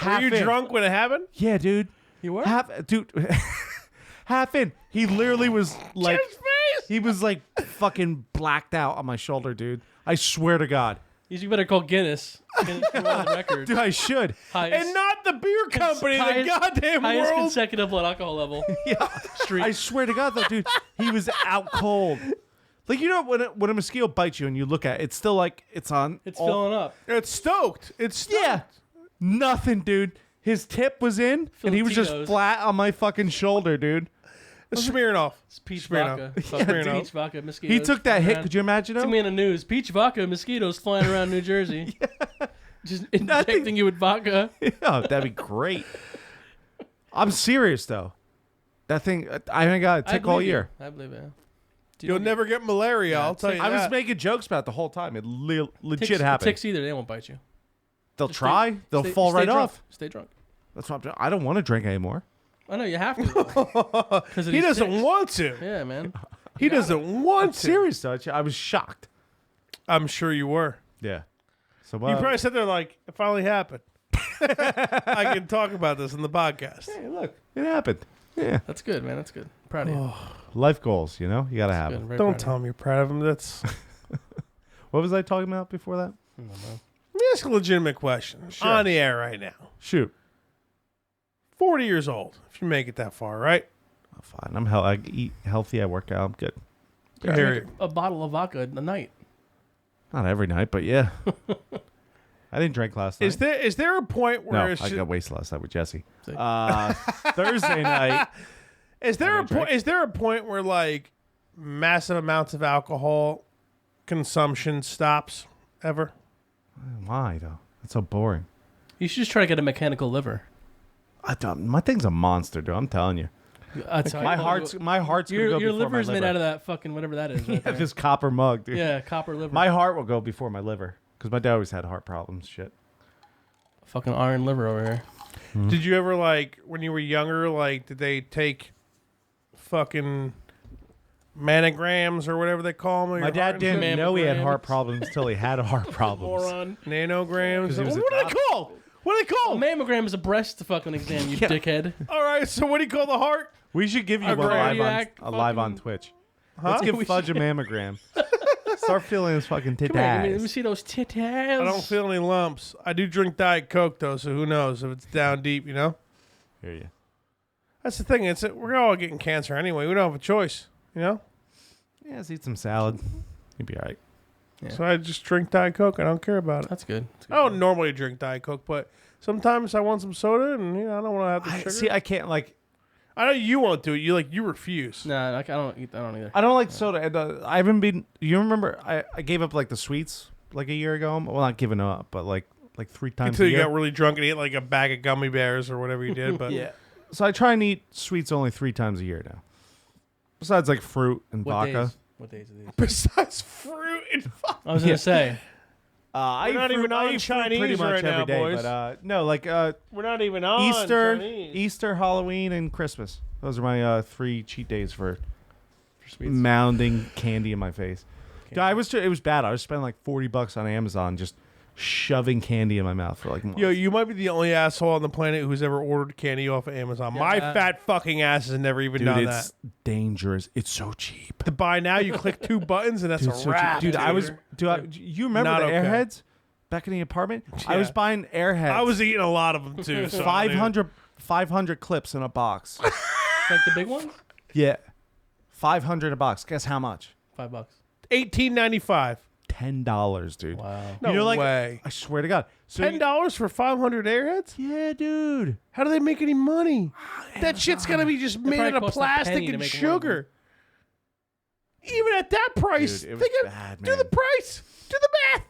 Were you drunk when it happened? Yeah, dude. You were? Dude, half in. He literally was like, Jim's face! he was like fucking blacked out on my shoulder, dude. I swear to God. You better call Guinness. Guinness World Record. Dude, I should. And not the beer company, the highest- goddamn Highest world. consecutive blood alcohol level. Yeah. Streak. I swear to God, though, dude, he was out cold. Like, you know, when a mosquito bites you and you look at it, it's still like, it's on. It's filling up. It's stoked. It's stoked. Yeah. Nothing, dude. His tip was in, and he was just Filiptinos. flat on my fucking shoulder, dude. It's smearing off. It's peach Smearing vodka. up. Fucking Smearing up. peach vodka mosquitoes. He took that flying hit. around. Could you imagine Took him? me in the news. Peach vodka mosquitoes flying around New Jersey. Just injecting you with vodka. Yeah, that'd be great. I'm serious, though. That thing, I haven't got a I tick all believe you. year. I believe it. You'll never get malaria, I'll tell you I was that. making jokes about it the whole time. It legit ticks, happened. Ticks either. They won't bite you. They'll Just try. They'll fall right drunk. off. Stay drunk. That's what I'm doing. I don't want to drink anymore. I know you have to. He doesn't want to. Yeah, man. He doesn't want to. Serious, though. I was shocked. I'm sure you were. Yeah. So You probably sat there like, it finally happened. I can talk about this in the podcast. hey, look, it happened. Yeah. That's good, man. That's good. Proud of you. Life goals, you know, you gotta have Good. them. Very Don't proud tell him you're proud of him. That's What was I talking about before that? of you. I don't know. Let me ask a legitimate question. Sure. On the air right now. Shoot. 40 years old, if you make it that far, right? Oh, fine. I eat healthy. I work out. I'm good. I hear Drink you. a bottle of vodka a night. Not every night, but yeah. I didn't drink last night. Is there a point where No, it's I got wasted last night with Jesse. See? Thursday night. is there a didn't drink. point? Is there a point where like massive amounts of alcohol consumption stops ever? Why though? That's so boring. You should just try to get a mechanical liver. My thing's a monster, dude. I'm telling you. That's how My I- heart's gonna Your go before liver my is liver. made out of that fucking whatever that is. Right there. This copper mug, dude. Yeah, copper liver. My heart will go before my liver because my dad always had heart problems. Shit. fucking iron liver over here. Did you ever like when you were younger? Like, did they take fucking manograms or whatever they call them? My dad didn't Mammograms. know he had heart problems until he had heart problems. Moron. Nanograms. 'Cause he was What are they called? What are they A called? mammogram is a breast fucking exam, you Yeah. dickhead. All right. So what do you call the heart? We should give you A one cardiac live on fucking- Twitch. Huh? Let's give We Fudge a mammogram. Start feeling his fucking Come here, let me titties. see those titties. I don't feel any lumps. I do drink Diet Coke though, so who knows if it's down deep? You know. Hear you. That's the thing. We're all getting cancer anyway. We don't have a choice. You know. Yeah, let's eat some salad. You'd be all right. Yeah. So I just drink Diet Coke. I don't care about it. That's good. That's good. I don't normally drink Diet Coke, but sometimes I want some soda, and I don't want to have the sugar. See, I can't like. I know you won't do it. You refuse. Nah, I don't eat. I don't either. I don't like soda. And, I haven't been. You remember? I gave up like the sweets like a year ago. Well, not giving up, but like 3 times Until a you year. got really drunk and ate like a bag of gummy bears or whatever you did. But Yeah. So I try and eat sweets only 3 times a year now. Besides like fruit and What vodka. days? What days are these? besides fruit and fuck. I was gonna say. I We're not even on I eat fruit pretty Chinese much right now, every day, boys. But no, like We're not even on Easter, Chinese. Easter, Halloween, and Christmas. Those are my 3 cheat days for sweets. mounding candy in my face. Dude, it was bad. I was spending like $40 on Amazon just shoving candy in my mouth for like months. Yo, you might be the only asshole on the planet who's ever ordered candy off of Amazon. Yeah. My fat fucking ass has never even Dude, done it's that. dangerous. It's so cheap. To buy now, you click 2 buttons and that's Dude, a so cheap. wrap. Dude, I was. Dude. You remember Not the okay. Airheads back in the apartment? I was Yeah. buying Airheads. I was eating a lot of them too. So 500 clips in a box. Like the big ones? Yeah, 500 a box. Guess how much? $5. $18.95. $10, dude. Wow. No You know, like, way. I swear to God. So $10 for 500 Airheads? Yeah, dude. How do they make any money? That shit's gonna be just made probably out of cost a plastic penny to and make one of them. sugar. Even at that price, Dude, it was think of- bad, do man. the price, do the math.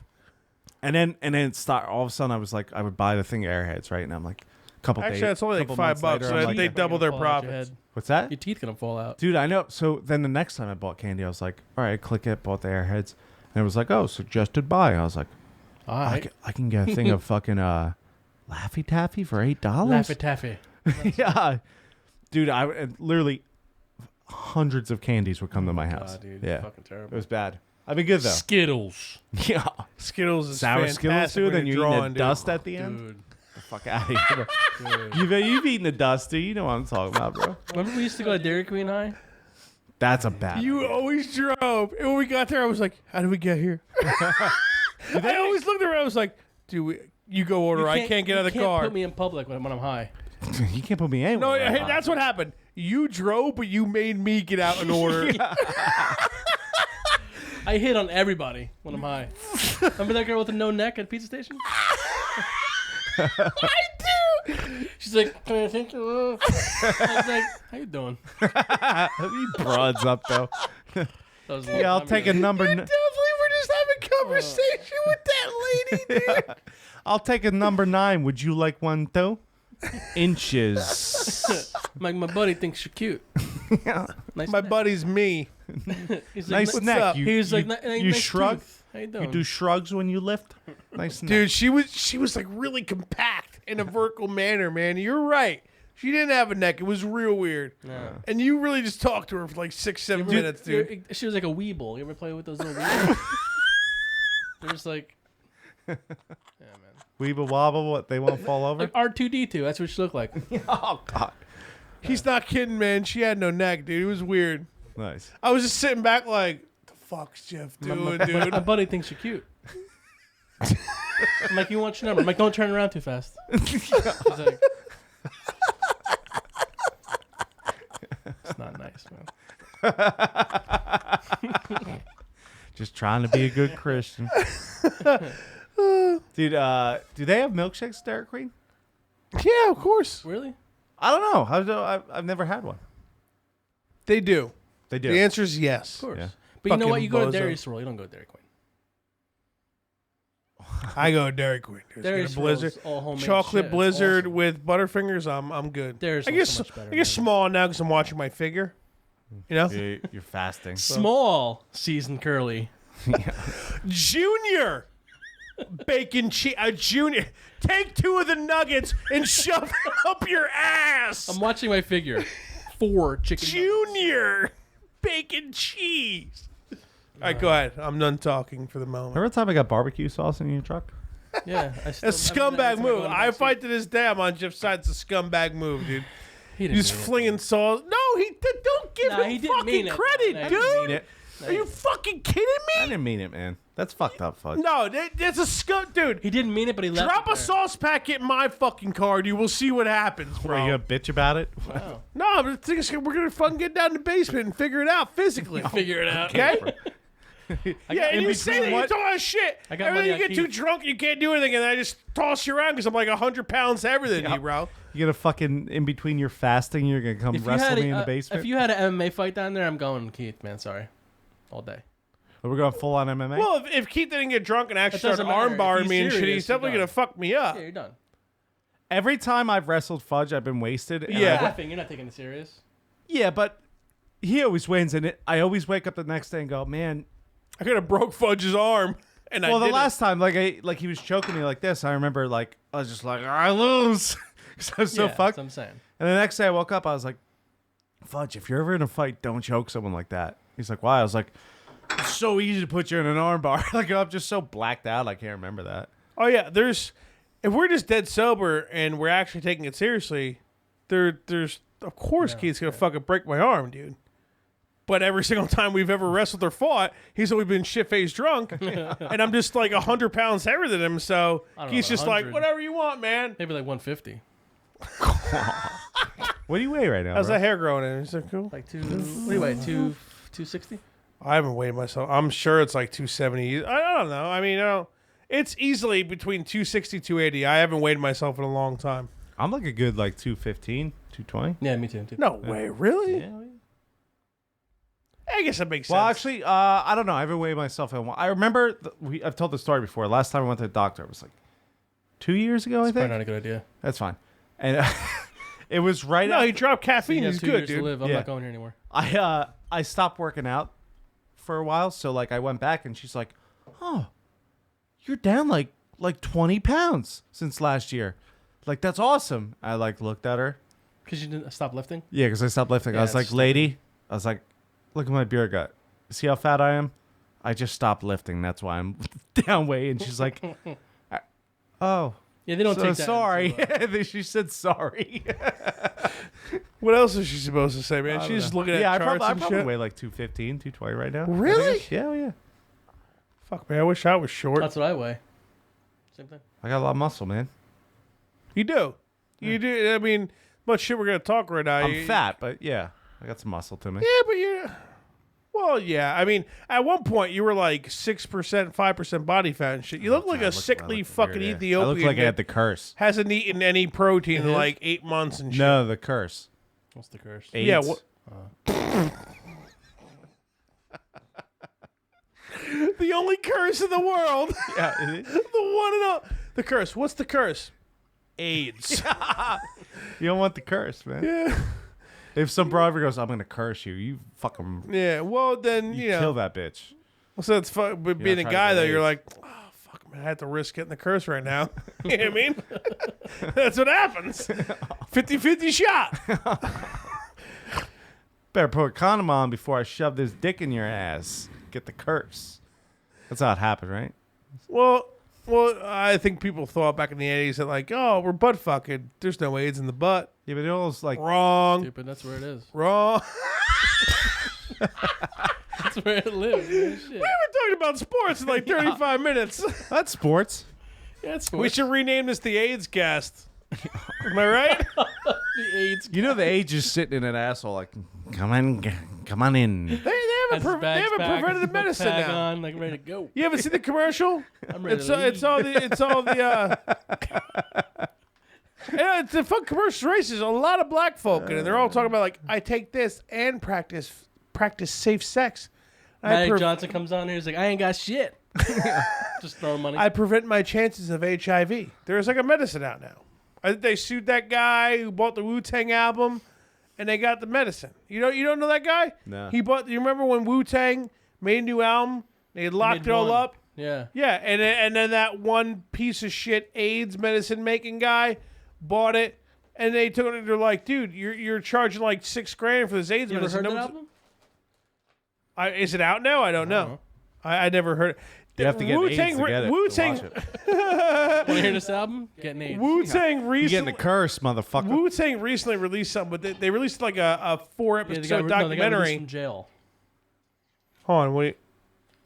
And then it start. All of a sudden, I was like, I would buy the thing Airheads, right? And I'm like, a couple days. Actually, that's only like couple $5. months So later, I'm they like, double their Fall out your profits. head. what's that? Your teeth gonna fall out. Dude, I know. So then the next time I bought candy, I was like, all right, click it, bought the Airheads. And it was like, oh, suggested buy. I was like, All right. I can get a thing of fucking Laffy Taffy for $8? Laffy Taffy. Yeah. Dude, I literally hundreds of candies would come to my house. God, dude. Yeah. Fucking It terrible. was bad. I've been good though. Skittles. Yeah. Skittles is Sour fantastic Skittles too, when then you're drawing, eating the dude. dust at the end. Dude. The fuck out of here. You've eaten the dust, dude. You know what I'm talking about, bro. Remember we used to go to Dairy Queen High? That's a bad You idea. always drove. And when we got there, I was like, how did we get here? I always looked around. I was like, dude, you go order. I can't get out of the You car. can't put me in public when I'm high. You can't put me anywhere. No, right? hey, that's what happened. You drove, but you made me get out and order. I hit on everybody when I'm high. Remember that girl with the no neck at the pizza station? I do. She's like, can I thank you? I was like, how you doing? You broads up though. That was Yeah, I'll take a number. Definitely, we're just having conversation with that lady, dude. I'll take a number 9. Would you like one too? Inches. My buddy thinks you're cute. Yeah. Nice My neck. buddy's me. He's Nice like, neck. up? You, He was like, you, "Ni- you nice shrug. tooth. How you doing? You do shrugs when you lift. Nice neck. Dude, she was like really compact in a vertical manner, man. You're right. She didn't have a neck. It was real weird. Yeah. And you really just talked to her for like 6-7 minutes, dude. She was like a weeble. You ever play with those little weebles? They're just like, yeah, man. Weeble wobble. What? They won't fall over. Like R2D2. That's what she looked like. Oh God. He's not kidding, man. She had no neck, dude. It was weird. Nice. I was just sitting back like, the fuck's Jeff doing, dude? My buddy thinks you're cute. I'm like, you want your number? I'm like, don't turn around too fast. He's like, it's not nice, man. Just trying to be a good Christian. Dude, do they have milkshakes at Dairy Queen? Yeah, of course. Really? I don't know. I've never had one. They do. They do. The answer is yes. Of course. Yeah. But you know what? Fucking You go to bozo. Dairy Swirl. You don't go to Dairy Queen. I go to Dairy Queen. Dude. Dairy Get a blizzard. Swirl's all homemade Chocolate shit. It's blizzard awesome. with Butterfingers. I'm good. Dairy I guess Swirl's so much better, I guess man. small now because I'm watching my figure. You know, You're fasting. Small seasoned curly. Junior bacon cheese. Junior, take 2 of the nuggets and shove it up your ass. I'm watching my figure. 4 chicken. nuggets. Junior bacon cheese. All right, go ahead. I'm done talking for the moment. Remember the time I got barbecue sauce in your truck? Yeah. I A still, scumbag move. I fight to this day. I'm on Jeff's side. It's a scumbag move, dude. He He's didn't mean it. flinging sauce. No, don't give Nah, he him didn't mean fucking it. credit, Nah, he dude. didn't Mean it. Are you fucking kidding I me? didn't mean it, man. That's fucked up, Fudge. No, that's a scum, dude. He didn't mean it, but he left. Drop it a there. sauce packet in my fucking car, dude. We'll see what happens, Are bro. you gonna bitch about it? Wow. No, but the thing is, we're gonna fucking get down in the basement and figure it out physically. Figure it out. Okay? I Yeah, got- and in you say that between you what- talk about shit. I got Every money time you on get too Keith. drunk, you can't do anything, and I just toss you around because I'm like 100 pounds heavier than you, bro. You gonna fucking in between your fasting, you're gonna come If you wrestle had me in a, the basement. if you had an MMA fight down there, I'm going Keith, man. Sorry, all day. We're going full on MMA. Well, if Keith didn't get drunk and actually doesn't started matter. arm If barring he's me and shit, serious, he's you're definitely done. gonna fuck me up. Yeah, you're done. Every time I've wrestled Fudge, I've been wasted. And Yeah. I- Laughing. You're not taking it serious. yeah, but he always wins, and I always wake up the next day and go, man. I could have broke Fudge's arm, and Well, I the didn't. last time, like he was choking me like this. I remember, like I was just like, I lose, 'cause I was so yeah, fucked. That's what I'm saying. And the next day I woke up, I was like, Fudge, if you're ever in a fight, don't choke someone like that. He's like, why? I was like, it's so easy to put you in an arm bar. Like, I'm just so blacked out, I can't remember that. Oh yeah, if we're just dead sober and we're actually taking it seriously, there's of course Keith's gonna fucking break my arm, dude. But every single time we've ever wrestled or fought, he's always been shit-faced drunk, and I'm just like 100 pounds heavier than him. So I don't he's know, just like, 100. whatever you want, man. Maybe like 150. What do you weigh right now? How's bro? that hair growing in? Is that cool? Like two. What do you weigh? 260. I haven't weighed myself. I'm sure it's like 270. I don't know. I mean, it's easily between 260, 280. I haven't weighed myself in a long time. I'm like a good like 215, 220. Yeah, me too. No way, really? Yeah. I guess that makes Well, sense. actually, I don't know. I haven't weighed myself in a while. I remember I've told the story before. Last time I went to the doctor, it was like 2 years ago, I Probably think. not a good idea. That's fine. And it was right no, he after dropped You caffeine. have He's 2 good, years to dude. live. I'm Yeah. not going here anymore. I stopped working out for a while, so like I went back and she's like, "Oh, you're down like 20 pounds since last year." like, that's awesome. I like looked at her. Because you didn't stop lifting? Yeah, because I stopped lifting. Yeah, I was like, it's lady, I was like, look at my beer gut. See how fat I am? I just stopped lifting. That's why I'm down weight. And she's like, oh. Yeah, they don't So take that. sorry. into, She said sorry. What else is she supposed to say, man? She's just looking at I charts probably, I and probably shit. weigh like 215, 220 right now. Really? Yeah, yeah. Fuck, man. I wish I was short. That's what I weigh. Same thing. I got a lot of muscle, man. You do. You do. I mean, much shit we're going to talk right now. I'm fat, but yeah, I got some muscle to me. Yeah, but you're... Well, yeah. I mean, at one point, you were like 6%, 5% body fat and shit. You look like a sickly fucking Ethiopian. I look like I had the curse. Hasn't eaten any protein in like 8 months and shit. No, the curse. What's the curse? AIDS. Yeah, what? The only curse in the world. Yeah. The one and all. The curse. What's the curse? AIDS. You don't want the curse, man. Yeah. If some bro ever goes, I'm going to curse you, you fucking Yeah. Well, then, you know. kill that bitch. So it's fun. But being a trying to guy, get though, you're AIDS. like, oh, fuck, man, I have to risk getting the curse right now. You know what I mean? That's what happens. 50-50 shot. Better put a condom on before I shove this dick in your ass. Get the curse. That's how it happened, right? Well, I think people thought back in the 80s that, like, oh, we're butt fucking. There's no AIDS in the butt. Yeah, but it was like, Wrong. Stupid. That's where it is. Wrong. That's where it lives. Man. Shit. We were talking about sports in like 35 minutes. that's sports. Yeah, it's We should rename this the AIDS cast. Am I right? the AIDS. You know the age is sitting in an asshole like, come on in. They have a preventative medicine bag now. on, like ready to go. You haven't seen the commercial? I'm ready It's to it's all the yeah, it's a fun commercial races. A lot of black folk in it. They're all talking about like, I take this and practice safe sex. Magic Johnson comes on here. He's like, I ain't got shit. Just throwing money. I prevent my chances of HIV. There's like a medicine out now. They sued that guy who bought the Wu-Tang album, and they got the medicine. You don't know that guy? No. He bought. You remember when Wu-Tang made a new album? They locked made it all one. up. Yeah. Yeah, and then that one piece of shit AIDS medicine making guy bought it, and they took it. They're like, dude, you're charging like $6,000 for this AIDS You ever medicine. heard that No album? Is it out now? I don't know. I never heard it. You have to get AIDS to get it. to Wu-Tang, watch it. Want to hear this album? Getting AIDS. Wu-Tang You recently. getting the curse, motherfucker. Wu-Tang recently released something, but they released like a 4-episode They got released documentary. from jail. Hold on, wait.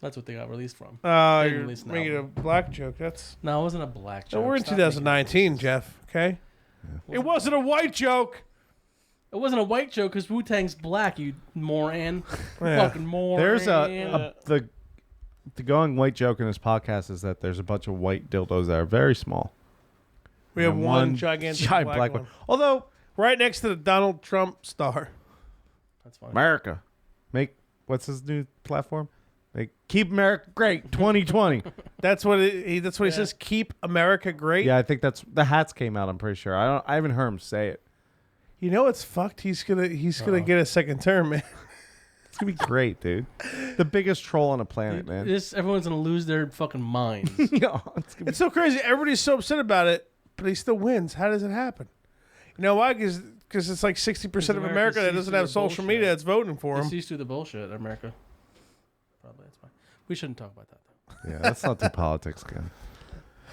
That's what they got released from. You're didn't release an making a album. black joke. That's No, it wasn't a black joke. we're in Stop 2019, Jeff. Okay, it wasn't a white joke. It wasn't a white joke because Wu-Tang's black, you moron. Yeah. Fucking moron. There's the going white joke in this podcast is that there's a bunch of white dildos that are very small. We have And one gigantic giant black one. Although, Right next to the Donald Trump star. That's fine. America, what's his new platform? Keep America great 2020. That's what he says. Keep America great. Yeah, I think that's the hats came out. I'm pretty sure. I haven't heard him say it. You know it's fucked. He's gonna get a second term, man. It's gonna be great, dude. The biggest troll on the planet, man. Everyone's gonna lose their fucking minds. Yeah, it's gonna be It's so crazy. Everybody's so upset about it, but he still wins. How does it happen? You know why? Because it's like 60% of America America that sees doesn't through have the social bullshit. media that's voting for It him. sees through the bullshit, America. Probably that's fine. We shouldn't talk about that though. Yeah, let's not do politics again.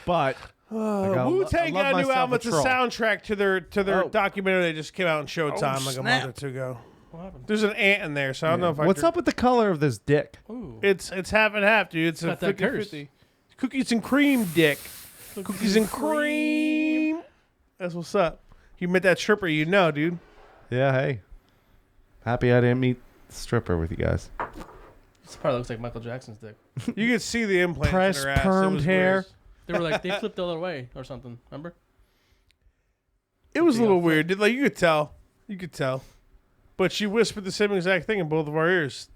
But Wu-Tang got a new album. It's a soundtrack to their Oh. documentary that just came out on Showtime like a month or two ago. What happened? There's an ant in there, so I don't know if I. What's up with the color of this dick? Ooh. It's half and half, dude. It's a Got that 50-50. Cookies and cream, dick. Cookies and cream. That's what's up. You met that stripper, you know, dude. Yeah, hey. Happy I didn't meet the stripper with you guys. This probably looks like Michael Jackson's dick. You could see the implants Pressed, in her ass. It permed was hair. weird. They were like, they flipped the other way or something. Remember? It was a little weird. Like you could tell. But she whispered the same exact thing in both of our ears.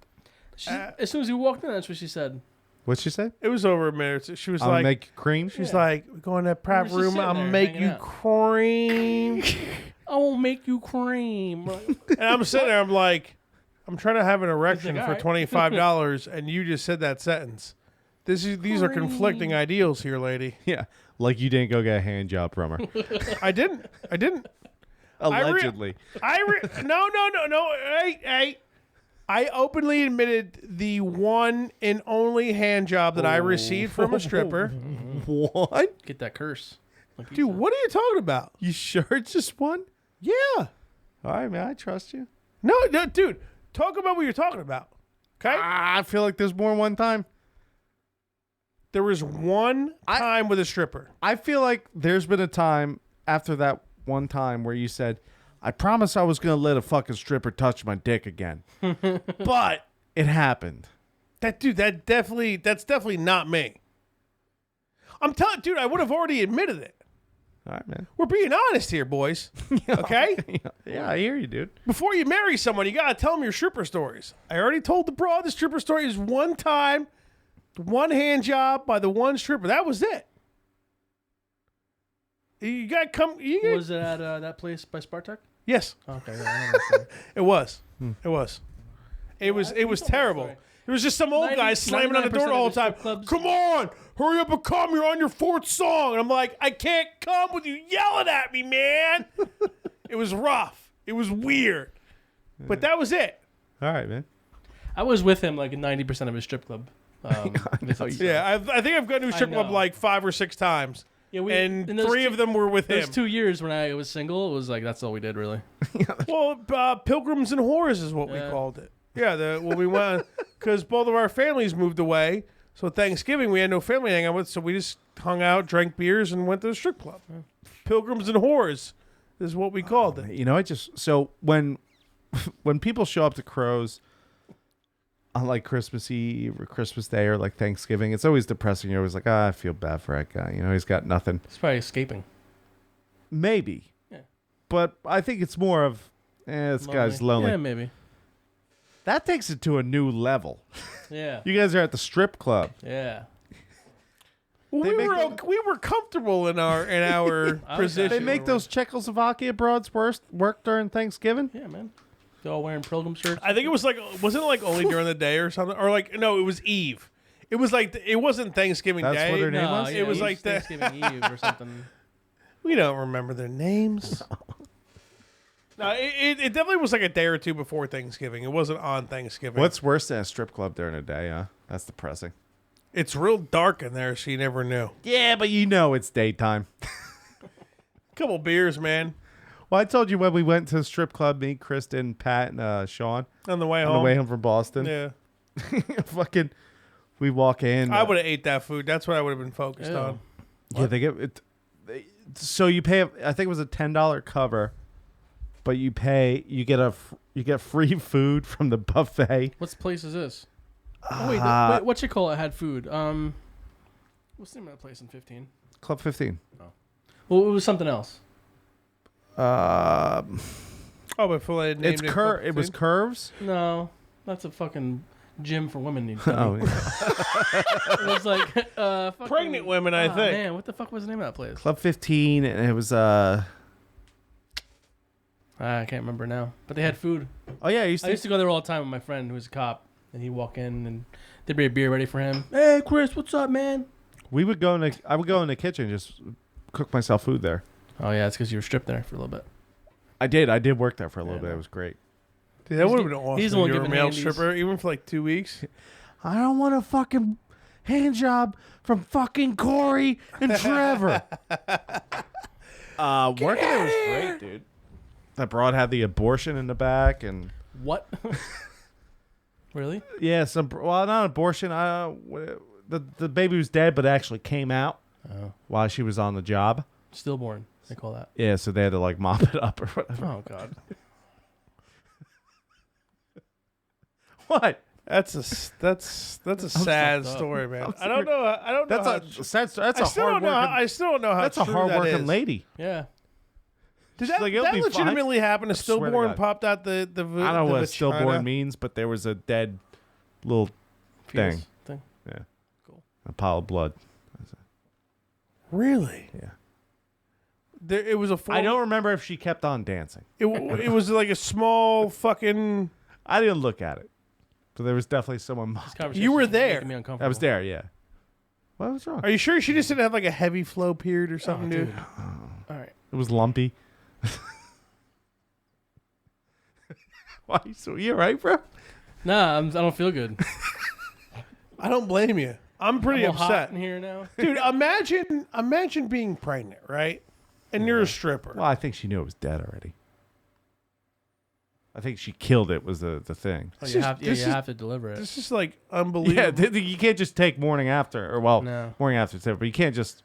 As soon as you walked in, that's what she said. What'd she say? It was over a minute. She was I'll like, make cream. she's like, we go in that private We were just room. sitting I'll there make hanging you out. cream. I won't make you cream. And I'm sitting there. I'm like, I'm trying to have an erection like, for all right. $25, and you just said that sentence. These are conflicting ideals here, lady. Yeah. Like you didn't go get a hand job from her. I didn't. Allegedly. No. Hey. I openly admitted the one and only hand job that I received from a stripper. What? Get that curse. Like you Dude, said. what are you talking about? You sure it's just one? Yeah. All right, man. I trust you. No, dude. Talk about what you're talking about. Okay? I feel like there's more than one time. There was one time with a stripper. I feel like there's been a time after that one time where you said, I promise I was going to let a fucking stripper touch my dick again. But it happened. That's definitely not me. I'm telling, dude, I would have already admitted it. All right, man. We're being honest here, boys. Okay? Yeah, I hear you, dude. Before you marry someone, you gotta tell them your stripper stories. I already told the broad the stripper story is one time, one hand job by the one stripper. That was it. You gotta come. Was it at that place by Spartak? Yes, Okay. Yeah, I understand. it was. It was. It was. It was you told me that terrible. story. It was just some old guy slamming on the door the 99% whole of the time. strip clubs- Come on, hurry up and come. You're on your fourth song, and I'm like, I can't come with you yelling at me, man. It was rough. It was weird, but that was it. All right, man. I was with him like 90% of his strip club. Visits. Yeah, I think I've gone to a strip club know. like 5 or 6 times. Yeah, And in those 3 of them were with Those him. 2 years when I was single, it was like that's all we did really. Well, Pilgrims and Whores is what we Yeah. called it. Yeah, when we went, because both of our families moved away. So Thanksgiving, we had no family to hang out with, so we just hung out, drank beers, and went to the strip club. Pilgrims and Whores is what we called it. You know, so when people show up to Crows on like Christmas Eve or Christmas Day or like Thanksgiving, it's always depressing. You're always like, I feel bad for that guy. You know, he's got nothing. It's probably escaping. Maybe. Yeah. But I think it's more of, this guy's lonely. Yeah, maybe. That takes it to a new level. Yeah. You guys are at the strip club. Yeah. Well, They make we were comfortable in our position. They make those Czechoslovakia broads work during Thanksgiving? Yeah, man. They're all wearing pilgrim shirts. I think it was like, wasn't it like only during the day or something? Or like, no, it was Eve. It was like, it wasn't Thanksgiving That's Day. what their name No, was? yeah, It was Eve's like that. Thanksgiving Eve or something. We don't remember their names. No, it definitely was like a day or two before Thanksgiving. It wasn't on Thanksgiving. What's worse than a strip club during the day, huh? That's depressing. It's real dark in there, so you never knew. Yeah, but you know it's daytime. Couple beers, man, Well, I told you when we went to the strip club, me, Kristen, Pat, and Sean, on the way on home. the way home from Boston. Yeah, Fucking, we walk in. I would have ate that food. That's what I would have been focused Ew. on. Yeah, they get it. So you pay. I think it was a $10 cover, but you get free food from the buffet. What place is this? Oh, wait, wait, what you call it had food? What's the name of that place in 15? Club 15. Well, it was something else. Oh, but for like It's It was Curves. No, that's a fucking gym for women. You Oh, dummy. yeah. It was like fucking, Pregnant women, I think. Man, what the fuck was the name of that place? Club 15, and it was I can't remember now. But they had food. Oh yeah, I used to go there all the time with my friend who was a cop, and he'd walk in and there'd be a beer ready for him. Hey, Chris, what's up, man? I would go in the kitchen, just cook myself food there. Oh yeah, it's because you were stripped there for a little bit. I did work there for a little bit. no. It was great. Dude, that would have been awesome. he's the one if you were a giving male handies. stripper, even for like 2 weeks. I don't want a fucking hand job from fucking Corey and Trevor. Working there was great, dude. That broad had the abortion in the back, and What? Really? yeah, not abortion. The baby was dead, but it actually came out Oh, while she was on the job. stillborn. They call that. Yeah, so they had to like mop it up or whatever. Oh God. What? That's a sad fucked up. story, man. I'm I don't know. I don't know. That's how, a sad story. That's I a still hard don't know. working. I still don't know how. That's a true hard that working is. lady. Yeah. Did She's that, like, it'll that be fine. legitimately happen? A swear to stillborn God. popped out the I don't know the what vagina? stillborn means, but there was a dead little Fetus thing. thing. A pile of blood. Really? Yeah. It was a. I don't remember if she kept on dancing. It was like a small fucking. I didn't look at it, but there was definitely someone. This conversation You were is there. making me uncomfortable. I was there. Yeah. What was wrong? Are you sure she just didn't have like a heavy flow period or something, dude? dude. All right. It was lumpy. Why? So you all right, bro? Nah, I don't feel good. I don't blame you. I'm pretty I'm all hot upset. in here now. Dude, imagine being pregnant, right? And you're a stripper. Well, I think she knew it was dead already. I think she killed it was the thing. Oh, This you is- have, this you is- have to deliver it. This is like Yeah, unbelievable. you can't just take morning after, or No. morning after, but you can't just.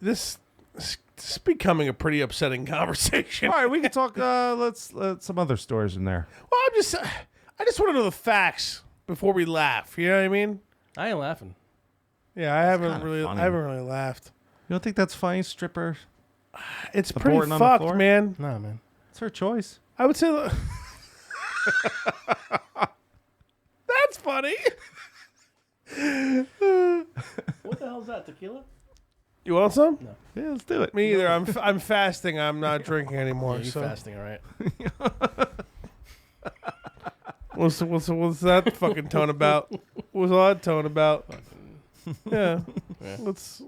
This is becoming a pretty upsetting conversation. All right, we can talk. Let's some other stories in there. Well, I just want to know the facts before we laugh. You know what I mean? I ain't laughing. Yeah, I haven't kinda really funny. laughed. You don't think that's funny, stripper? It's The pretty board on the fucked, floor? man. Nah, man. It's her choice. I would say that's funny. What the hell's that? Tequila? You want some? No. Yeah, let's do it. Me either. I'm fasting. I'm not drinking anymore. Yeah, you so fasting, all right? what's that fucking tone about? What's all that tone about? Yeah. Yeah. Let's.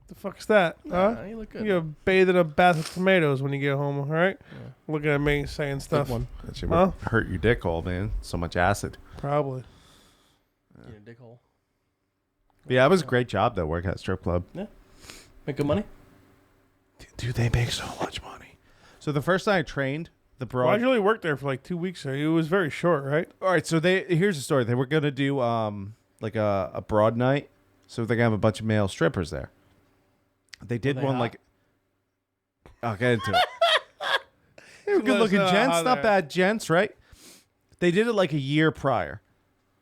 The fuck's that? Huh? Nah, you look good. You bathe in a bath of tomatoes when you get home, all right? Yeah. Looking at me saying Good stuff. one. That shit Huh? would hurt your dick hole, man. So much acid. Probably. In your dick hole. Yeah, it was a great job though. Working at a strip club. Make good money? Dude, they make so much money. So the first time I trained the Well, I broad. usually worked there for like 2 weeks. So it was very short, right? All right, so here's the story. They were gonna do like a broad night, so they're gonna have a bunch of male strippers there. They did they one hot? like. I'll get into it. They were Let us good looking know gents, how not they're- bad gents, right? They did it like a year prior,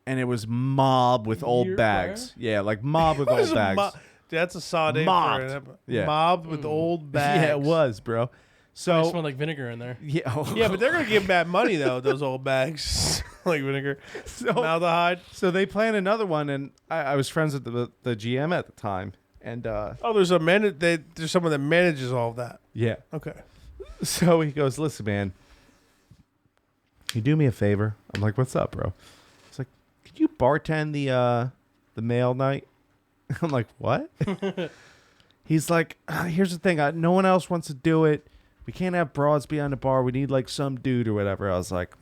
and it was mob with old Year bags. Yeah, like mob with What is old a bags. Dude, that's a solid name Mobbed. for it. Yeah. Mobbed with old bags. Yeah, it was, bro. It So smelled like vinegar in there. yeah, Yeah, but they're gonna give bad money though. Those old bags, like vinegar, so, formaldehyde. so they planned another one, and I was friends with the GM at the time, and Oh, there's there's someone that manages all of that. yeah. Okay. So he goes, "Listen, man, can you do me a favor?" I'm like, "What's up, bro?" He's like, "Can you bartend the male night?" I'm like, "What?" He's like, "Here's the thing. No one else wants to do it. We can't have broads behind the bar. We need like some dude or whatever." I was like,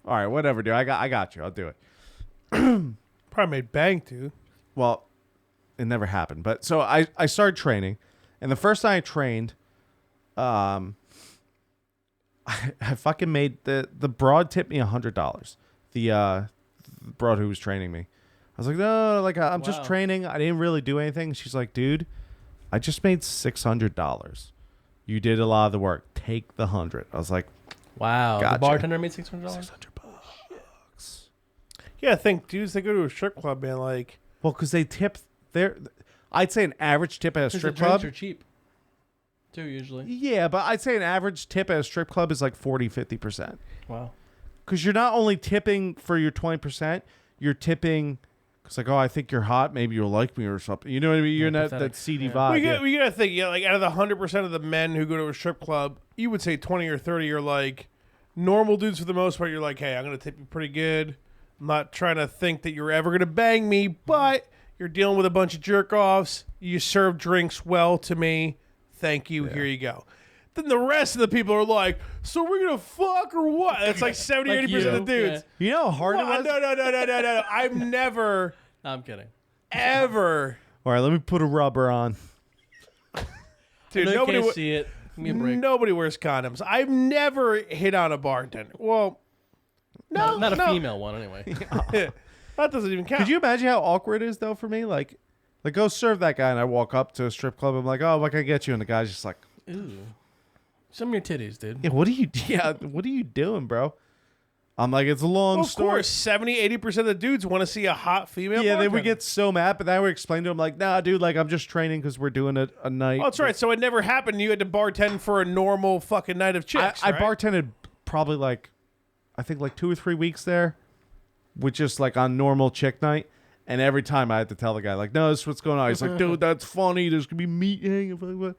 "All right, whatever, dude. I got you. I'll do it." Probably made bank, dude. Well, it never happened. But so I started training, and the first time I trained, I fucking made the broad tipped me $100. The broad who was training me. I was like, no, like I'm just Wow. training. I didn't really do anything. She's like, dude, I just made $600. You did a lot of the work. Take the 100. I was like, Wow. Gotcha. The bartender made $600? $600. Yeah, I think dudes they go to a strip club, man. Like, Well, because they tip their, I'd say an average tip at a 'Cause the strip drinks club. are cheap. Too, usually. Yeah, but I'd say an average tip at a strip club is like 40-50%. Wow. Because you're not only tipping for your 20%, you're tipping because like, oh, I think you're hot. Maybe you'll like me or something. You know what I mean? You're in that pathetic. seedy Yeah. vibe. we gotta think. Yeah, like out of the 100% of the men who go to a strip club, you would say 20 or 30 are like normal dudes for the most part. You're like, hey, I'm gonna tip you pretty good. I'm not trying to think that you're ever gonna bang me, but you're dealing with a bunch of jerk offs. You serve drinks well to me. Thank you. Here you go. Then the rest of the people are like, so we're gonna fuck or what? It's like 70, Like 80% of the you. dudes. You know how hard it What? was? No. I've never, No, I'm kidding. ever, All right, let me put a rubber on. dude. I Nobody. can't see it. Give me a break. Nobody wears condoms. I've never hit on a bartender. Well, no, Not a no. female one, anyway. That doesn't even count. Could you imagine how awkward it is though for me? Like go serve that guy, and I walk up to a strip club. I'm like, oh, what can I get you? And the guy's just like, Ooh. Show me your titties, dude. yeah, what are you? Yeah, what are you doing, bro? I'm like, it's a long Well, of story. course, 70-80% of the dudes want to see a hot female. Yeah, they would bartender. get so mad, but then I would explain to him like, nah, dude, like I'm just training because we're doing a night. Oh, that's right. So it never happened. You had to bartend for a normal fucking night of chicks. I right? bartended probably like, I think like 2 or 3 weeks there, with just like on normal chick night. And every time I had to tell the guy like, no, this is what's going on. He's like, dude, that's funny. There's gonna be meat hanging.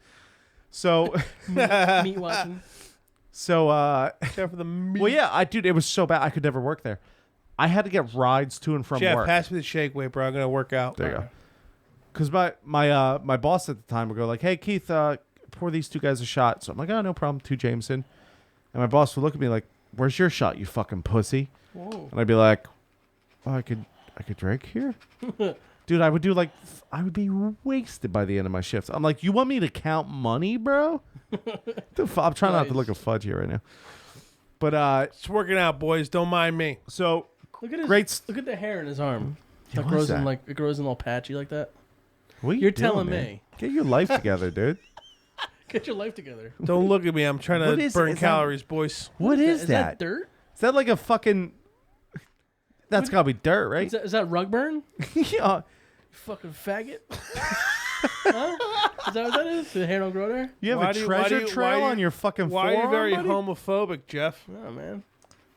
So, Meat watching. so, Except for the meat. well, yeah, dude, it was so bad. I could never work there. I had to get rides to and from Jeff, work. pass me the shake weight, bro. I'm gonna work out. There you go. Because my boss at the time would go like, "Hey Keith, pour these 2 guys a shot." So I'm like, "Oh, no problem." 2 Jameson, and my boss would look at me like, "Where's your shot, you fucking pussy?" Whoa. And I'd be like, "Oh, I could drink here." Dude, I would be wasted by the end of my shift. I'm like, "You want me to count money, bro?" I'm trying not to look a fudge here right now. But It's working out, boys. Don't mind me. so Look at look at the hair in his arm. Yeah, It what is grows in that? it grows in a little patchy like that. What are you You're doing, telling man? me. Get your life together, dude. Get your life together. Don't look at me. I'm trying What to is- burn is that- calories, boys. What is Is that? dirt? Is that like a fucking? That's gotta be dirt, right? Is that rug burn? Yeah. You fucking faggot. Huh? Is that what that is? The hair don't grow there? You have Why a do you- treasure why do you- trail why on you- your fucking Why are forearm, you very buddy? homophobic, Jeff? Oh man.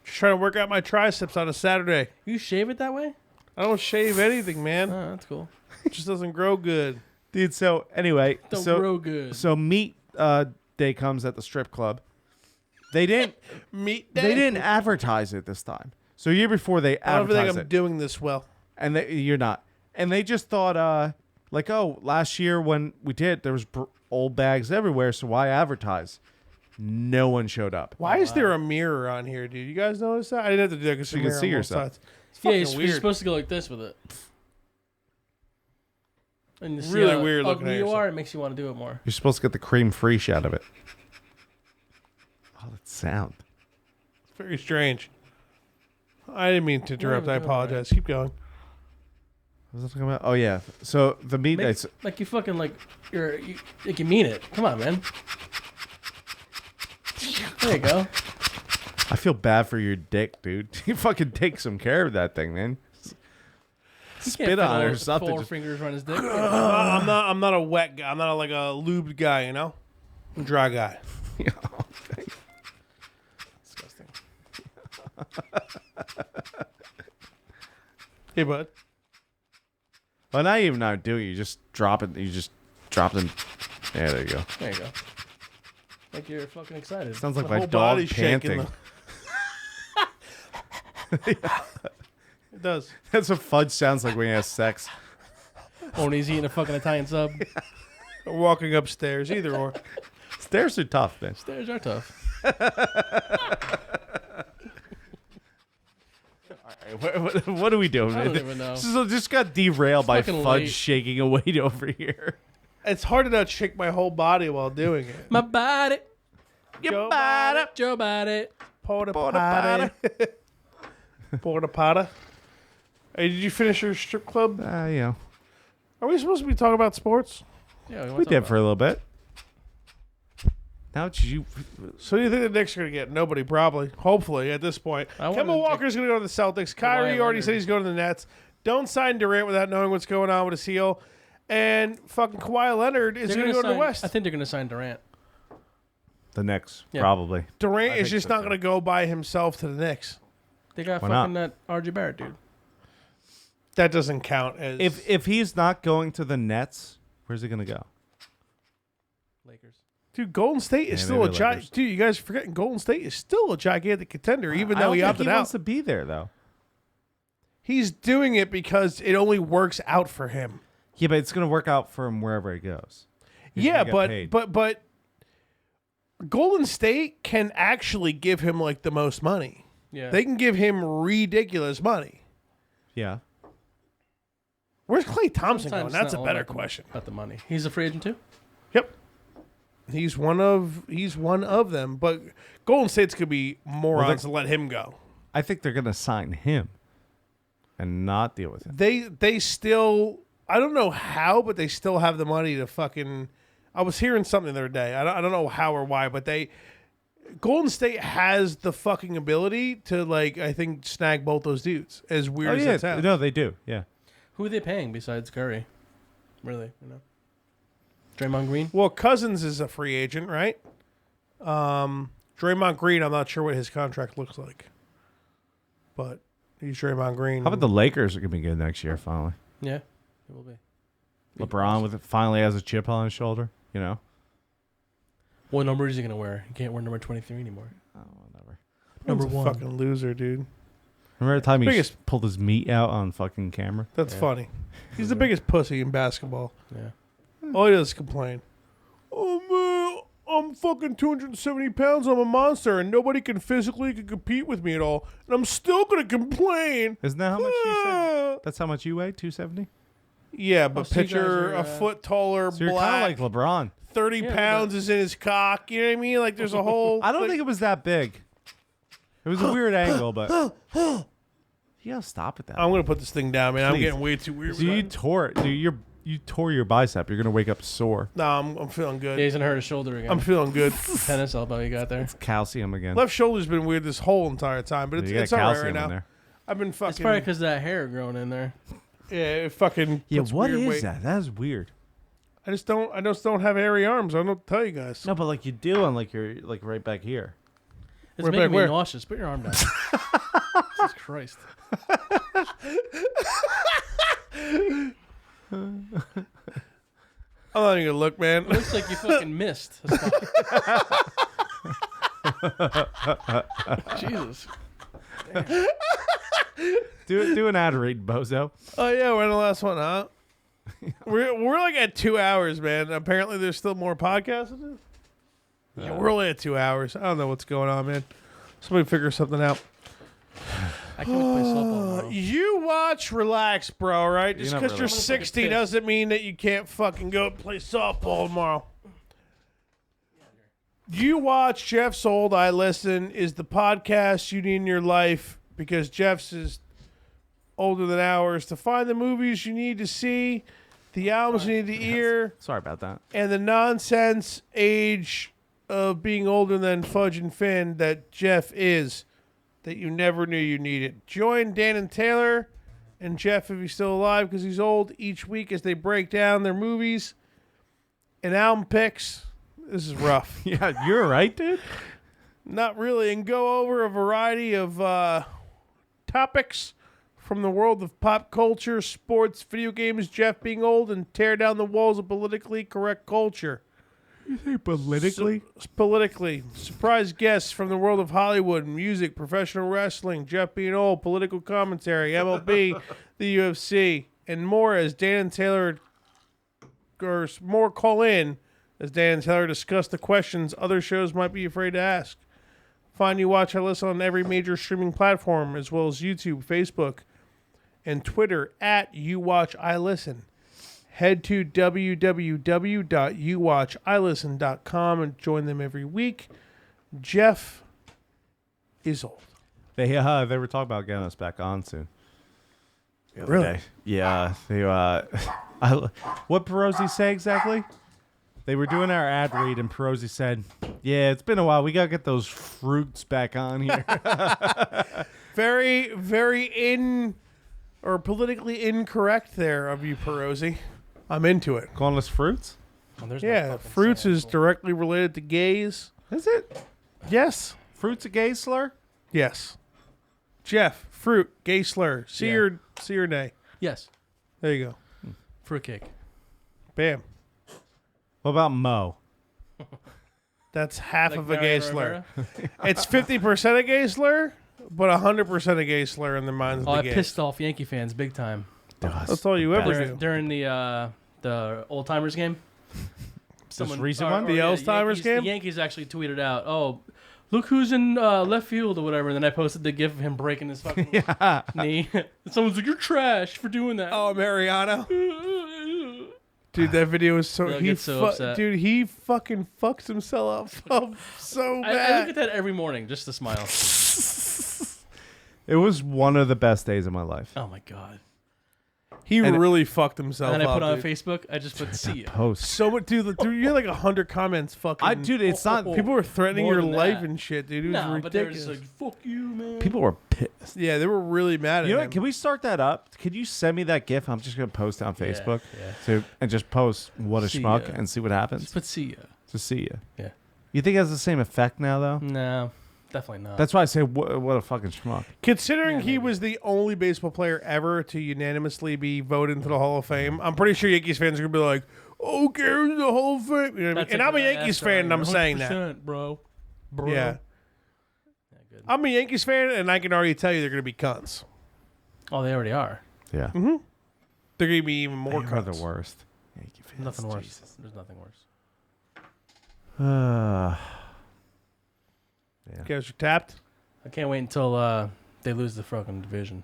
Just trying to work out my triceps on a Saturday. You shave it that way? I don't shave anything, man. Oh, that's cool. It just doesn't grow good. Dude, so anyway, Don't so grow good. so meet day comes at the strip club. They didn't Meat day. they didn't advertise it this time. So a year before they I don't think advertised I'm it. doing this well. And you're not. And they just thought like, oh, last year when we did, there was old bags everywhere, so why advertise? No one showed up. Why is there a mirror on here, dude? You guys notice that? I didn't have to do that because So you can see yourself. It's Yeah, fucking you're weird. supposed to go like this with it. And you see Really how weird looking ugly at you yourself. are, it makes you want to do it more. You're supposed to get the cream free shot of it. Oh, that sound. It's very strange. I didn't mean to interrupt. I doing all right. apologize. Keep going. What was I talking about? Oh yeah. So the meat Make- nights. Like you fucking like like you mean it. Come on, man. There you go. I feel bad for your dick, dude. You fucking take some care of that thing, man. He can't Spit fit on it all or something. 4 Just- fingers around his dick. I'm not a wet guy. I'm not like a lubed guy. You know, I'm a dry guy. Disgusting. Hey, bud. Well, not even not doing it. You just drop it. You just drop them. Yeah, there you go. There you go. Like you're fucking excited. Sounds like My my whole dog body's shaking. panting. It does. That's what fudge sounds like when he has sex. Oh, and he's eating a fucking Italian sub. Or walking upstairs, either or. Stairs are tough, man. Stairs are tough. What are we doing? I don't man? even know. This is- just got derailed by fucking fudge late. shaking a weight over here. It's hard to not shake my whole body while doing it. My body. Joe body. Joe body. Porta Porta potty. Porta potta. Hey, did you finish your strip club? You know, Are we supposed to be talking about sports? Yeah, we did for a little bit. Now it's you. So do you think the Knicks are going to get? Nobody, probably. Hopefully, at this point. I wanted Kemba to Walker's going to go to the Celtics. Kyrie Kawhi already Leonard. said he's going to the Nets. Don't sign Durant without knowing what's going on with his heel. And fucking Kawhi Leonard is going to go to the West. I think they're going to sign Durant. The Knicks, Yeah. probably. Durant I is think just so, not too. going to go by himself to the Knicks. They got Why fucking not? that RJ Barrett dude. That doesn't count as... If he's not going to the Nets, where's he gonna go? Lakers. Dude, Golden State is Yeah, still a maybe giant... Lakers. Dude, you guys are forgetting Golden State is still a gigantic contender, even I though don't he think opted he out. wants to be there though. He's doing it because it only works out for him. Yeah, but it's gonna work out for him wherever he goes. He's Yeah, gonna get paid. but Golden State can actually give him like the most money. Yeah. They can give him ridiculous money. yeah. Where's Klay Thompson Sometimes going? That's it's a not better all about question. About the money. He's a free agent too? Yep. He's one of them, but Golden State's could be morons to let him go. I think they're gonna sign him and not deal with him. They still, I don't know how, but they still have the money to fucking. I was hearing something the other day. I don't know how or why, but Golden State has the fucking ability to, like, I think, snag both those dudes. As weird as that sounds. no, they do. Yeah. Who are they paying besides Curry? Really? You know? Draymond Green? Well, Cousins is a free agent, right? Draymond Green, I'm not sure what his contract looks like, but he's Draymond Green. How about the Lakers are gonna be good next year? Finally, Yeah. It will be. LeBron finally has a chip on his shoulder. You know. What number is he going to wear? He can't wear number 23 anymore. Oh, whatever. Number He's a one. fucking loser, dude. Remember the time he Biggest- pulled his meat out on fucking camera? That's funny. He's the biggest pussy in basketball. Yeah. All he does is complain. Oh man, I'm fucking 270 pounds. I'm a monster, and nobody can compete with me at all. And I'm still gonna complain. Isn't that how much you said? That's how much you weigh? 270. Yeah, but so you guys picture are, a foot taller, So you're black. kind of like LeBron. 30 Yeah, pounds is in his cock. You know what I mean? Like there's a whole. I don't think it was that big. It was a weird angle, but you gotta stop at that. I'm gonna put this thing down, man. I'm Please. getting way too weird. So you tore it, dude. You tore your bicep. You're gonna wake up sore. No, I'm feeling good. Yeah, he's gonna hurt his shoulder again. I'm feeling good. Tennis elbow you got there. It's calcium again. Left shoulder's been weird this whole entire time, but You got it's all right calcium right in now. there. I've been It's fucking. probably because that hair growing in there. Yeah, it fucking. Yeah, puts what weird is weight. that? That is weird. I just don't have hairy arms. I don't tell you guys. No, but like you do on like your like right back here. It's Right making back me where? nauseous. Put your arm down. Jesus Christ. I'm not even gonna look, man. It looks like you fucking missed a spot. Jesus. Do an ad read, bozo. Oh yeah, we're in the last one, huh? we're like at 2 hours, man. Apparently, there's still more podcasts. To do. Yeah, we're only at 2 hours. I don't know what's going on, man. Somebody figure something out. I can't play softball, bro. You watch, relax, bro. Right? Just not because you're relaxing. 60 doesn't mean that you can't fucking go play softball tomorrow. You watch Jeff's Old I Listen is the podcast you need in your life because Jeff's is older than ours to find the movies you need to see, the albums you need to hear, Sorry about that. and the nonsense age of being older than Fudge and Finn that Jeff is that you never knew you needed. Join Dan and Taylor and Jeff if he's still alive because he's old each week as they break down their movies and album picks. This is rough. Yeah, you're right, dude. Not really, and go over a variety of topics from the world of pop culture, sports, video games, Jeff being old, and tear down the walls of politically correct culture. Politically? Politically. Surprise guests from the world of Hollywood, music, professional wrestling, Jeff being old, political commentary, MLB, the UFC, and more as Dan and Taylor, or more call in as Dan and Taylor discuss the questions other shows might be afraid to ask. Find You Watch, I Listen on every major streaming platform, as well as YouTube, Facebook, and Twitter at You Watch, I Listen. Head to www.youwatchilisten.com and join them every week. Jeff is old. They were talking about getting us back on soon. The other Really? day. Yeah. They what Perosi say exactly? They were doing our ad read and Perosi said, "Yeah, it's been a while. We gotta get those fruits back on here." Very, very politically incorrect there of you, Perosi. I'm into it. Calling us fruits? Oh, there's my Yeah, fucking fruits is sample. directly related to gays. Is it? Yes. Fruit's a gay slur? Yes. Jeff, fruit, gay slur. See Yeah. your nay. Yes. There you go. Fruitcake. Bam. What about Mo? That's half Like of a gay Mariano slur. Rivera? It's 50% a gay slur, but 100% a gay slur in the minds Oh, of I the gays. pissed off Yankee fans big time. That's all you ever do. During the old timers game. recent one? The Alzheimer's Yankees, game? The Yankees actually tweeted out, "Oh, look who's in left field or whatever." And then I posted the gif of him breaking his fucking knee. And someone's like, "You're trash for doing that." Oh, Mariano. Dude, that video is so... They'll get so upset. Dude, he fucking fucks himself up so I bad. look at that every morning just to smile. It was one of the best days of my life. Oh my god. He And- really fucked himself And then I up, put on dude. Facebook, I just put "see ya." Post. So much, dude, you had like 100 comments fucking... Dude, it's not. Oh. People were threatening More your than life that. and shit, dude. It was No, but they were ridiculous. just like, "Fuck you, man." People were pissed. Yeah, they were really mad at You know him. what? Can we start that up? Could you send me that GIF? I'm just gonna post it on Yeah, Facebook yeah. and just post what a See schmuck ya. and see what happens. Just put "see ya." To see you. Yeah. You think it has the same effect now though? No, definitely not. That's why I say what a fucking schmuck. Considering Yeah, he maybe. was the only baseball player ever to unanimously be voted into the Hall of Fame, I'm pretty sure Yankees fans are gonna be like, "Oh, cares the Hall of Fame?" You know what I mean? That's And I'm a good Yankees answer, fan, and I'm saying 100%, that. bro. Yeah. good. I'm a Yankees fan, and I can already tell you they're going to be cunts. Oh, they already are. Yeah. They're going to be even more They are cunts. the worst. Yankee fans. Nothing worse. Jesus. There's nothing worse. Yeah. You guys are tapped? I can't wait until they lose the fucking division.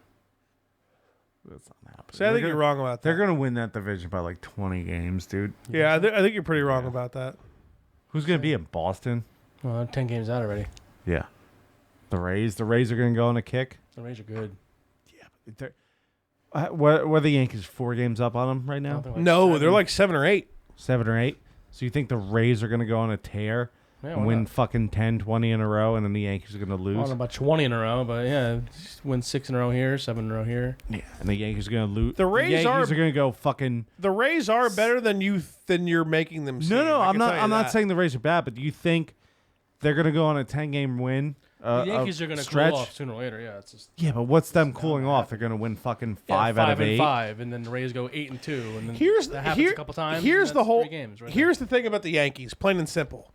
That's not happening. See, I think you're wrong about that. They're gonna win that division by like 20 games, dude. Yeah, I think you're pretty wrong about that. Who's gonna be in Boston? Well, they're 10 games out already. Yeah. The Rays. The Rays are gonna go on a kick. The Rays are good. What are the Yankees 4 games up on them right now? Something like No, 7. they're like 7 or 8. 7 or 8. So you think the Rays are gonna go on a tear Yeah, and why win not? fucking 10, 20 in a row, and then the Yankees are gonna I don't lose? know about 20 in a row, but yeah, just win 6 in a row here, 7 in a row here. Yeah. And the Yankees are gonna lose. The Rays Yankees are- are gonna go fucking. The Rays are better than you're making them seem. No, I I'm can not. tell you I'm not that. saying the Rays are bad, but do you think they're gonna go on a 10-game win? The Yankees are going to stretch. cool off sooner or later. Yeah, it's just Yeah, but what's them cooling off? They're gonna win fucking 5 out of 8. 5, and then the Rays go 8 and 2, and then Here's that happens here- a couple times. Here's and the that's whole. 3 games right Here's the thing about the Yankees, plain and simple.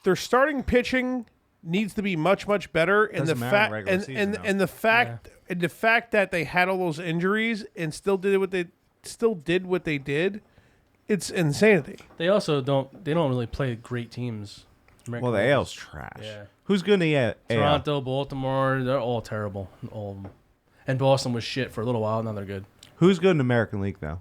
Their starting pitching needs to be much better, and the Doesn't matter in fact regular season, and though. the fact that they had all those injuries and still did what they did, it's insanity. They also don't really play great teams. Well, the American AL's League. trash. Yeah. Who's good in the AL? Toronto, Baltimore, they're all terrible. All of them. And Boston was shit for a little while. Now they're good. Who's good in the American League though?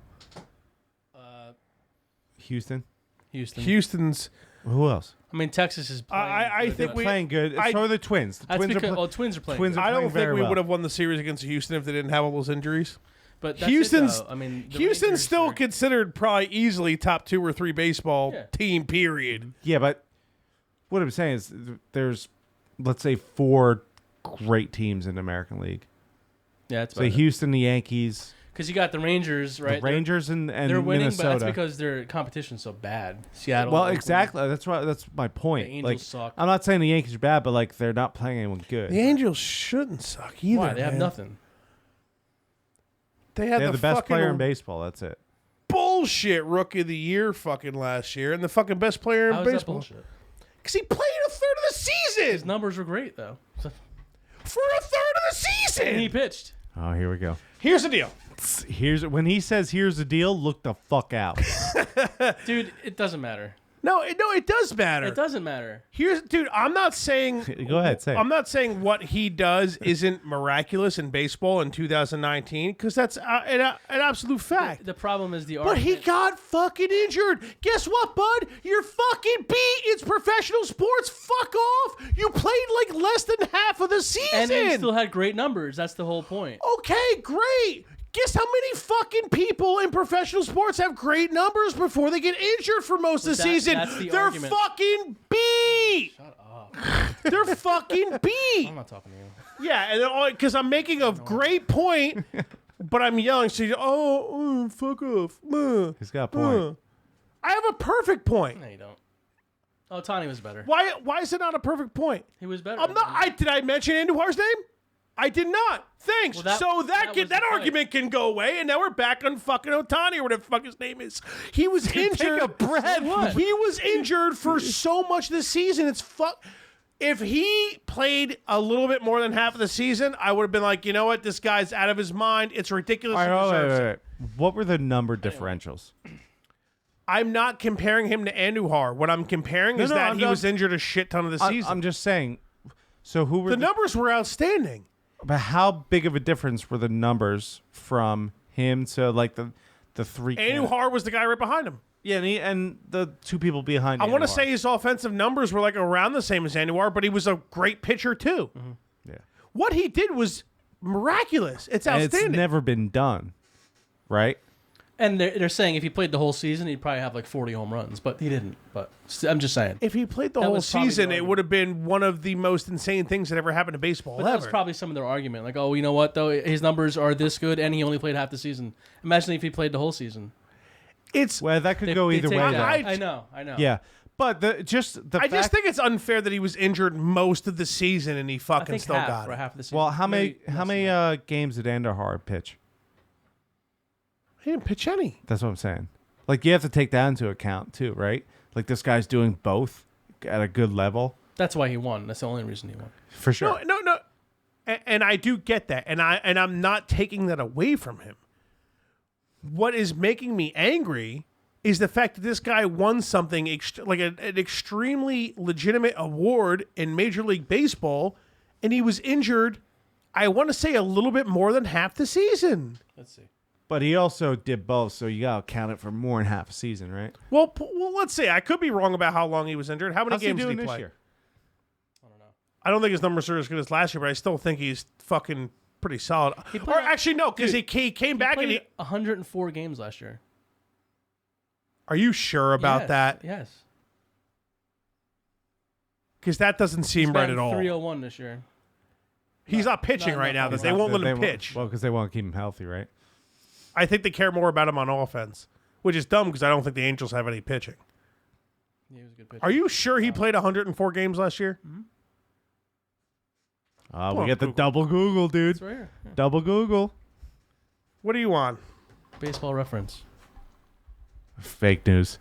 Houston. Houston. Houston's. Who else? I mean, Texas is playing. I good. think we- Playing good. I- So are the Twins. The That's Twins because are Twins are playing. Twins good. are I don't playing think very we well. would have won the series against Houston if they didn't have all those injuries. But that's Houston's- It, though. I mean, the Houston's Rangers still are- considered probably easily top 2 or 3 baseball Yeah. team. Period. Yeah, but what I'm saying is there's, let's say, 4 great teams in the American League. Yeah, it's So Houston, the Yankees, because you got the Rangers, right? the Rangers, and They're winning, Minnesota. but that's because their competition's so bad. Seattle. Well, Oakland, exactly. That's my point. The Angels Like, suck. I'm not saying the Yankees are bad, but like they're not playing anyone good. The Angels shouldn't suck either. Why? They have man. nothing. They had They're the best fucking player in baseball. That's it. bullshit rookie of the year fucking last year, and the fucking best player in How is that baseball. bullshit? Because he played a third of the His season. numbers were great though, For a third of the season. and he pitched. Oh, here we go. Here's the deal. Here's when he says, "Here's the deal." Look the fuck out. Dude, it doesn't matter. No, it does matter. It doesn't matter. Dude, I'm not saying. Go ahead, say. I'm not saying what he does isn't miraculous in baseball in 2019, because that's an absolute fact. The problem is the But he argument- got fucking injured. Guess what, bud? You're fucking beat. It's professional sports. Fuck off. You played like less than half of the season. and he still had great numbers. That's the whole point. Okay, great. Guess how many fucking people in professional sports have great numbers before they get injured for most of the season? that's the They're argument. fucking beat. Shut up. They're fucking beat. I'm not talking to you. Yeah, and because I'm making a great point, but I'm yelling. So fuck off. He's got a point. I have a perfect point. No, you don't. Oh, Otani was better. Why is it not a perfect point? He was better. I'm not. Did I mention Andujar's name? I did not. Thanks. Well, that- so that was the that point. argument can go away, and now we're back on fucking Otani or whatever the fuck his name is. He was injured. a breath. So what? He was injured for so much this season. It's fuck. If he played a little bit more than half of the season, I would have been like, you know what, this guy's out of his mind. It's ridiculous. All He right, deserves it. wait. What were the number differentials? I'm not comparing him to Andujar. What I'm comparing is that he was injured a shit ton of the season. I'm just saying. So who were the numbers were outstanding. But how big of a difference were the numbers from him to like the 3? Andujar was the guy right behind him. Yeah, and the 2 people behind. I want to Andujar. say his offensive numbers were like around the same as Andujar, but he was a great pitcher too. Yeah, What he did was miraculous. It's and outstanding. it's never been done, right? And they're saying if he played the whole season, he'd probably have like 40 home runs, but he didn't. But I'm just saying. If he played the That whole was probably season, the it would have been one of the most insane things that ever happened to baseball But that ever. was probably some of their argument. Like, oh, you know what, though? His numbers are this good, and he only played half the season. Imagine if he played the whole season. It's. Well, that could They- go they either take way. that. Though. I know. Yeah, but I just think it's unfair that he was injured most of the season and he I fucking think still half, got for it. half of the season. Well, how many Maybe less than that. games did Andujar pitch? He didn't pitch any. That's what I'm saying. Like you have to take that into account too, right? Like this guy's doing both at a good level. That's why he won. That's the only reason he won. For sure. No. And I do get that, and I'm not taking that away from him. What is making me angry is the fact that this guy won something like an extremely legitimate award in Major League Baseball, and he was injured, I want to say, a little bit more than half the season. Let's see. But he also did both, so you gotta count it for more than half a season, right? Well, let's see. I could be wrong about how long he was injured. How many How's he games doing did he this play? year? I don't know. I don't think his numbers are as good as last year, but I still think he's fucking pretty solid. played- Or actually, no, because he came back and played 104 games last year. Are you sure about Yes, that? Yes. Because that doesn't seem He's right batting at all. 301 this year. He's not pitching not right now. enough. That they won't let him They pitch. Well, because they want to keep him healthy, right? I think they care more about him on offense, which is dumb because I don't think the Angels have any pitching. Yeah, he was a good pitcher. Are you sure he played 104 games last year? We on, get the Google. double Google, dude. It's right here. Yeah. Double Google. What do you want? Baseball reference. Fake news.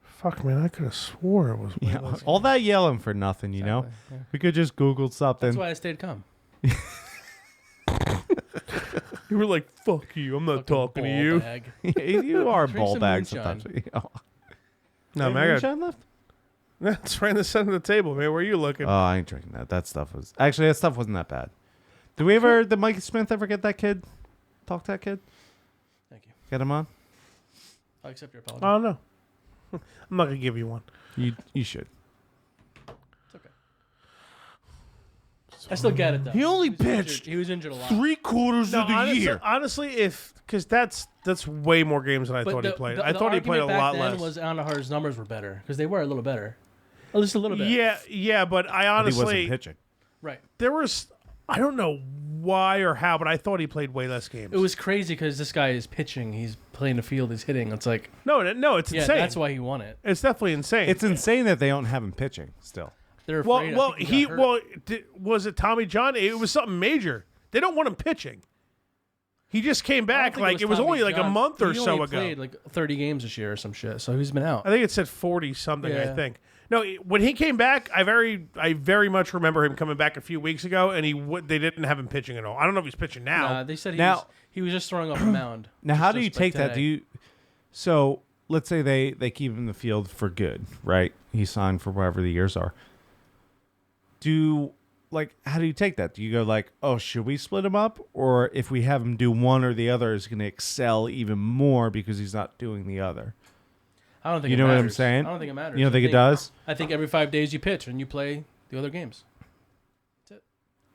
Fuck, man, I could have swore it was. Yeah, all that yelling for nothing, you know? Exactly, yeah. We could just Googled something. That's why I stayed calm. You were like, "Fuck you! I'm not Fucking talking to ball you." bag. You are a Drink ball some bag moonshine. sometimes. No, Any man, I got moonshine left? that's right in the center of the table, man. Where are you looking? Oh, I ain't drinking that. That stuff was actually that stuff wasn't that bad. Did Mike Smith ever get that kid? Talk to that kid? Thank you. Get him on? I'll accept your apology. I don't know. I'm not gonna give you one. You should. It's okay. I still get it though. He only was injured- pitched He was injured a lot. 3/4 No, of the honestly, year. honestly, because that's way more games than I thought he played. I thought he played a lot then less. Was Andujar's numbers were better because they were a little better, at least a little bit. Yeah, but I But he honestly wasn't pitching. Right. there was I don't know why or how, but I thought he played way less games. It was crazy because this guy is pitching, he's playing the field, he's hitting. It's like, no, it's yeah, insane. that's why he won it. It's definitely insane. It's insane that they don't have him pitching still. They're afraid. well, I think he got hurt. was it Tommy John? It was something major. They don't want him pitching. He just came I don't back think like it was Tommy only like a John. month or He so only ago. Played like 30 games this year or some shit, so he's been out. I think it said 40 something. I Yeah. think. No, when he came back, I very much remember him coming back a few weeks ago, and they didn't have him pitching at all. I don't know if he's pitching now. They said Now- he was just throwing off the mound. Now, how do you Just like take that? today. So let's say they keep him in the field for good, right? He signed for whatever the years are. How do you take that? Do you go like, oh, should we split him up? Or if we have him do one or the other, is going to excel even more because he's not doing the other? I don't think You it know what I'm matters. saying? I don't think it matters. You don't I think it does? I think every 5 days you pitch and you play the other games.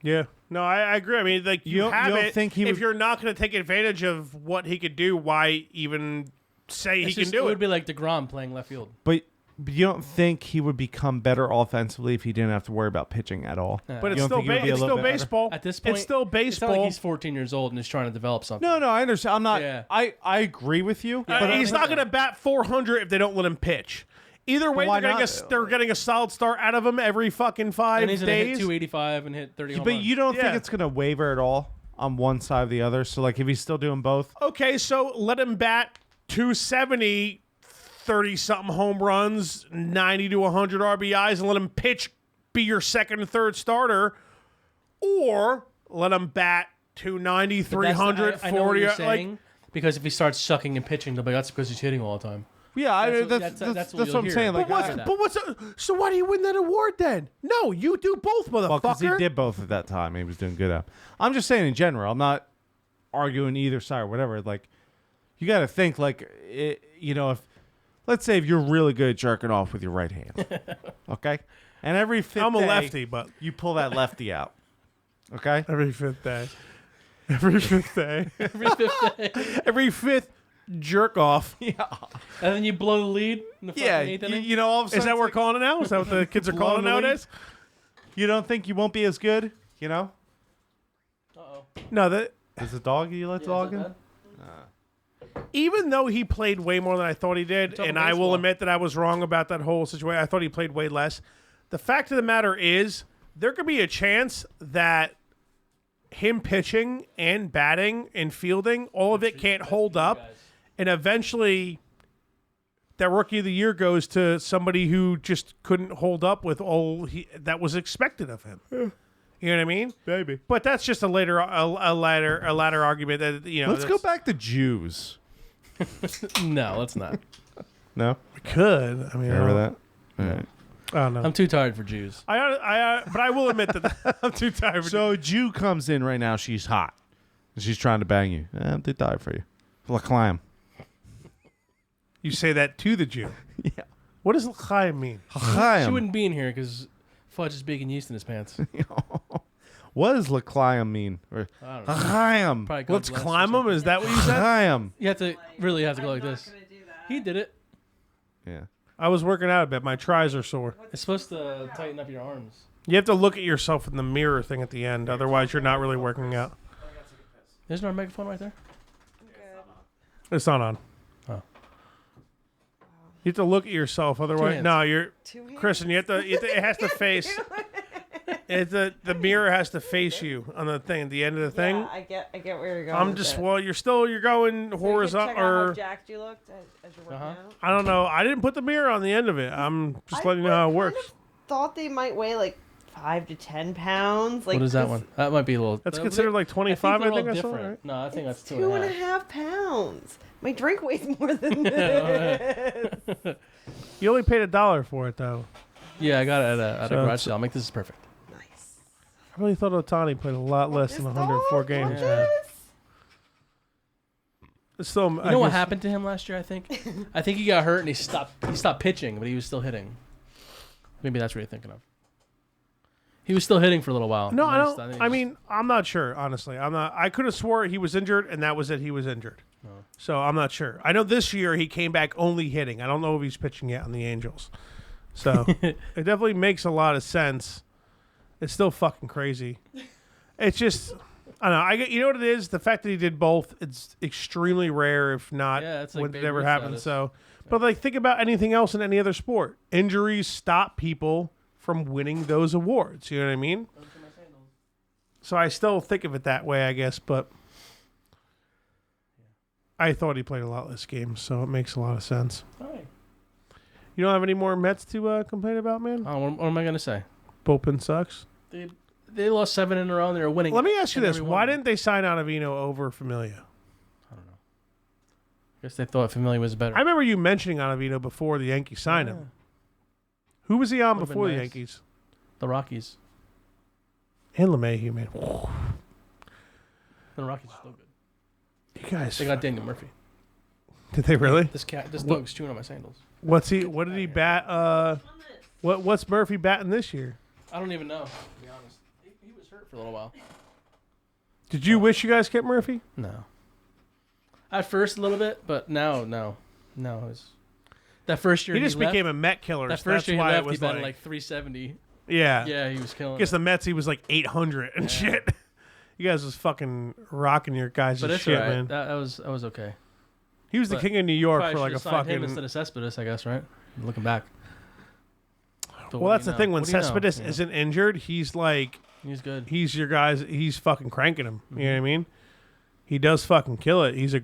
Yeah, no, I agree. I mean, like You don't think he if would- you're not going to take advantage of what he could do, why even say he It's can just- do it it? would be like DeGrom playing left field. But you don't think he would become better offensively if he didn't have to worry about pitching at all? Nah. But You it's don't still think he would be a it's little still bit better? baseball. At this point, it's still It's not baseball. like he's 14 years old and he's trying to develop something. No, I understand. I'm not. Yeah. I agree with you. but He's not going to bat 400 if they don't let him pitch. Either way, why they're getting a solid start out of him every fucking 5 and he's going to hit days. 285 and hit 30 home But runs. you don't Yeah. think it's going to waver at all on one side or the other? So, like, if he's still doing both, Okay, so let him bat 270, 30-something home runs, 90 to 100 RBIs, and let him pitch, be your second and third starter, or let him bat 290, But that's 300, I know what 40. you're Like, saying, because if he starts sucking and pitching, they'll be, that's because he's hitting all the time. yeah, That's what that's you'll what I'm hear. saying. Like, But what's- so why do you win that award then? No, you do both, motherfucker. because he did both at that time. He was doing good at. I'm just saying in general. I'm not arguing either side or whatever. Like, you got to think like, if let's say if you're really good at jerking off with your right hand, okay, and every fifth I'm a day, lefty, but you pull that lefty out, okay. every fifth day. Every fifth day. Every fifth day. Every fifth jerk off. And then you blow the lead in the fucking Yeah, eighth inning. you know, all of a sudden Is that it's what we're like, calling it now? Is that what the kids are calling it Blowing the lead? nowadays? you don't think you won't be as good? You know, Uh-oh. No, that is the dog you let Yeah, dog is in? that bad? even though he played way more than I thought he did, Talking and I will baseball. admit that I was wrong about that whole situation. I thought he played way less. The fact of the matter is, there could be a chance that him pitching and batting and fielding, all of it can't hold up, and eventually that Rookie of the Year goes to somebody who just couldn't hold up with all that was expected of him. You know what I mean? Maybe. But that's just a later argument that Let's go back to Jews. No, let's not. No? We could. I mean, Remember that? All right. I don't know. I'm too tired for Jews. But I will admit that I'm too tired. So a Jew comes in right now. She's hot. She's trying to bang you. I'm too tired for you. L'chaim. You say that to the Jew. Yeah. What does l'chaim mean? She wouldn't be in here because Fudge is baking yeast in his pants. What does l'chaim mean? Or I don't know. l'chaim. Probably God Let's bless or climb them. something. Is that what you said? L'chaim. You have to have to go like I'm this. not gonna do that. He did it. Yeah. I was working out a bit. My tries are sore. It's supposed to tighten up your arms. You have to look at yourself in the mirror thing at the end. Otherwise, you're not really working out. Isn't our megaphone right there? It's not on. Oh. You have to look at yourself. Otherwise, hands. no, you're Two hands. Kristen. You have to. It has to face. The mirror has to face you on the thing. At the end of the thing. Yeah, I get where you're going. I'm with just. it. Well, you're going So you horizontal. can check out how Or jacked you looked as you're working out. I don't know. I didn't put the mirror on the end of it. I'm just letting you know how it works. Thought they might weigh like 5 to 10 pounds. Like What is that 'cause one? That might be a little. That's considered like 25. I think I I saw. Right? No, I think that's 2.5 pounds. My drink weighs more than this. You only paid $1 for it though. Yeah, I got it at a So garage it's- sale. I'm like, this is perfect. Nice. I really thought Otani played a lot less than 104 games. Yeah. It's still, You know what happened to him last year? I think he got hurt and he stopped pitching, but he was still hitting. Maybe that's what you're thinking of. He was still hitting for a little while. No, And I then he don't. stopped- I mean, I'm not sure. Honestly, I'm not. I could have swore he was injured, and that was it. He was injured. So I'm not sure. I know this year he came back only hitting. I don't know if he's pitching yet on the Angels. So it definitely makes a lot of sense. It's still fucking crazy. It's just. I don't know. You know what it is? The fact that he did both. It's extremely rare, if not Yeah, it's like when it Babe ever Ruth happens. status. So, but like think about anything else in any other sport. Injuries stop people from winning those awards. You know what I mean? So I still think of it that way, I guess. But I thought he played a lot less games, so it makes a lot of sense. All right. You don't have any more Mets to complain about, man? Oh, what am I gonna say? Bullpen sucks. They lost 7 in a row and they were winning. Let me ask you in this: every why one. didn't they sign Ottavino over Familia? I don't know. Guess they thought Familia was better. I remember you mentioning Ottavino before the Yankees signed him. Who was he on Would've been before the nice. Yankees? The Rockies. And LeMahieu, man. The Rockies are still good. You guys, They got Daniel Murphy. did they really? This dog's chewing on my sandals. What's he? What did he bat? What's Murphy batting this year? I don't even know, to be honest. He was hurt for a little while. Did you wish you guys kept Murphy? No. At first, a little bit, but now, no. No. It was, that first year He just left, became a Met killer. That so first that's year he why left, it was he batted like 370. yeah. Yeah, he was killing I guess it. the Mets he was like 800 and shit. You guys was fucking rocking your guys' But it's shit, alright. man. That was okay. He was the but king of New York Probably for like a should've signed him fucking. instead of Cespedes, I guess, right? Looking back. But Well, what that's do the you thing. know? When What do you know? Cespedes Yeah. isn't injured, he's like, He's good. he's your guys. He's fucking cranking him. You know Mm-hmm. what I mean? He does fucking kill it. He's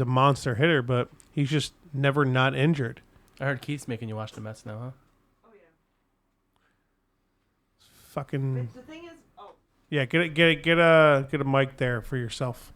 a monster hitter, but he's just never not injured. I heard Keith's making you watch the Mets now, huh? Oh yeah. Fucking The thing is, yeah. Get a mic there for yourself.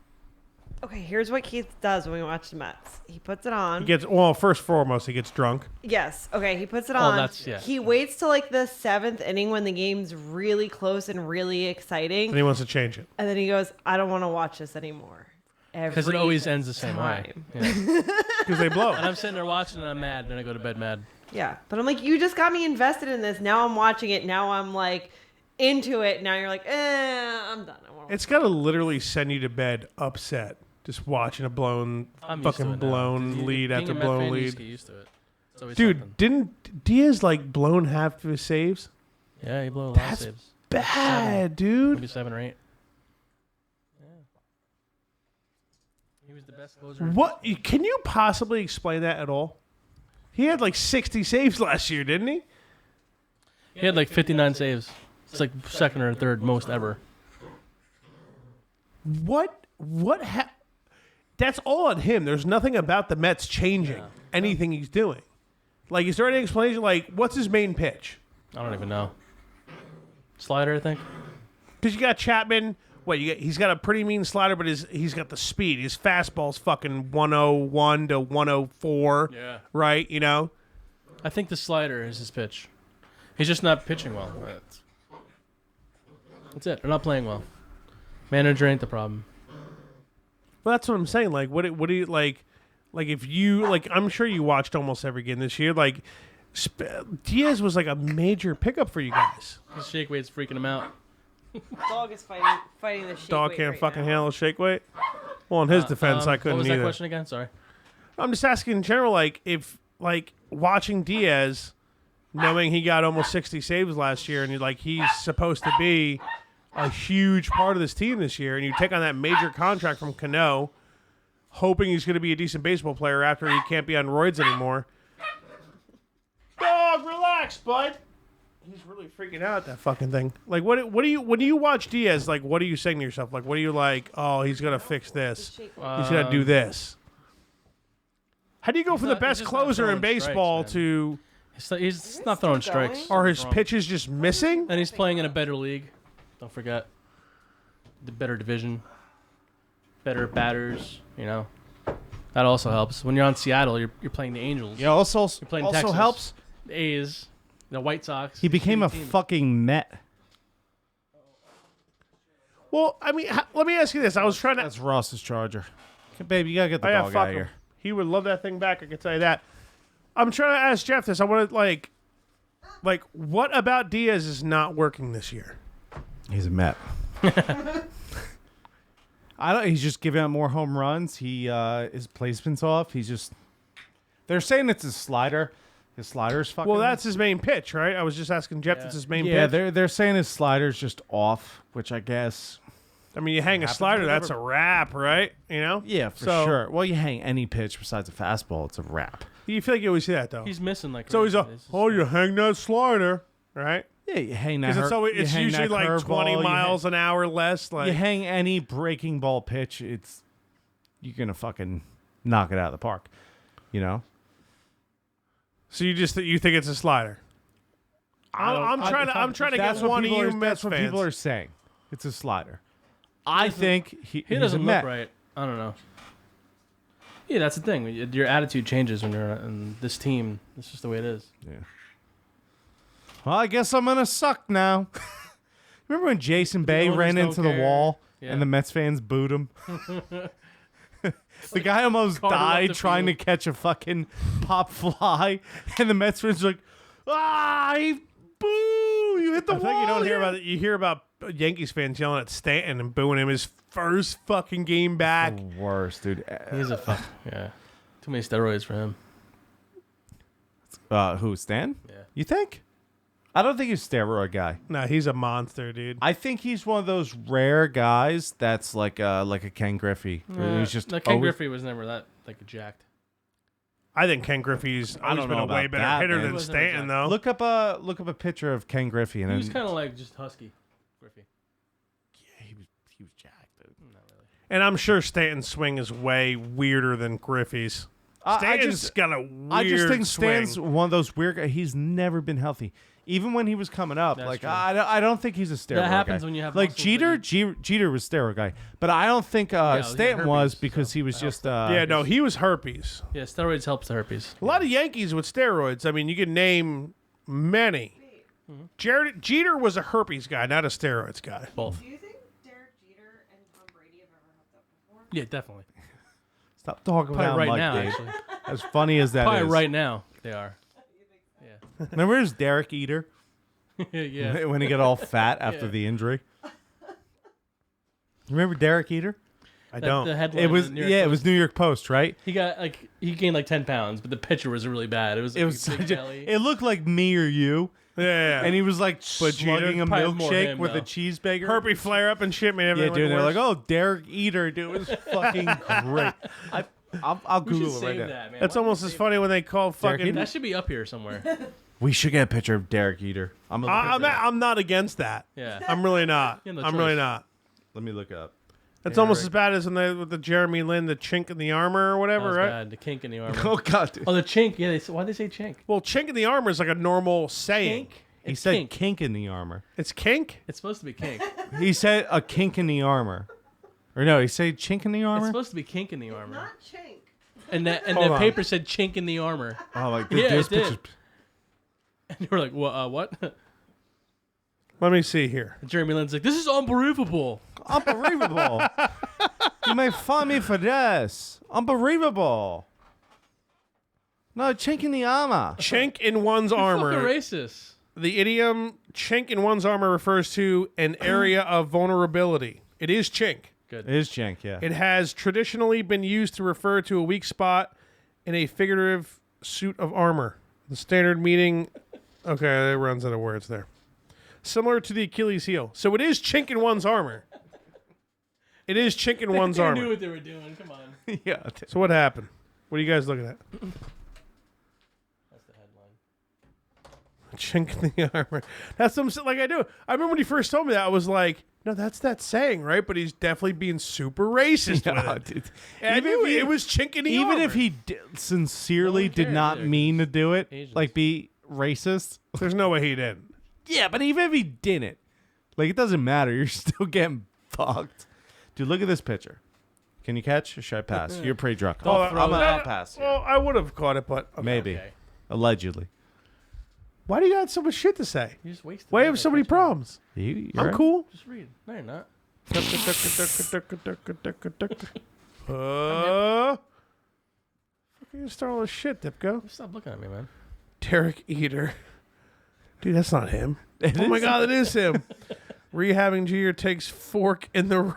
okay. Here's what Keith does when we watch the Mets. He puts it on. He gets first and foremost, he gets drunk. Yes. Okay. He puts it on. that's- yeah. He waits till like the 7th inning when the game's really close and really exciting, And he wants to change it. and then he goes, "I don't want to watch this anymore." Because it always ends the same way. time. Yeah. Because they blow. And I'm sitting there watching and I'm mad. Then I go to bed mad. Yeah, but I'm like, you just got me invested in this. Now I'm watching it. Now I'm like into it. Now you're like, I'm done. I wanna It's got to literally send you to bed upset just watching a blown, I'm used to fucking it now. blown lead Being after a Met blown fan, you just lead. get used to it. It's always Dude, something. didn't Diaz like blown half of his saves? Yeah, he blew a lot That's of saves. Bad, dude. Maybe 7 or 8. Yeah. He was the best closer. What? Can you possibly explain that at all? He had like 60 saves last year, didn't he? He had like 59 saves. It's like second or third most ever. What? That's all on him. There's nothing about the Mets changing. anything he's doing. Like, is there any explanation? Like, what's his main pitch? I don't even know. Slider, I think. Because you got Chapman. He's got a pretty mean slider, but he's got the speed. His fastball's fucking 101 to 104. Yeah. Right? You know? I think the slider is his pitch. He's just not pitching well. That's it. They're not playing well. Manager ain't the problem. Well, that's what I'm saying. Like, what do you like? Like, if you like, I'm sure you watched almost every game this year. Like, Diaz was like a major pickup for you guys. His shake weight's freaking him out. Dog is fighting the shake Dog weight can't right fucking now. handle shake weight. Well, in his defense, I couldn't What was either. that question again? Sorry. I'm just asking in general, like, if like watching Diaz, knowing he got almost 60 saves last year, and you're like, he's supposed to be a huge part of this team this year, and you take on that major contract from Cano, hoping he's going to be a decent baseball player after he can't be on roids anymore. Dog, relax, bud. He's really freaking out at that fucking thing. Like, what do you when you watch Diaz? Like, what are you saying to yourself? Like, what are you like? Oh, he's gonna fix this. He's gonna do this. How do you go from the best he's just not closer in throwing baseball strikes, man. to? He's not throwing still going? strikes. Are his Wrong. pitches just missing? And he's playing in a better league. Don't forget. The better division. Better batters, you know. That also helps. When you're on Seattle, you're playing the Angels. Yeah, also You're playing also Texas. helps. The A's. The White Sox. He became a Shitty team. fucking Met. Well, I mean, let me ask you this. I was trying to. That's Ross's Charger. Okay, babe, you gotta get the Oh, yeah, dog fuck out of him. here. He would love that thing back. I can tell you that. I'm trying to ask Jeff this. I want to like, what about Diaz is not working this year? He's a Met. I don't. He's just giving out more home runs. His placement's off. He's just. They're saying it's his slider. His slider's fucking. Well, that's his main pitch, right? I was just asking Jeff. That's his main yeah. pitch. They're saying his slider's just off, which I guess. I mean, you hang a Happens slider, whenever- that's a wrap, right? You know? Yeah, for So- sure. Well, you hang any pitch besides a fastball, it's a wrap. You feel like you always see that though. He's missing like. It's always crazy. It's just- you hang that slider, right? Yeah, you hang that. Because it's usually like 20 miles an hour less. Like, You hang any breaking ball pitch, you're gonna fucking knock it out of the park. You know. so you think it's a slider? I'm trying to get one of you Mets That's what fans. people are saying. It's a slider. I think He he's doesn't a look Met. right. I don't know. Yeah, that's the thing. Your attitude changes when you're in this team. It's just the way it is. Yeah. Well, I guess I'm gonna suck now. Remember when Jason Bay owners ran don't into the care. wall Yeah. and the Mets fans booed him? The guy almost carted off died the trying to field. catch a fucking pop fly, and the Mets fans were like, boo! You hit the I wall. think you don't hear here." about it. You hear about Yankees fans yelling at Stanton and booing him his first fucking game back. Worst, dude. He's a fuck. Yeah. Too many steroids for him. Who, Stan? Yeah. You think? I don't think he's a steroid guy. No, he's a monster, dude. I think he's one of those rare guys that's like a Ken Griffey. He's just No, Ken always- Griffey was never that like jacked. I think Ken Griffey's I always don't been know a way about better that, hitter man. than He wasn't Stanton, exact- though. Look up a picture of Ken Griffey, and He then was kind of like just husky. Griffey. he was jacked. Dude. Not really. And I'm sure Stanton's swing is way weirder than Griffey's. Stanton's got a weird I just think Stan's swing. one of those weird guys. He's never been healthy. Even when he was coming up, That's like true. I don't think he's a steroid That happens guy. when you have like muscles Jeter. that Jeter was steroid guy, but I don't think he had Stanton was herpes, because so he was that just. Yeah, no, he was herpes. Yeah, steroids helps the herpes. A lot of Yankees with steroids. I mean, you can name many. Jeter was a herpes guy, not a steroids guy. Both. Do you think Derek Jeter and Tom Brady have ever hooked up before? Yeah, definitely. Stop talking Probably about right him like now, that. actually. As funny as that Probably is. right now they are. Yeah. Remember his Derek Eater Yeah. when he got all fat after Yeah. the injury? Remember Derek Eater? I The don't. headline It was in the New York it Post. was New York Post, right? He got he gained like 10 pounds, but the picture was really bad. It was It was big such a, belly. it looked like me or you, Yeah. and he was like But slugging a probably more milkshake him, with a though. cheeseburger. herpes flare up and shit, man. Yeah, everything dude. They're like, worse. oh, Derek Eater, dude. It was fucking great. I'll we should Google it right save now. that, man. That's Why don't almost we as save funny when they call Derek fucking. That should be up here somewhere. We should get a picture of Derek Eater. I'm not against that. Yeah. I'm really not. You have no I'm really choice. not. Let me look it up. That's Yeah, almost right. as bad as with the Jeremy Lin, the chink in the armor or That whatever, was right? bad. The kink in the armor. Oh God, dude. Oh, the chink. Yeah, why'd they say chink? Well, chink in the armor is like a normal saying. Kink? He It's said kink. kink in the armor. It's kink? It's supposed to be kink. He said a kink in the armor. Or no, he said chink in the It's armor? supposed to be kink in the armor. Not chink. And Hold the on. paper said chink in the armor. Oh, like Yeah, this it did. picture. And they were like, what? Let me see here. And Jeremy Lin's like, this is unbelievable. Unbelievable. You make fun of me for this. Unbelievable. No, chink in the armor. Chink in one's Fucking armor. racist. The idiom chink in one's armor refers to an area of vulnerability. It is chink. Good. It is chink, yeah. It has traditionally been used to refer to a weak spot in a figurative suit of armor. The standard meaning, okay, it runs out of words there. Similar to the Achilles heel. So it is chink in one's armor. It is chink in one's They knew armor. what they were doing. Come on. Yeah. So what happened? What are you guys looking at? That's the headline. Chink in the armor. That's something like I do. I remember when he first told me that, I was like, no, that's that saying, right? But he's definitely being super racist with Yeah, it. dude. And I knew it was chink in the Even armor. if he sincerely No one did cares not either, mean to do it, Asians. like be racist. There's no way he didn't. Yeah, but even if he didn't, like it doesn't matter. You're still getting fucked. Dude, look at this picture. Can you catch or should I pass? You're pretty drunk. Don't I'll, throw I'm that. gonna- I'll pass. yeah. Well, I would have caught it, but okay. Maybe. Okay. Allegedly. Why do you got so much shit to say? You just wasted. Why it. have so many Catch up. problems? You're I'm right. cool. Just read. No, you're not. Fucking you start all this shit, Dipko. Stop looking at me, man. Derek Eater. Dude, that's not him. It Oh my is. god, it is him. Rehabbing Junior takes fork in the road.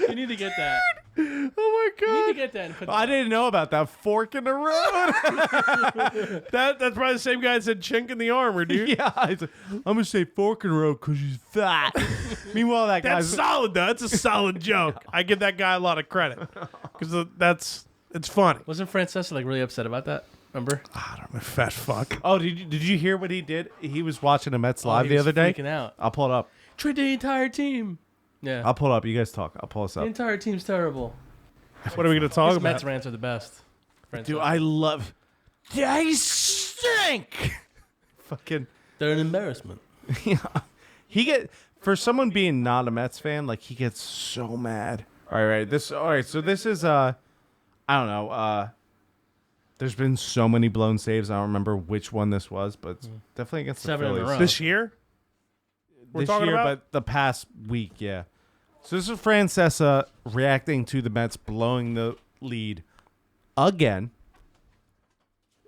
You need to get that. Oh my You need god. to get that and put I didn't know about that fork in the road. That's probably the same guy that said chink in the armor, dude. Yeah, I'm gonna say fork in the road because he's fat. Meanwhile, that That's guy's solid though. That's a solid joke. I give that guy a lot of credit. Because it's funny. Wasn't Francesa like really upset about that? Remember? God, I'm a fat fuck. Oh, did you hear what he did? He was watching the Mets Oh, live he the was other day. freaking out. I'll pull it up. Trade the entire team. Yeah. I'll pull it up. You guys talk. I'll pull this The up. entire team's terrible. What are we going to talk His about? Mets rants are the best. Dude, Francesa. I love. They stink. Fucking. They're an embarrassment. Yeah. He get for someone being not a Mets fan, like he gets so mad. All right. So this is I don't know. There's been so many blown saves. I don't remember which one this was, but it's definitely against 7 the in a Phillies. row. This year? We're This talking year, about? but the past week, yeah. So this is Francesa reacting to the Mets blowing the lead again.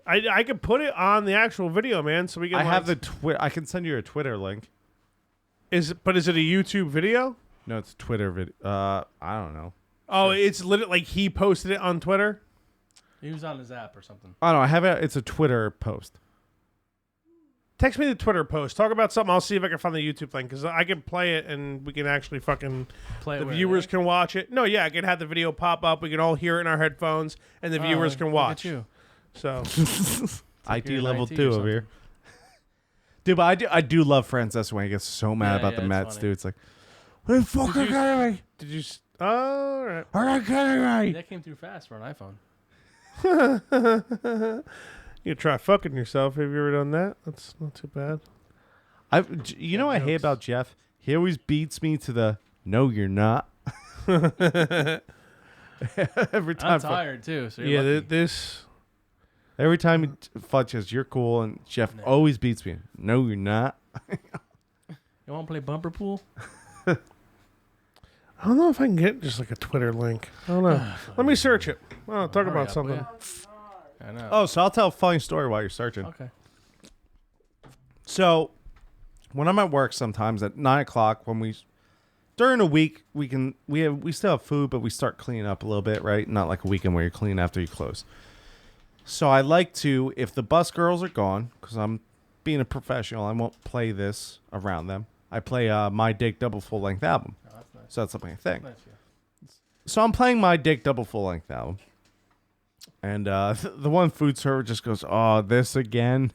I could put it on the actual video, man, so we can. I have the like, Twitter. I can send you a Twitter link. is it a YouTube video? No, it's a Twitter video. I don't know. Oh, it's literally like he posted it on Twitter. He was on his app or something. I don't know. I have it. It's a Twitter post. Text me the Twitter post. Talk about something. I'll see if I can find the YouTube link because I can play it and we can actually fucking. Play it The where, viewers there? can watch it. No, yeah, I can have the video pop up. We can all hear it in our headphones, and the viewers can Look watch. at you. So IT you're an level IT or 2 over something. here. Dude, but I do love Francesa when he gets so mad Yeah, about yeah, the it's Mets, funny. dude. It's like, what the fuck are you kidding me? did you? All right. Are you kidding me? That came through fast for an iPhone. You try fucking yourself. Have you ever done that? That's not too bad. You know what I hate jokes. about Jeff? He always beats me to the no, you're not. Every time, I'm tired too, so you're Yeah, lucky. this. every time he fudges, you're cool, and Jeff No. always beats me. No, you're not. You want to play bumper pool? I don't know if I can get just like a Twitter link. I don't know. Let me search it. Oh, talk Hurry about up, something. will ya? I know. Oh, so I'll tell a funny story while you're searching. Okay. So, when I'm at work, sometimes at 9:00, when during the week we still have food, but we start cleaning up a little bit, right? Not like a weekend where you're clean after you close. So I like to, if the bus girls are gone, because I'm being a professional, I won't play this around them. I play My Dick double full length album. Oh, that's nice. So that's something I think. Nice, yeah. So I'm playing My Dick double full length album. And the one food server just goes, "Oh, this again."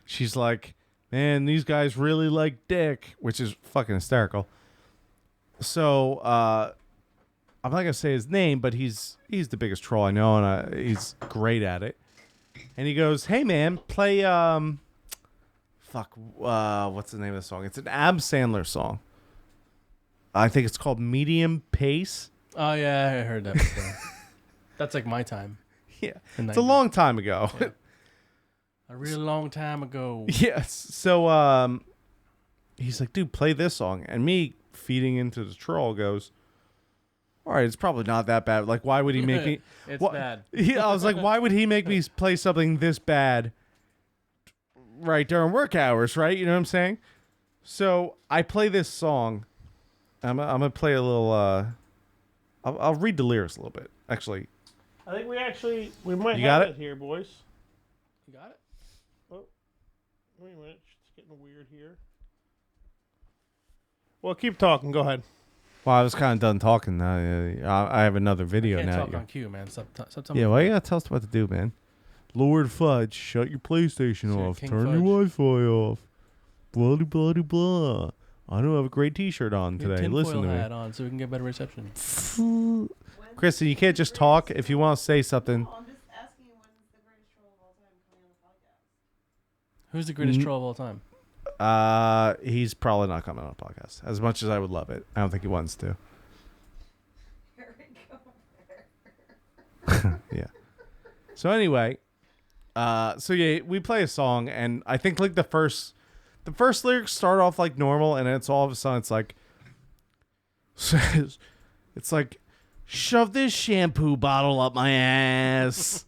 She's like, man, these guys really like dick, which is fucking hysterical. So I'm not gonna say his name, but he's the biggest troll I know, and he's great at it. And he goes, "Hey man, play what's the name of the song? It's an Ab Sandler song. I think it's called Medium Pace." Oh yeah, I heard that before. That's like my time. Yeah, The it's a 90s. long time ago. Yeah. A real long time ago. Yes. So he's like, "Dude, play this song." And me feeding into the troll goes, "All right, it's probably not that bad. Like, why would he make me?" It's Wha- bad. I was like, "Why would he make me play something this bad right during work hours?" Right? You know what I'm saying? So I play this song. I'm gonna play a little. I'll read the lyrics a little bit. Actually, I think we might You got have it? it here, boys. You got it? Wait a minute, it's getting weird here. Well, keep talking. Go ahead. well, I was kind of done talking. I have another video Can't now. talk on cue, man. Stop Yeah, why you gotta tell us what to do, man? Lord Fudge, shut your PlayStation Shit, off. King Turn Fudge. your Wi-Fi off. Blah, blah, blah, blah. I don't have a great T-shirt on today. Listen to hat me. on so we can get better reception. Kristen, you can't just talk. If you want to say something. I'm just asking you when's the greatest troll of all time coming on the podcast. Who's the greatest troll of all time? He's probably not coming on a podcast. As much as I would love it, I don't think he wants to. Here we go. Yeah. So anyway, we play a song, and I think like the first lyrics start off like normal, and then it's all of a sudden it's like, it's like, shove this shampoo bottle up my ass,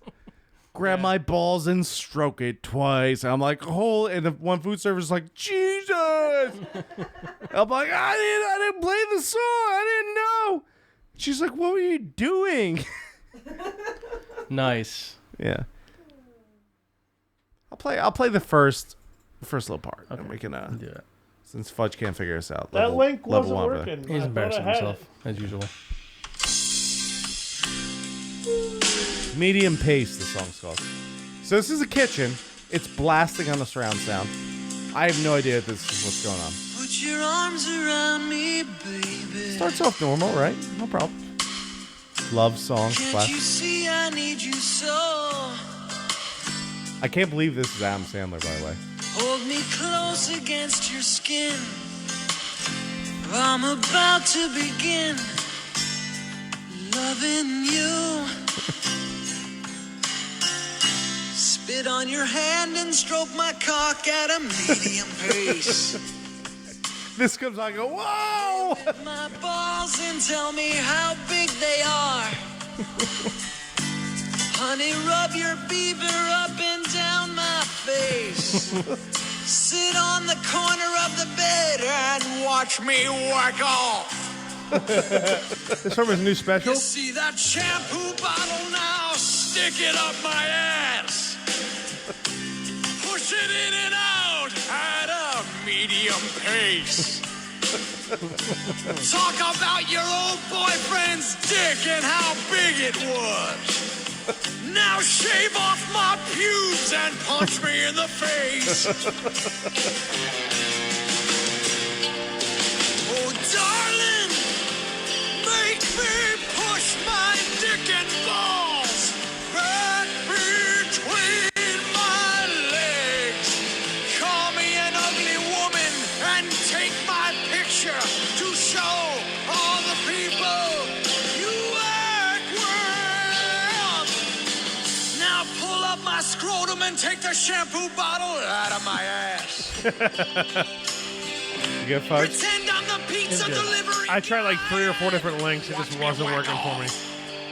grab my balls and stroke it twice. And I'm like, and the one food server is like, Jesus. I'm like, I didn't play the song. I didn't know. She's like, what were you doing? Nice. Yeah. I'll play the first little part. Okay. And we can Do it. since Fudge can't figure us out. That link wasn't one over there. working. He's I thought I embarrassing had himself, as usual. Medium Pace, the song's called. So this is a kitchen. It's blasting on the surround sound. I have no idea if this is what's going on. Put your arms around me, baby. Starts off normal, right? No problem. Love song. Can't Classic. you see I need you so? I can't believe this is Adam Sandler, by the way. Hold me close against your skin. I'm about to begin loving you. Spit on your hand and stroke my cock at a medium pace. This comes on, I go, whoa! My balls and tell me how big they are. Honey, rub your beaver up and down my face. Sit on the corner of the bed and watch me whack off. This from his new special? You see that shampoo bottle now? Stick it up my ass. Push it in and out at a medium pace. Talk about your old boyfriend's dick and how big it was. Now shave off my pubes and punch me in the face. Oh, darling, make me push my dick and balls right between my legs. Call me an ugly woman and take my picture to show all the people you work with. Now pull up my scrotum and take the shampoo bottle out of my ass. You get Fudge? Pretend I'm the pizza delivery. I tried like 3 or 4 different links. It just wasn't working for me.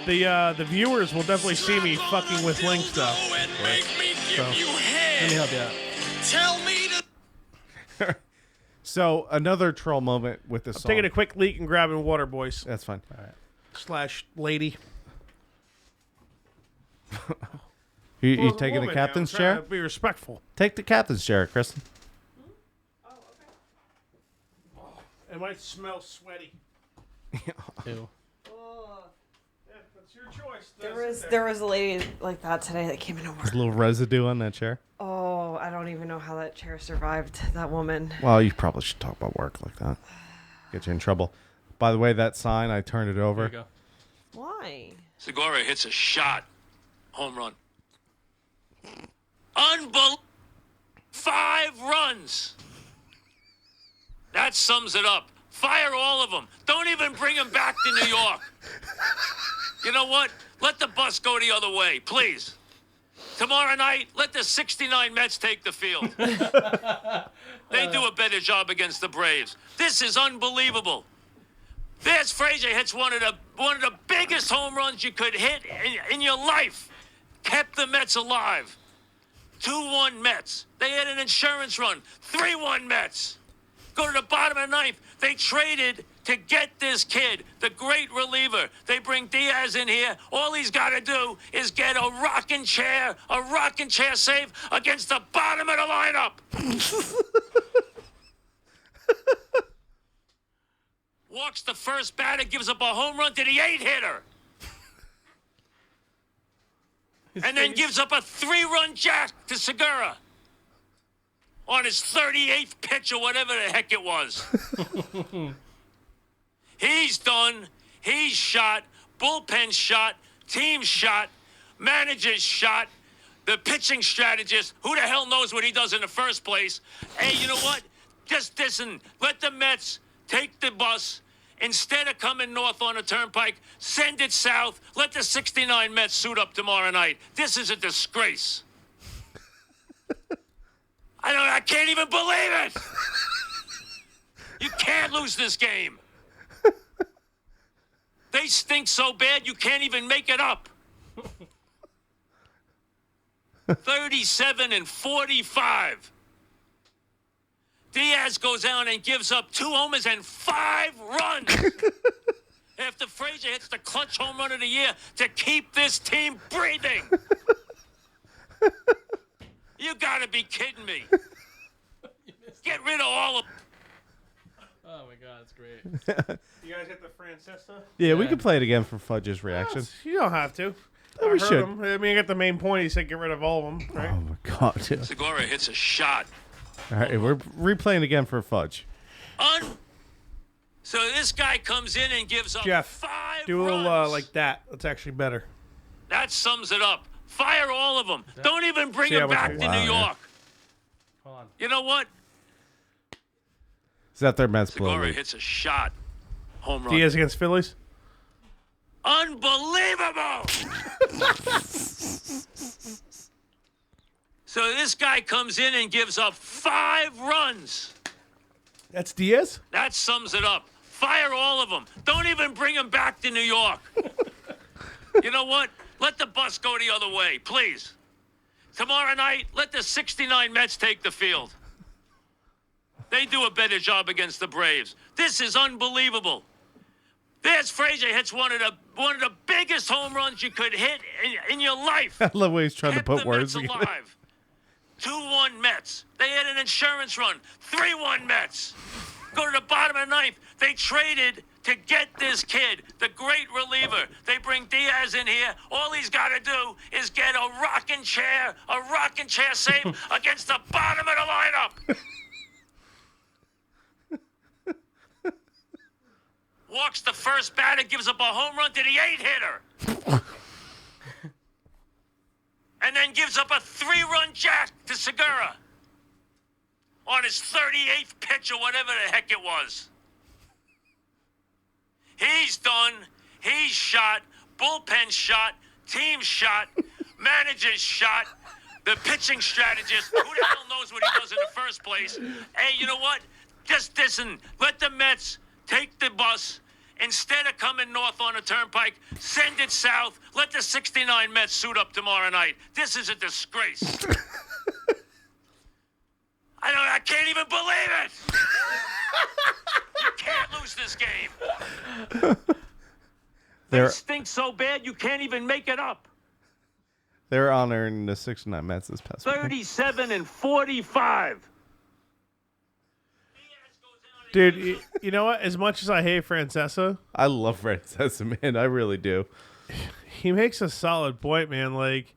The viewers will definitely see me fucking with links though. And make me give So, you Let me head. help you out. Tell me to So another troll moment with this song. Taking a quick leak and grabbing water, boys. That's fine. / lady. You Well, as a taking the woman, captain's I'm trying chair? to be respectful. Take the captain's chair, Kristen. It might smell sweaty. Ew. Yeah, that's your choice. There was a lady like that today that came into There's work. a little residue on that chair. Oh, I don't even know how that chair survived that woman. Well, you probably should talk about work like that. Get you in trouble. By the way, that sign, I turned it There over. you go. Why? Segura hits a shot. Home run. Unbelievable. 5 runs. That sums it up. Fire all of them. Don't even bring them back to New York. You know what? Let the bus go the other way, please. Tomorrow night, let the 69 Mets take the field. They do a better job against the Braves. This is unbelievable. There's Frazier hits one of the biggest home runs you could hit in your life. Kept the Mets alive. 2-1 Mets. They had an insurance run. 3-1 Mets. Go to the bottom of the ninth. They traded to get this kid, the great reliever. They bring Diaz in here. All he's got to do is get a rocking chair save against the bottom of the lineup. Walks the first batter, gives up a home run to the 8-hitter. And then gives up a 3-run jack to Segura on his 38th pitch or whatever the heck it was. He's done. He's shot. Bullpen shot. Team shot. Manager's shot. The pitching strategist, who the hell knows what he does in the first place? Hey, you know what? Just listen. Let the Mets take the bus. Instead of coming north on the turnpike, send it south. Let the 69 Mets suit up tomorrow night. This is a disgrace. I can't even believe it. You can't lose this game. They stink so bad you can't even make it up. 37-45. Diaz goes down and gives up 2 homers and 5 runs. After Frazier hits the clutch home run of the year to keep this team breathing. You gotta be kidding me. Get rid of all of them. Oh my God, it's great. You guys hit the Francesa? Yeah, we Yeah. can play it again for Fudge's reaction. You don't have to. Oh, I we heard should. him. I mean, I got the main point. He said get rid of all of them, right? Oh my God. Segura hits a shot. All right, we're replaying again for Fudge. So this guy comes in and gives up Jeff, 5 do a little runs. like that. That's actually better. That sums it up. Fire all of them. Don't even bring See how them much back we- to Wow, New yeah. York. Hold on. You know what? Is that their Mets blow Segura lead? hits a shot. Home run. Diaz against Phillies? Unbelievable! So this guy comes in and gives up 5 runs. That's Diaz? That sums it up. Fire all of them. Don't even bring them back to New York. You know what? Let the bus go the other way, please. Tomorrow night, let the 69 Mets take the field. They do a better job against the Braves. This is unbelievable. There's Frazier hits one of the biggest home runs you could hit in your life. I love when he's trying to Kept put the words Mets together. alive. 2-1 Mets. They had an insurance run. 3-1 Mets. Go to the bottom of the ninth. They traded to get this kid, the great reliever. They bring Diaz in here. All he's got to do is get a rocking chair save against the bottom of the lineup. Walks the first batter, gives up a home run to the 8-hitter. And then gives up a 3-run jack to Segura on his 38th pitch or whatever the heck it was. He's done. He's shot. Bullpen shot. Team shot. Manager's shot. The pitching strategist, who the hell knows what he does in the first place? Hey, you know what? Just listen. Let the Mets take the bus. Instead of coming north on the turnpike, send it south. Let the 69 Mets suit up tomorrow night. This is a disgrace. I can't even believe it. You can't lose this game. They They're stink so bad you can't even make it up. they're honoring the 69 Mets this past week. 37-45. Dude, you know what? As much as I hate Francesa, I love Francesa, man. I really do. he makes a solid point, man. Like,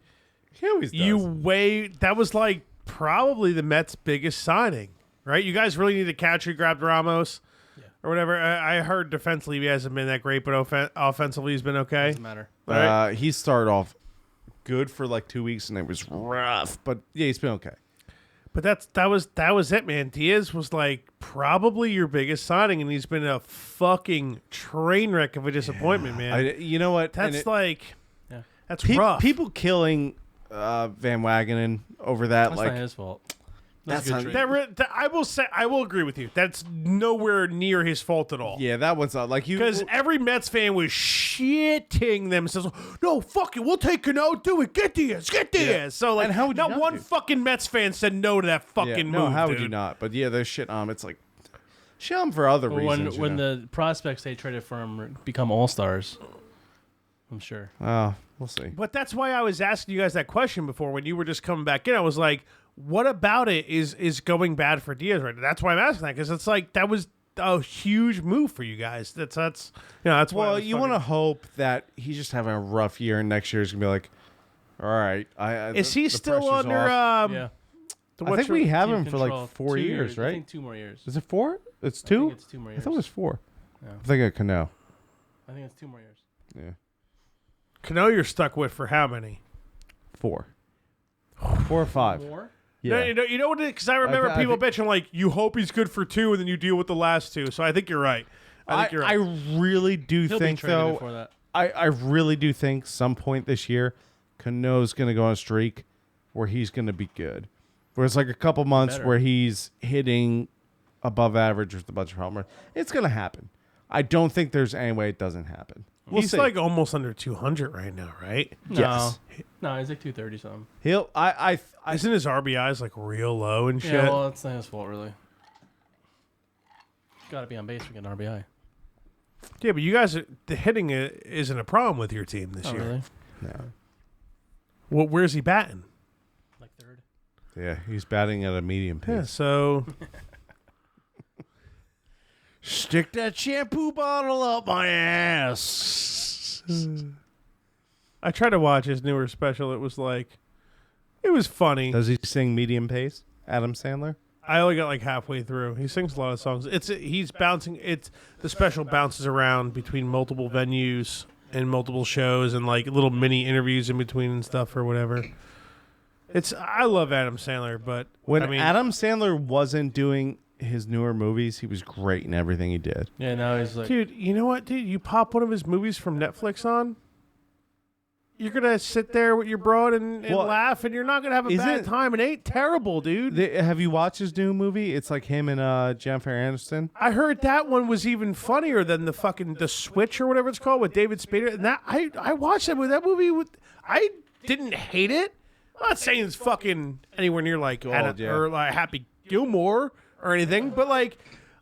He always does. that was like probably the Mets' biggest signing, right? You guys really need a catcher. You grabbed Ramos or whatever. I heard defensively he hasn't been that great, but offensively he's been okay. Doesn't matter. Right? He started off good for like 2 weeks, and it was rough. But yeah, he's been okay. But that was it, man. Diaz was like probably your biggest signing, and he's been a fucking train wreck of a disappointment, man. You know what? That's that's Pe- rough. People killing Van Wagenen over that, That's like not his fault. that's a good not- trade. I will agree with you. That's nowhere near his fault at all. yeah, that one's not like you. Because every Mets fan was shitting themselves. No, fuck it. We'll take Cano. Do it. Get Diaz. So, like, And how would you not not one do? fucking Mets fan said no to that yeah, fucking no, move, how would dude. you not? But yeah, there's shit on. It's like shit on for other But reasons. when you know? the prospects they traded for him become all-stars, I'm sure. Oh, we'll see. But that's why I was asking you guys that question before when you were just coming back in. I was like, what about it is going bad for Diaz right now? That's why I'm asking that, because it's like that was a huge move for you guys. That's why. Well, you want to hope that he's just having a rough year, and next year's gonna be like, all right. Is he the still pressure's under? off. Yeah. I think we have Team him for control. like 4 2 years, I right? think 2 more years. Is it 4? It's I 2. think it's 2 more I years. thought it was 4. Yeah. I think at Cano. I think it's 2 more years. Yeah, Cano, you're stuck with for how many? 4. 4 or 5. More? Yeah. No, you know what? Because I remember I people think- bitching like, you hope he's good for 2, and then you deal with the last 2. So I think you're right. I think you're I right. really do He'll think be traded though. before that. I really do think some point this year, Cano's going to go on a streak where he's going to be good. Where it's like a couple months Better. where he's hitting above average with a bunch of home runs. It's going to happen. I don't think there's any way it doesn't happen. We'll he's see. like almost under 200 right now, right? Yes. No, he's like 230 something. He'll. I Isn't his RBIs like real low and shit? Yeah, well, it's not his fault, really. Got to be on base for getting RBI. Yeah, but you guys, the hitting isn't a problem with your team this Not year. really. Well, where's he batting? Like third. Yeah, he's batting at a medium pace. Yeah, so Stick that shampoo bottle up my ass. I tried to watch his newer special. It was funny. Does he sing medium pace? Adam Sandler? I only got like halfway through. He sings a lot of songs. He's bouncing. The special bounces around between multiple venues and multiple shows and like little mini interviews in between and stuff or whatever. I love Adam Sandler, but When I mean, Adam Sandler wasn't doing his newer movies, he was great in everything he did. Yeah, now he's like. dude, you know what, dude? You pop one of his movies from Netflix on, you're gonna sit there with your broad and Well, laugh, and you're not gonna have a isn't bad it- time. It ain't terrible, dude. Have you watched his new movie? It's like him and Jennifer Aniston. I heard that one was even funnier than the Switch or whatever it's called with David Spader. And that I watched that movie. That movie, I didn't hate it. I'm not saying it's fucking anywhere near like yeah. or like Happy Gilmore or anything, but like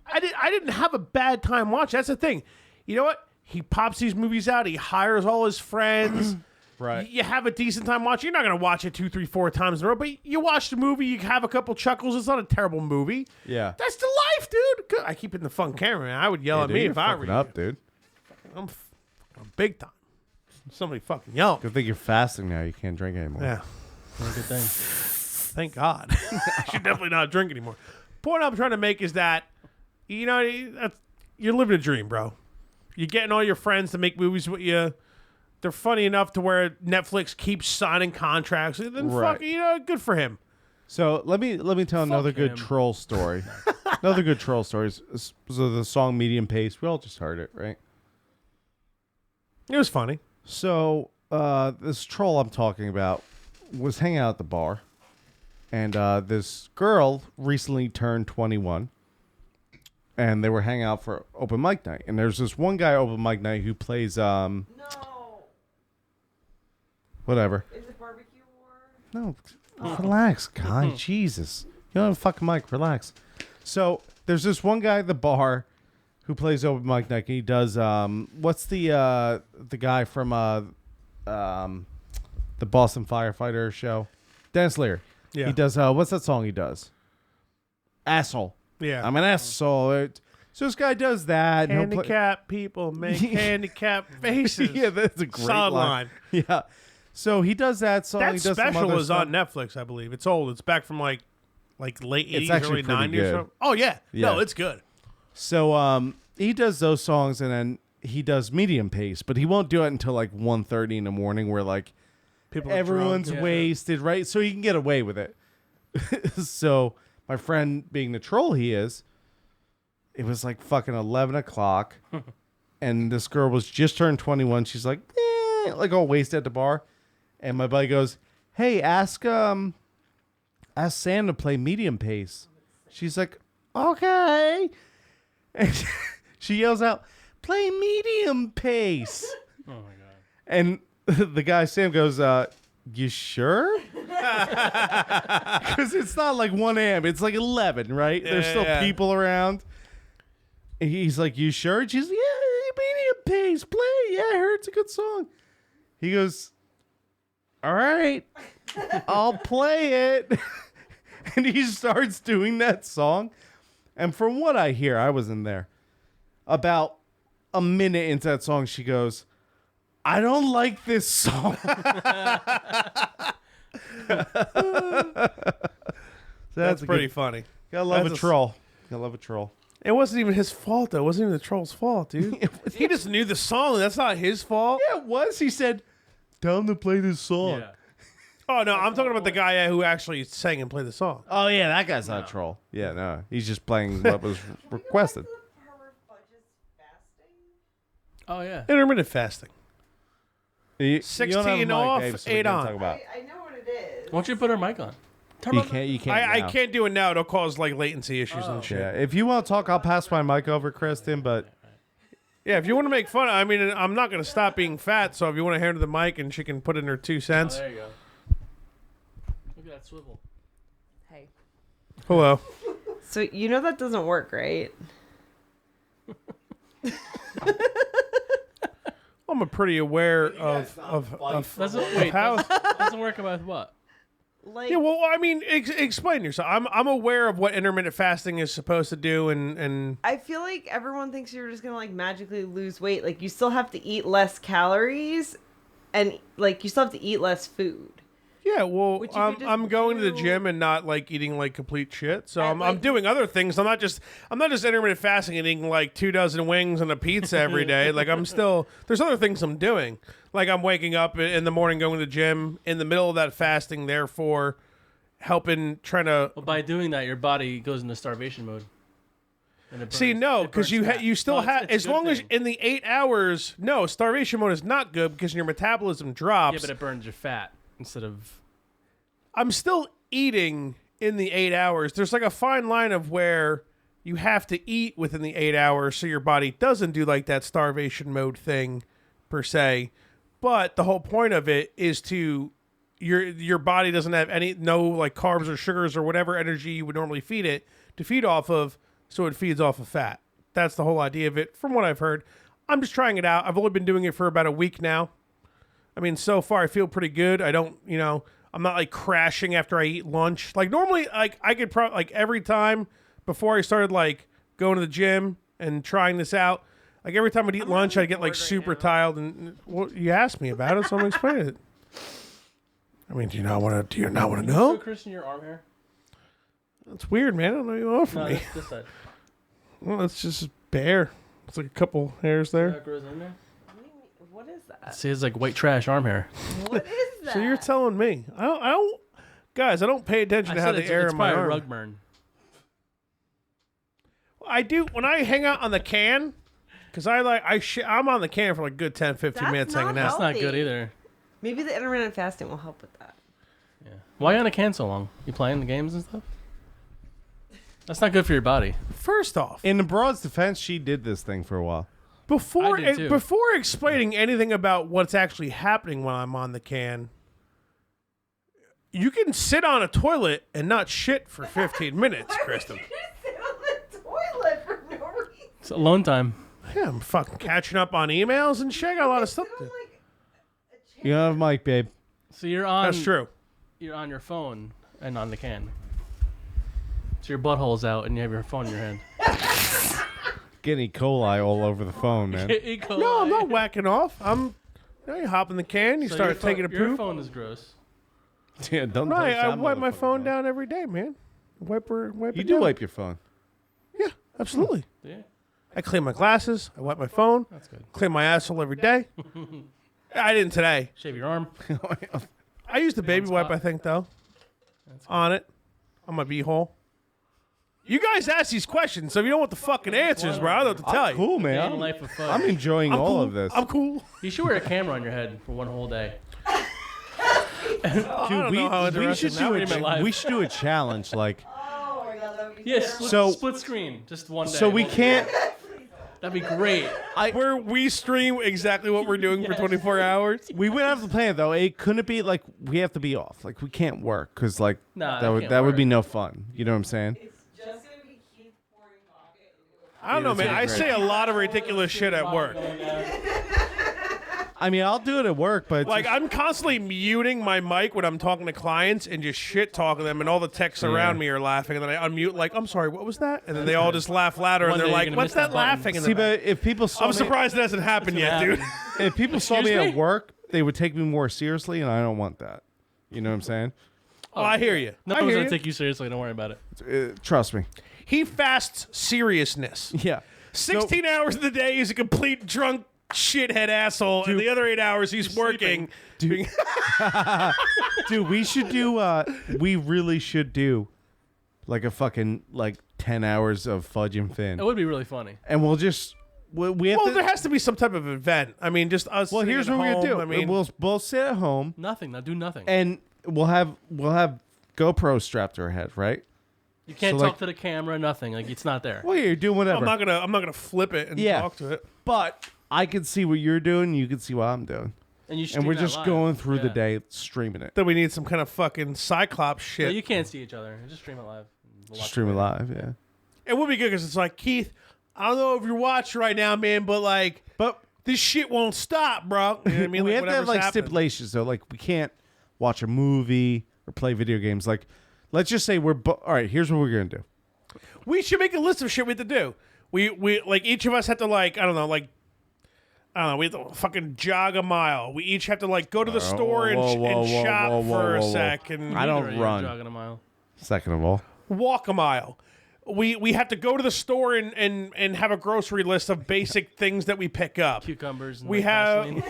I didn't have a bad time watching. That's the thing. You know what? He pops these movies out. He hires all his friends. Right. You have a decent time watching. You're not going to watch it 2, 3, 4 times in a row, but you watch the movie. You have a couple chuckles. It's not a terrible movie. Yeah. That's the life, dude. Good. I keep it in the fun camera, man. I would yell Yeah, at dude, me you're if I were fucking you. up, dude. I'm big time. Somebody fucking yell. Good thing you're fasting now. You can't drink anymore. Yeah. Yeah, good thing. Thank God. I should definitely not drink anymore. Point I'm trying to make is that, you know, you're living a dream, bro. You're getting all your friends to make movies with you. They're funny enough to where Netflix keeps signing contracts. And then Right. fuck, you know, good for him. So let me tell another good him. troll story. Another good troll story. So the song Medium Pace, we all just heard it, right? It was funny. So this troll I'm talking about was hanging out at the bar, and this girl recently turned 21, and they were hanging out for open mic night. And there's this one guy open mic night who plays No. whatever. Is it barbecue war? No, relax, guy. Jesus, you don't have a fucking mic. Relax. So there's this one guy at the bar who plays open mic night. And he does what's the guy from the Boston Firefighter show, Dennis Leary. Yeah. He does what's that song he does? Asshole. Yeah. I'm an asshole. So this guy does that. and he'll play- Handicap people make handicap faces. Yeah, that's a great Solid line. line. Yeah. So he does that song. That he does some special other is stuff. on Netflix, I believe. It's old. It's back from like late 80s, actually early pretty 90s. good. Or something. Oh yeah. No, Yeah. it's good. So he does those songs, and then he does medium pace, but he won't do it until like 1:30 in the morning, where like People are everyone's drunk. wasted, right? So he can get away with it. So my friend, being the troll he is, it was like fucking 11 o'clock, and this girl was just turned 21. She's like, like all wasted at the bar, and my buddy goes, "Hey, ask Sam to play medium pace." She's like, "Okay," and she yells out, "Play medium pace." Oh my god. And the guy Sam goes, "You sure?" Because it's not like 1 a.m. It's like 11, right? There's still yeah. people around. And he's like, "You sure?" And she's like, "Yeah, medium pace, play it. Yeah, I heard it's a good song." He goes, "All right, I'll play it." And he starts doing that song. And from what I hear, I wasn't there. About a minute into that song, she goes, "I don't like this song." That's a pretty good- funny. Gotta love That's a a- troll. Gotta love a troll. It wasn't even his fault, though. It wasn't even the troll's fault, dude. He just knew the song. That's not his fault. Yeah, it was. He said, "Tell him to play this song." Yeah. Oh, no. I'm talking about the guy who actually sang and played the song. Oh, yeah, that guy's not a troll. Yeah, no. He's just playing what was requested. Oh yeah. Intermittent fasting. You 16 don't have a mic, off, Dave, so we 8 can't on. talk about- I know what it is. Why don't you put her mic on? Turn You on- can't. You can't. I now. can't do it now. It'll cause like latency issues and shit. Yeah, if you want to talk, I'll pass my mic over, Kristen. But Yeah, if you want to make fun, I mean, I'm not going to stop being fat. So if you want to hand her the mic and she can put in her 2 Oh, cents. there you go. Look at that swivel. Hey. Hello. So you know that doesn't work, right? I'm pretty aware of Doesn't wait. how. Doesn't work about what? Like, Yeah, well, I mean, explain yourself. I'm aware of what intermittent fasting is supposed to do, and I feel like everyone thinks you're just gonna like magically lose weight. Like you still have to eat less calories, and like you still have to eat less food. yeah, well, Which you I'm could just going to the do- gym and not like eating like complete shit. So I'm like- doing other things. I'm not just intermittent fasting and eating like 2 dozen wings and a pizza every day. Like there's other things I'm doing. Like I'm waking up in the morning, going to the gym in the middle of that fasting, therefore trying to. Well, by doing that, your body goes into starvation mode. And it See, burns- no, it because burns fat. you still No, it's- have, it's a as good long as thing. in the 8 hours, no, starvation mode is not good because your metabolism drops. Yeah, but it burns your fat instead of. I'm still eating in the 8 hours. There's like a fine line of where you have to eat within the 8 hours so your body doesn't do like that starvation mode thing per se. But the whole point of it is to your body doesn't have no like carbs or sugars or whatever energy you would normally feed it to feed off of, so it feeds off of fat. That's the whole idea of it from what I've heard. I'm just trying it out. I've only been doing it for about a week now. I mean, so far I feel pretty good. I don't, I'm not like crashing after I eat lunch. Like normally, like I could probably like every time before I started like going to the gym and trying this out, like every time I'd eat lunch, I'd get like super tired. And well, you asked me about it, so I'm explaining it. I mean, do you not want to So, know? Christian, your arm hair? It's weird, man. I don't know what you want from No, me. this side. Well, it's just bare. It's like a couple hairs See how there. it grows in there? what is that? See, it's like white trash arm hair. What is that? So you're telling me I don't, guys. I don't pay attention I to how said the it's, air it's in my probably a arm. rug burn. I do when I hang out on the can, because I'm on the can for like a good 10, 15 That's minutes not hanging out. That's not good Healthy. either. Maybe the intermittent fasting will help with that. Yeah. Why on a can so long? You playing the games and stuff? That's not good for your body. First off, in the Broad's defense, she did this thing for a while. before I did too. before explaining anything about what's actually happening when I'm on the can, you can sit on a toilet and not shit for 15 minutes, Kristen. Sit on the toilet for no reason. It's alone time. Yeah, I'm fucking catching up on emails and shit. I got a lot of stuff to do. You don't have a mic, babe. So you're on. That's true. You're on your phone and on the can. So your butthole's out and you have your phone in your hand. Getting E. coli all over the phone, man. No, I'm not whacking off. I'm You hop in the can. You So start taking a Your poop. phone is gross. Yeah, don't. No, touch I that wipe my motherfucker, phone man. down every day, man. Wipe You it do down. wipe your phone. Yeah, absolutely. Yeah, I clean my glasses. I wipe my phone. that's good. Clean my asshole every day. I didn't today. Shave your arm. I used the baby wipe, spot. I think, though. On it. On my beehole. You guys ask these questions, so if you don't want the fucking answers, bro, I don't know what to tell you. Cool, Day in the man. life of fun. I'm enjoying I'm all cool. of this. I'm cool. You should wear a camera on your head for one whole day. Dude, don't know how we should interesting do that would be. we should do a challenge like Oh my god, that would be Yes, terrible. split screen, just one day. so we can't That'd be great. Where we stream exactly what we're doing for 24 hours. we would have to plan it though. It couldn't be like we have to be off. Like we can't work cuz like Nah, that would can't that would work. be no fun. You know what I'm saying? It's just gonna be Keith pouring pocket. I don't know, man. I say a lot of ridiculous shit at work. I mean, I'll do it at work, but it's Like, I'm constantly muting my mic when I'm talking to clients and just shit talking them, and all the techs around me are laughing, and then I unmute, like, I'm sorry, what was that? And then they all just laugh louder, One and they're day you're like, gonna what's miss that that button. laughing? And see, then but if people saw I'm me, surprised it hasn't happened yet, gonna dude. happen. if people saw me Excuse at me? work, they would take me more seriously, and I don't want that. You know what I'm saying? Oh, I hear you. No I one's hear gonna you. take you seriously. Don't worry about it. Trust me. He fasts seriousness. Yeah. 16 hours of the day, he's a complete drunk shithead asshole, and the other 8 hours he's working. Dude, we should do. We really should do, like a fucking like 10 hours of Fudge and Finn, It would be really funny. and we'll just we have Well, to. there has to be some type of event. I mean, just us. Well, sitting here's at what we're gonna home. do. I mean, We'll both sit at home, Nothing. Now do nothing. and we'll have GoPro strapped to our head, right? You can't so, talk like- to the camera. Nothing. Like it's not there. Well, you're doing whatever. I'm not gonna flip it and Yeah. talk to it. But I can see what you're doing. You can see what I'm doing, And you. and we're stream that just live. going through the Yeah. day streaming it. Then we need some kind of fucking Cyclops No, shit. you can't see each other. Just stream it live. We'll watch Stream it later. live, yeah. It would be good because it's like, Keith, I don't know if you're watching right now, man, but like, But this shit won't stop, bro. You know what I mean? we have to have whatever's like happening. stipulations though. Like we can't watch a movie or play video games. Like, let's just say we're all right. Here's what we're gonna do. We should make a list of shit we have to do. We like each of us have to like I don't know we have to fucking jog a mile. We each have to like go to the store and, and shop for a sec and I don't Either you're run. jogging a mile. Second of all, walk a mile. We have to go to the store and have a grocery list of basic things that we pick up. Cucumbers. And We like have- Vaseline,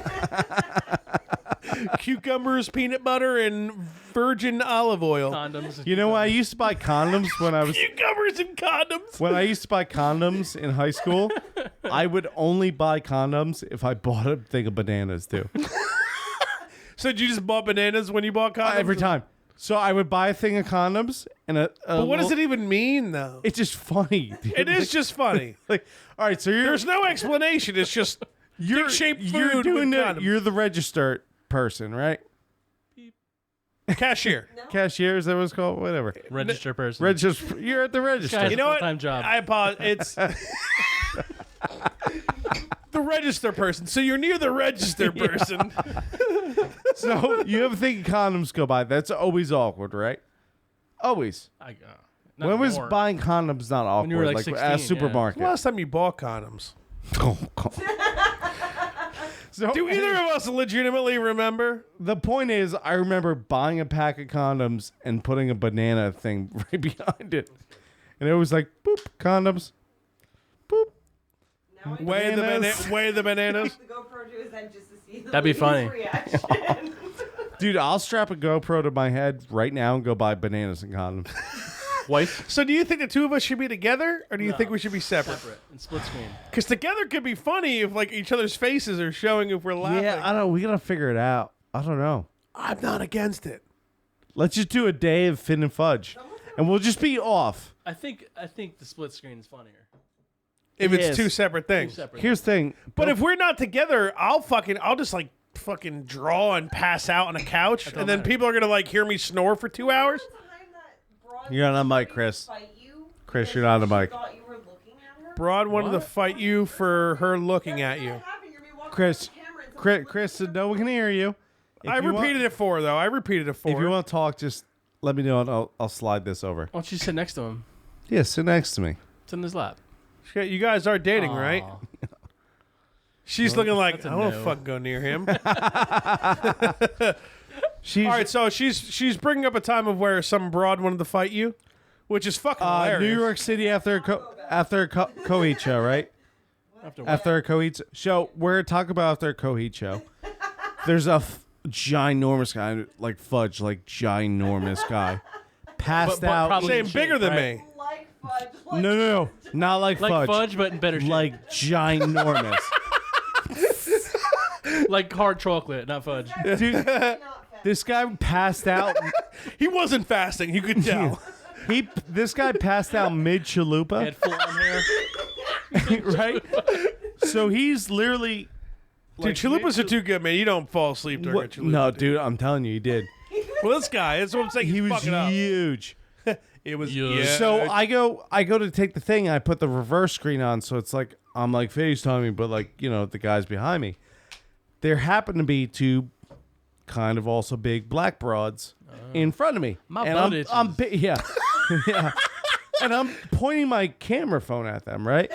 Cucumbers, peanut butter, and virgin olive oil. condoms. you know what? I used to buy condoms when I was Cucumbers and condoms. when I used to buy condoms in high school. I would only buy condoms if I bought a thing of bananas too. So did you just bought bananas when you bought condoms? Every time. So I would buy a thing of condoms and a. But what does it even mean, though? It's just funny. Dude. It is just funny. like, all right. So There's no explanation. It's just dick-shaped food You're doing with the, condoms. You're the register person, right? Cashier. Cashier, is that what it's called? Whatever. Register person. Register. You're at the register. Guys, You know what? full-time job. I apologize. It's the register person. So you're near the register person. So you have a thing of condoms go by. That's always awkward, right? Always. Not When was more. buying condoms not awkward? you were, like, at 16, a yeah. supermarket. Last time you bought condoms. Oh, God. So Do either of us legitimately remember? the point is, I remember buying a pack of condoms and putting a banana thing right behind it, and it was like boop condoms, boop. Now I Weigh Bananas. the bananas. the GoPro do is then just to see the That'd be lady's funny. reaction. Dude, I'll strap a GoPro to my head right now and go buy bananas and condoms. Wife. So do you think the two of us should be together, or do you No. think we should be separate? Separate and split screen. Because together could be funny if like each other's faces are showing if we're laughing. Yeah, I don't. We gotta figure it out. I don't know. I'm not against it. Let's just do a day of Finn and Fudge, and we'll just be off. I think the split screen is funnier. If it's Yes. two separate things. Separate. Here's the thing. But if we're not together, I'll just like fucking draw and pass out on a couch, and then matter. people are gonna like hear me snore for 2 hours. You're on a mic, Chris. Chris, you're not on a mic. Thought you were looking at her? Broad wanted to What? fight you for her looking at you. Chris, Chris, no one can hear you. I repeated it for her, though. I repeated it for If her. you want to talk, just let me know, and I'll slide this over. Why don't you sit next to him? Yeah, sit next to me. It's in his lap. You guys are dating, right? Aw. She's looking like, That's a I don't no. fucking go near him. She's All right, so she's bringing up a time of where some broad wanted to fight you, which is fucking hilarious. New York City after a Coheed show, right? After a Coheed show. We're talking about after a Coheed show. There's a ginormous guy, like Fudge, like ginormous guy. Passed But out. probably- Saying Shit, bigger than right? me. Like fudge. No. Not like Like Fudge. fudge, but in better shape. Like ginormous. Like hard chocolate, not fudge. Dude, this guy passed out. He wasn't fasting. You could tell. This guy passed out mid He chalupa, had full on hair. right? So he's literally. Dude, chalupas are too good, man. You don't fall asleep during a chalupa. No, dude, I'm telling you, he did. Well, this guy, that's what I'm saying. He He's was fucking up. huge. It was Huge. yeah. So I go to take the thing. I put the reverse screen on, so it's like I'm like FaceTiming, but like the guy's behind me. There happened to be two kind of also big black broads in front of me. My and butt itches. yeah. Yeah. And I'm pointing my camera phone at them, right?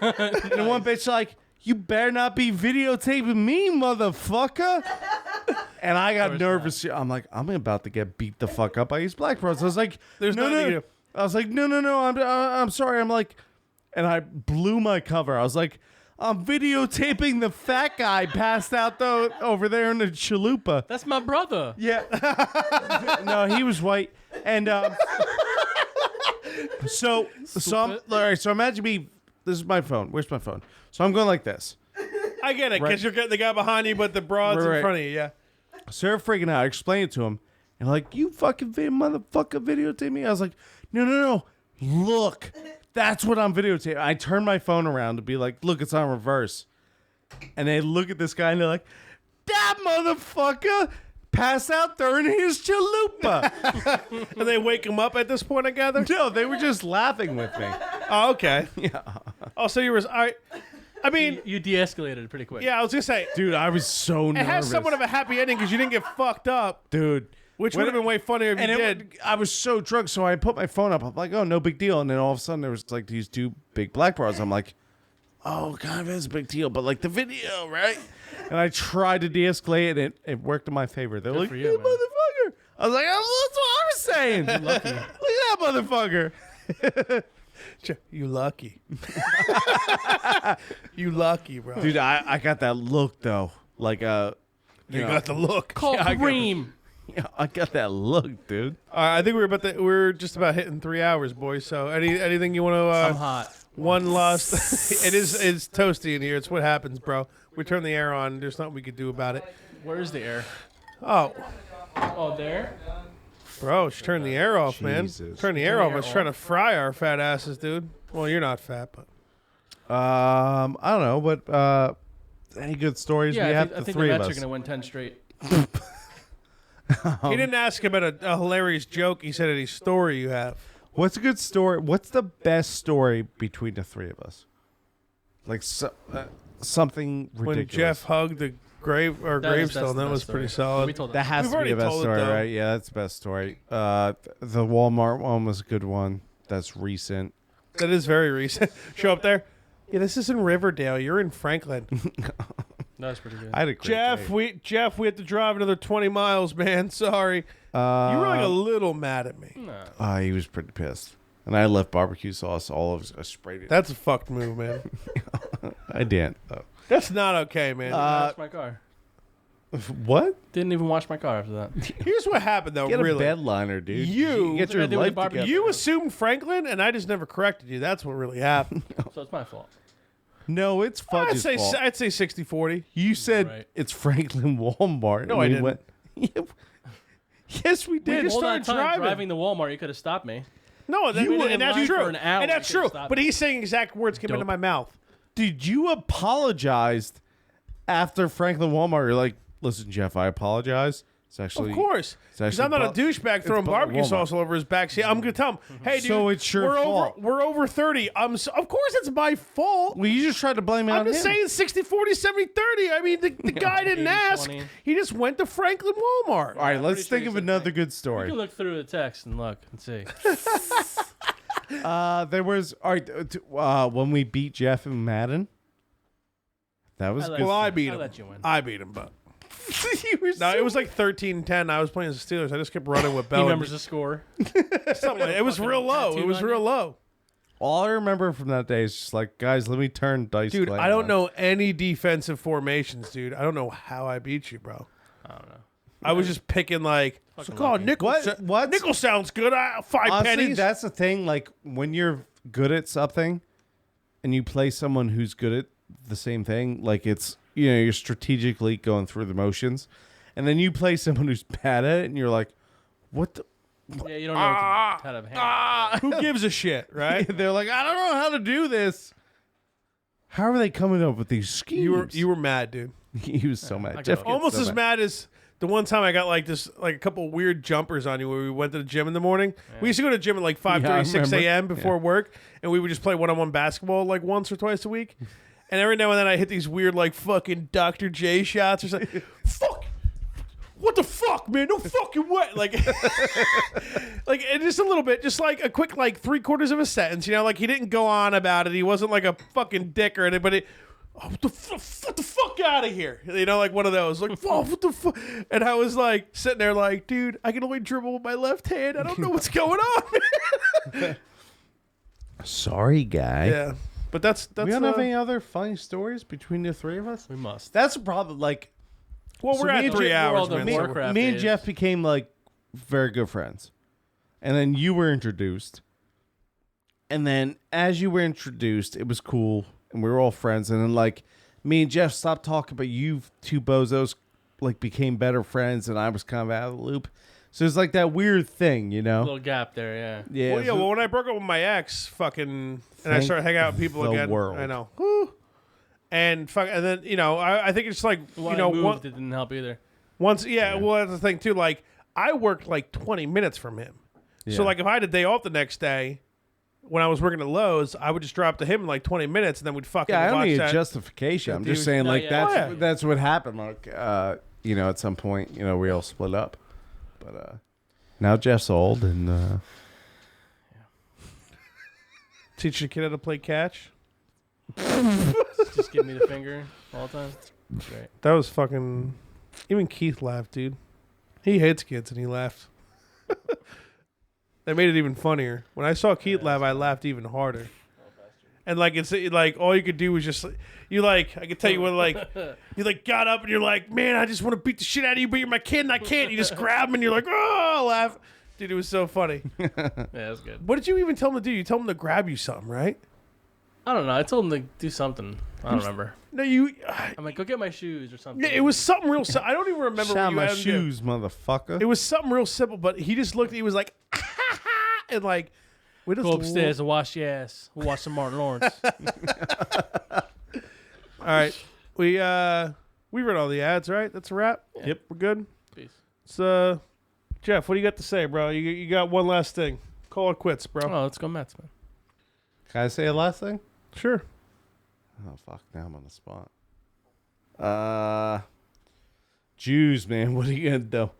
And the one bitch like, "You better not be videotaping me, motherfucker." And I got nervous. I'm like, I'm about to get beat the fuck up by these black bros. I was like, There's no, nothing you no. can do. I was like, no. I'm sorry. I'm like, and I blew my cover. I was like, I'm videotaping the fat guy passed out though over there in the chalupa. That's my brother. Yeah. No, he was white. And so all right, so imagine me. This is my phone. Where's my phone? So I'm going like this. I get it, because Right. you're getting the guy behind you, but the broad's Right. in front of you, yeah. So they're freaking out. I explained it to him. And like, you fucking motherfucker videotape me. I was like, no. Look, that's what I'm videotaping. I turned my phone around to be like, look, it's on reverse. And they look at this guy and they're like, that motherfucker passed out during his chalupa. And they wake him up at this point, I gather? No, they were just laughing with me. Oh, okay. Yeah. Oh, so you were... I mean, You de-escalated pretty quick. yeah, I was going to say, Dude, I was so it nervous. has somewhat of a happy ending because you didn't get fucked up, Dude. which would have been way funnier if you And did. I was so drunk, so I put my phone up. I'm like, oh, no big deal. And then all of a sudden, there was like these two big black bars. I'm like, oh, kind of is a big deal, but like the video, right? And I tried to de-escalate it, and it worked in my favor. They're like, for you you, man. motherfucker. I was like, oh, that's what I was saying. Look at that motherfucker. You lucky. You lucky, bro. Dude, I got that look, though. Like, you got the look. Call Yeah, I got- Kareem. I got that look, dude. I think we're just about hitting 3 hours, boys. So anything you want I'm to hot. one last it's toasty in here. It's what happens, bro. We turn the air on. There's nothing we could do about it. Where's the air? Oh, Oh, there? bro, she turned the air off, man. Jesus. Turn the air off. I was trying to fry our fat asses, dude. Well, you're not fat, but I don't know, but any good stories? Yeah, We I have think the the three of Mets are us. going to win 10 straight. he didn't ask about a hilarious joke. He said any story you have. What's a good story? What's the best story between the three of us? Like something ridiculous. When Jeff hugged the gravestone, that was pretty solid. We told That that. has We've to be already the best told it, story, though. right? Yeah, that's the best story. The Walmart one was a good one. That's recent. That is very recent. Show up there. Yeah, this is in Riverdale. You're in Franklin. That's pretty good. I had a great Jeff, we have to drive another 20 miles, man. Sorry. You were like a little mad at me. No. He was pretty pissed. And I left barbecue sauce all over. I sprayed it. That's a fucked move, man. I didn't. Though. That's not okay, man. Wash my car. What? Didn't even wash my car after that. Here's what happened, though, Get really. a bed liner, dude. You- get What's your it got to do with life barbecue? together. You assumed Franklin, and I just never corrected you. That's what really happened. So it's my fault. No, it's Fudge's fault. I'd say 60-40. You said Right. it's Franklin Walmart. No, and I we didn't. went- yes, we did. just All started that time driving. driving to Walmart, you could have stopped me. No, that, You were in and that's line true. for an hour. And that's You could've true. stopped But me. he's saying exact words came into Dope. my mouth. Dude, you apologized after Franklin Walmart. You're like, listen, Jeff, I apologize. It's actually, Of course. Because actually I'm not a Bob- douchebag throwing Bob barbecue Walmart. sauce all over his back. See, I'm going to tell him, hey, dude, So it's your we're fault. We're over 30. Of course it's my fault. Well, you just tried to blame it I'm on just him. saying 60, 40, 70, 30. I mean, the guy didn't 80, ask. 20. He just went to Franklin Walmart. All right, let's pretty sure think you of said another good You story. can look through the text and look and see. There was all right when we beat Jeff in Madden. That was I good. like- Well, I beat I'll him. let you win. I beat him, but You were no, so- it was like 13-10. I was playing as the Steelers. I just kept running with He Bell. remembers the score. Something like, it was Fucking real low. It tattoo was on real you? low. All I remember from that day is just like, guys, let me turn dice. Dude, Clay I don't on. know any defensive formations, dude. I don't know how I beat you, bro. I don't know. I was just picking like, Fucking oh, lucky. nickel. What? Nickel sounds good. 5 Honestly, pennies. that's the thing. Like when you're good at something, and you play someone who's good at the same thing, like it's you're strategically going through the motions, and then you play someone who's bad at it, and you're like, what the. Yeah, you don't know how to handle it. Who gives a shit, right? They're like, I don't know how to do this. How are they coming up with these schemes? You were mad, dude. He was so mad. I Jeff got gets Almost so as mad as the one time I got like a couple weird jumpers on you where we went to the gym in the morning. We used to go to the gym at like 5:30, 6 a.m. before work, and we would just play one-on-one basketball like once or twice a week. And every now and then I hit these weird like fucking Dr. J shots or something. Fuck! What the fuck, man? No fucking way! Like, like and just a little bit, just like a quick like 3/4 of a sentence. Like he didn't go on about it. He wasn't like a fucking dick or anything, but it. Oh, what the fuck out of here? Like one of those. Like, whoa, what the fuck? And I was like sitting there like, dude, I can only dribble with my left hand. I don't know what's going on, man. Sorry, guy. Yeah. But that's We don't have any other funny stories between the three of us? We must. That's a problem. Like, well, so we're me at and 3 Jeff- hours, we're all man. the so- Warcraft me and days. Jeff became like very good friends. And then you were introduced. And then as you were introduced, it was cool. And we were all friends. And then like me and Jeff stopped talking, but you two bozos like became better friends. And I was kind of out of the loop. So it's like that weird thing, Little gap there, yeah. Yeah. Well, yeah. Well, when I broke up with my ex, and I Thank started hanging out with people the again. world. I know. Woo. And then I think it's like Well, I moved, one, it didn't help either. once well that's the thing too. Like I worked like 20 minutes from him, so Yeah. like if I had a day off the next day, when I was working at Lowe's, I would just drop to him in like 20 minutes, and then we'd fucking Yeah, I don't watch need a that. justification. I'm Dude, just saying, no, like, yeah. that's Oh, yeah. that's what happened. Like, at some point, we all split up. But now Jeff's old, and Teach your kid how to play catch. Just give me the finger all the time. Great. That was fucking. Even Keith laughed, dude. He hates kids, and he laughed. That made it even funnier. When I saw Keith laugh, I laughed even harder. And like it's like all you could do was just I could tell you when you got up and you're like, man, I just want to beat the shit out of you, but you're my kid and I can't. You just grab him and you're like, oh, laugh, dude. It was so funny. Yeah, that's good. What did you even tell him to do? You told him to grab you something, right? I don't know. I told him to do something. I don't remember. No, you. I'm like, go get my shoes or something. Yeah, it was something real. I don't even remember. shot what you my had him do. shoes, motherfucker. It was something real simple, but he just looked. He was like, and like, we just Go upstairs and wash your ass. We'll watch some Martin Lawrence. All right, we read all the ads, right? That's a wrap. Yeah. Yep, we're good. Peace. So, Jeff, what do you got to say, bro? You got one last thing. Call it quits, bro. Oh, let's go Mets, man. Can I say a last thing? Sure. Oh fuck! Now I'm on the spot. Jews, man. What are you gonna do?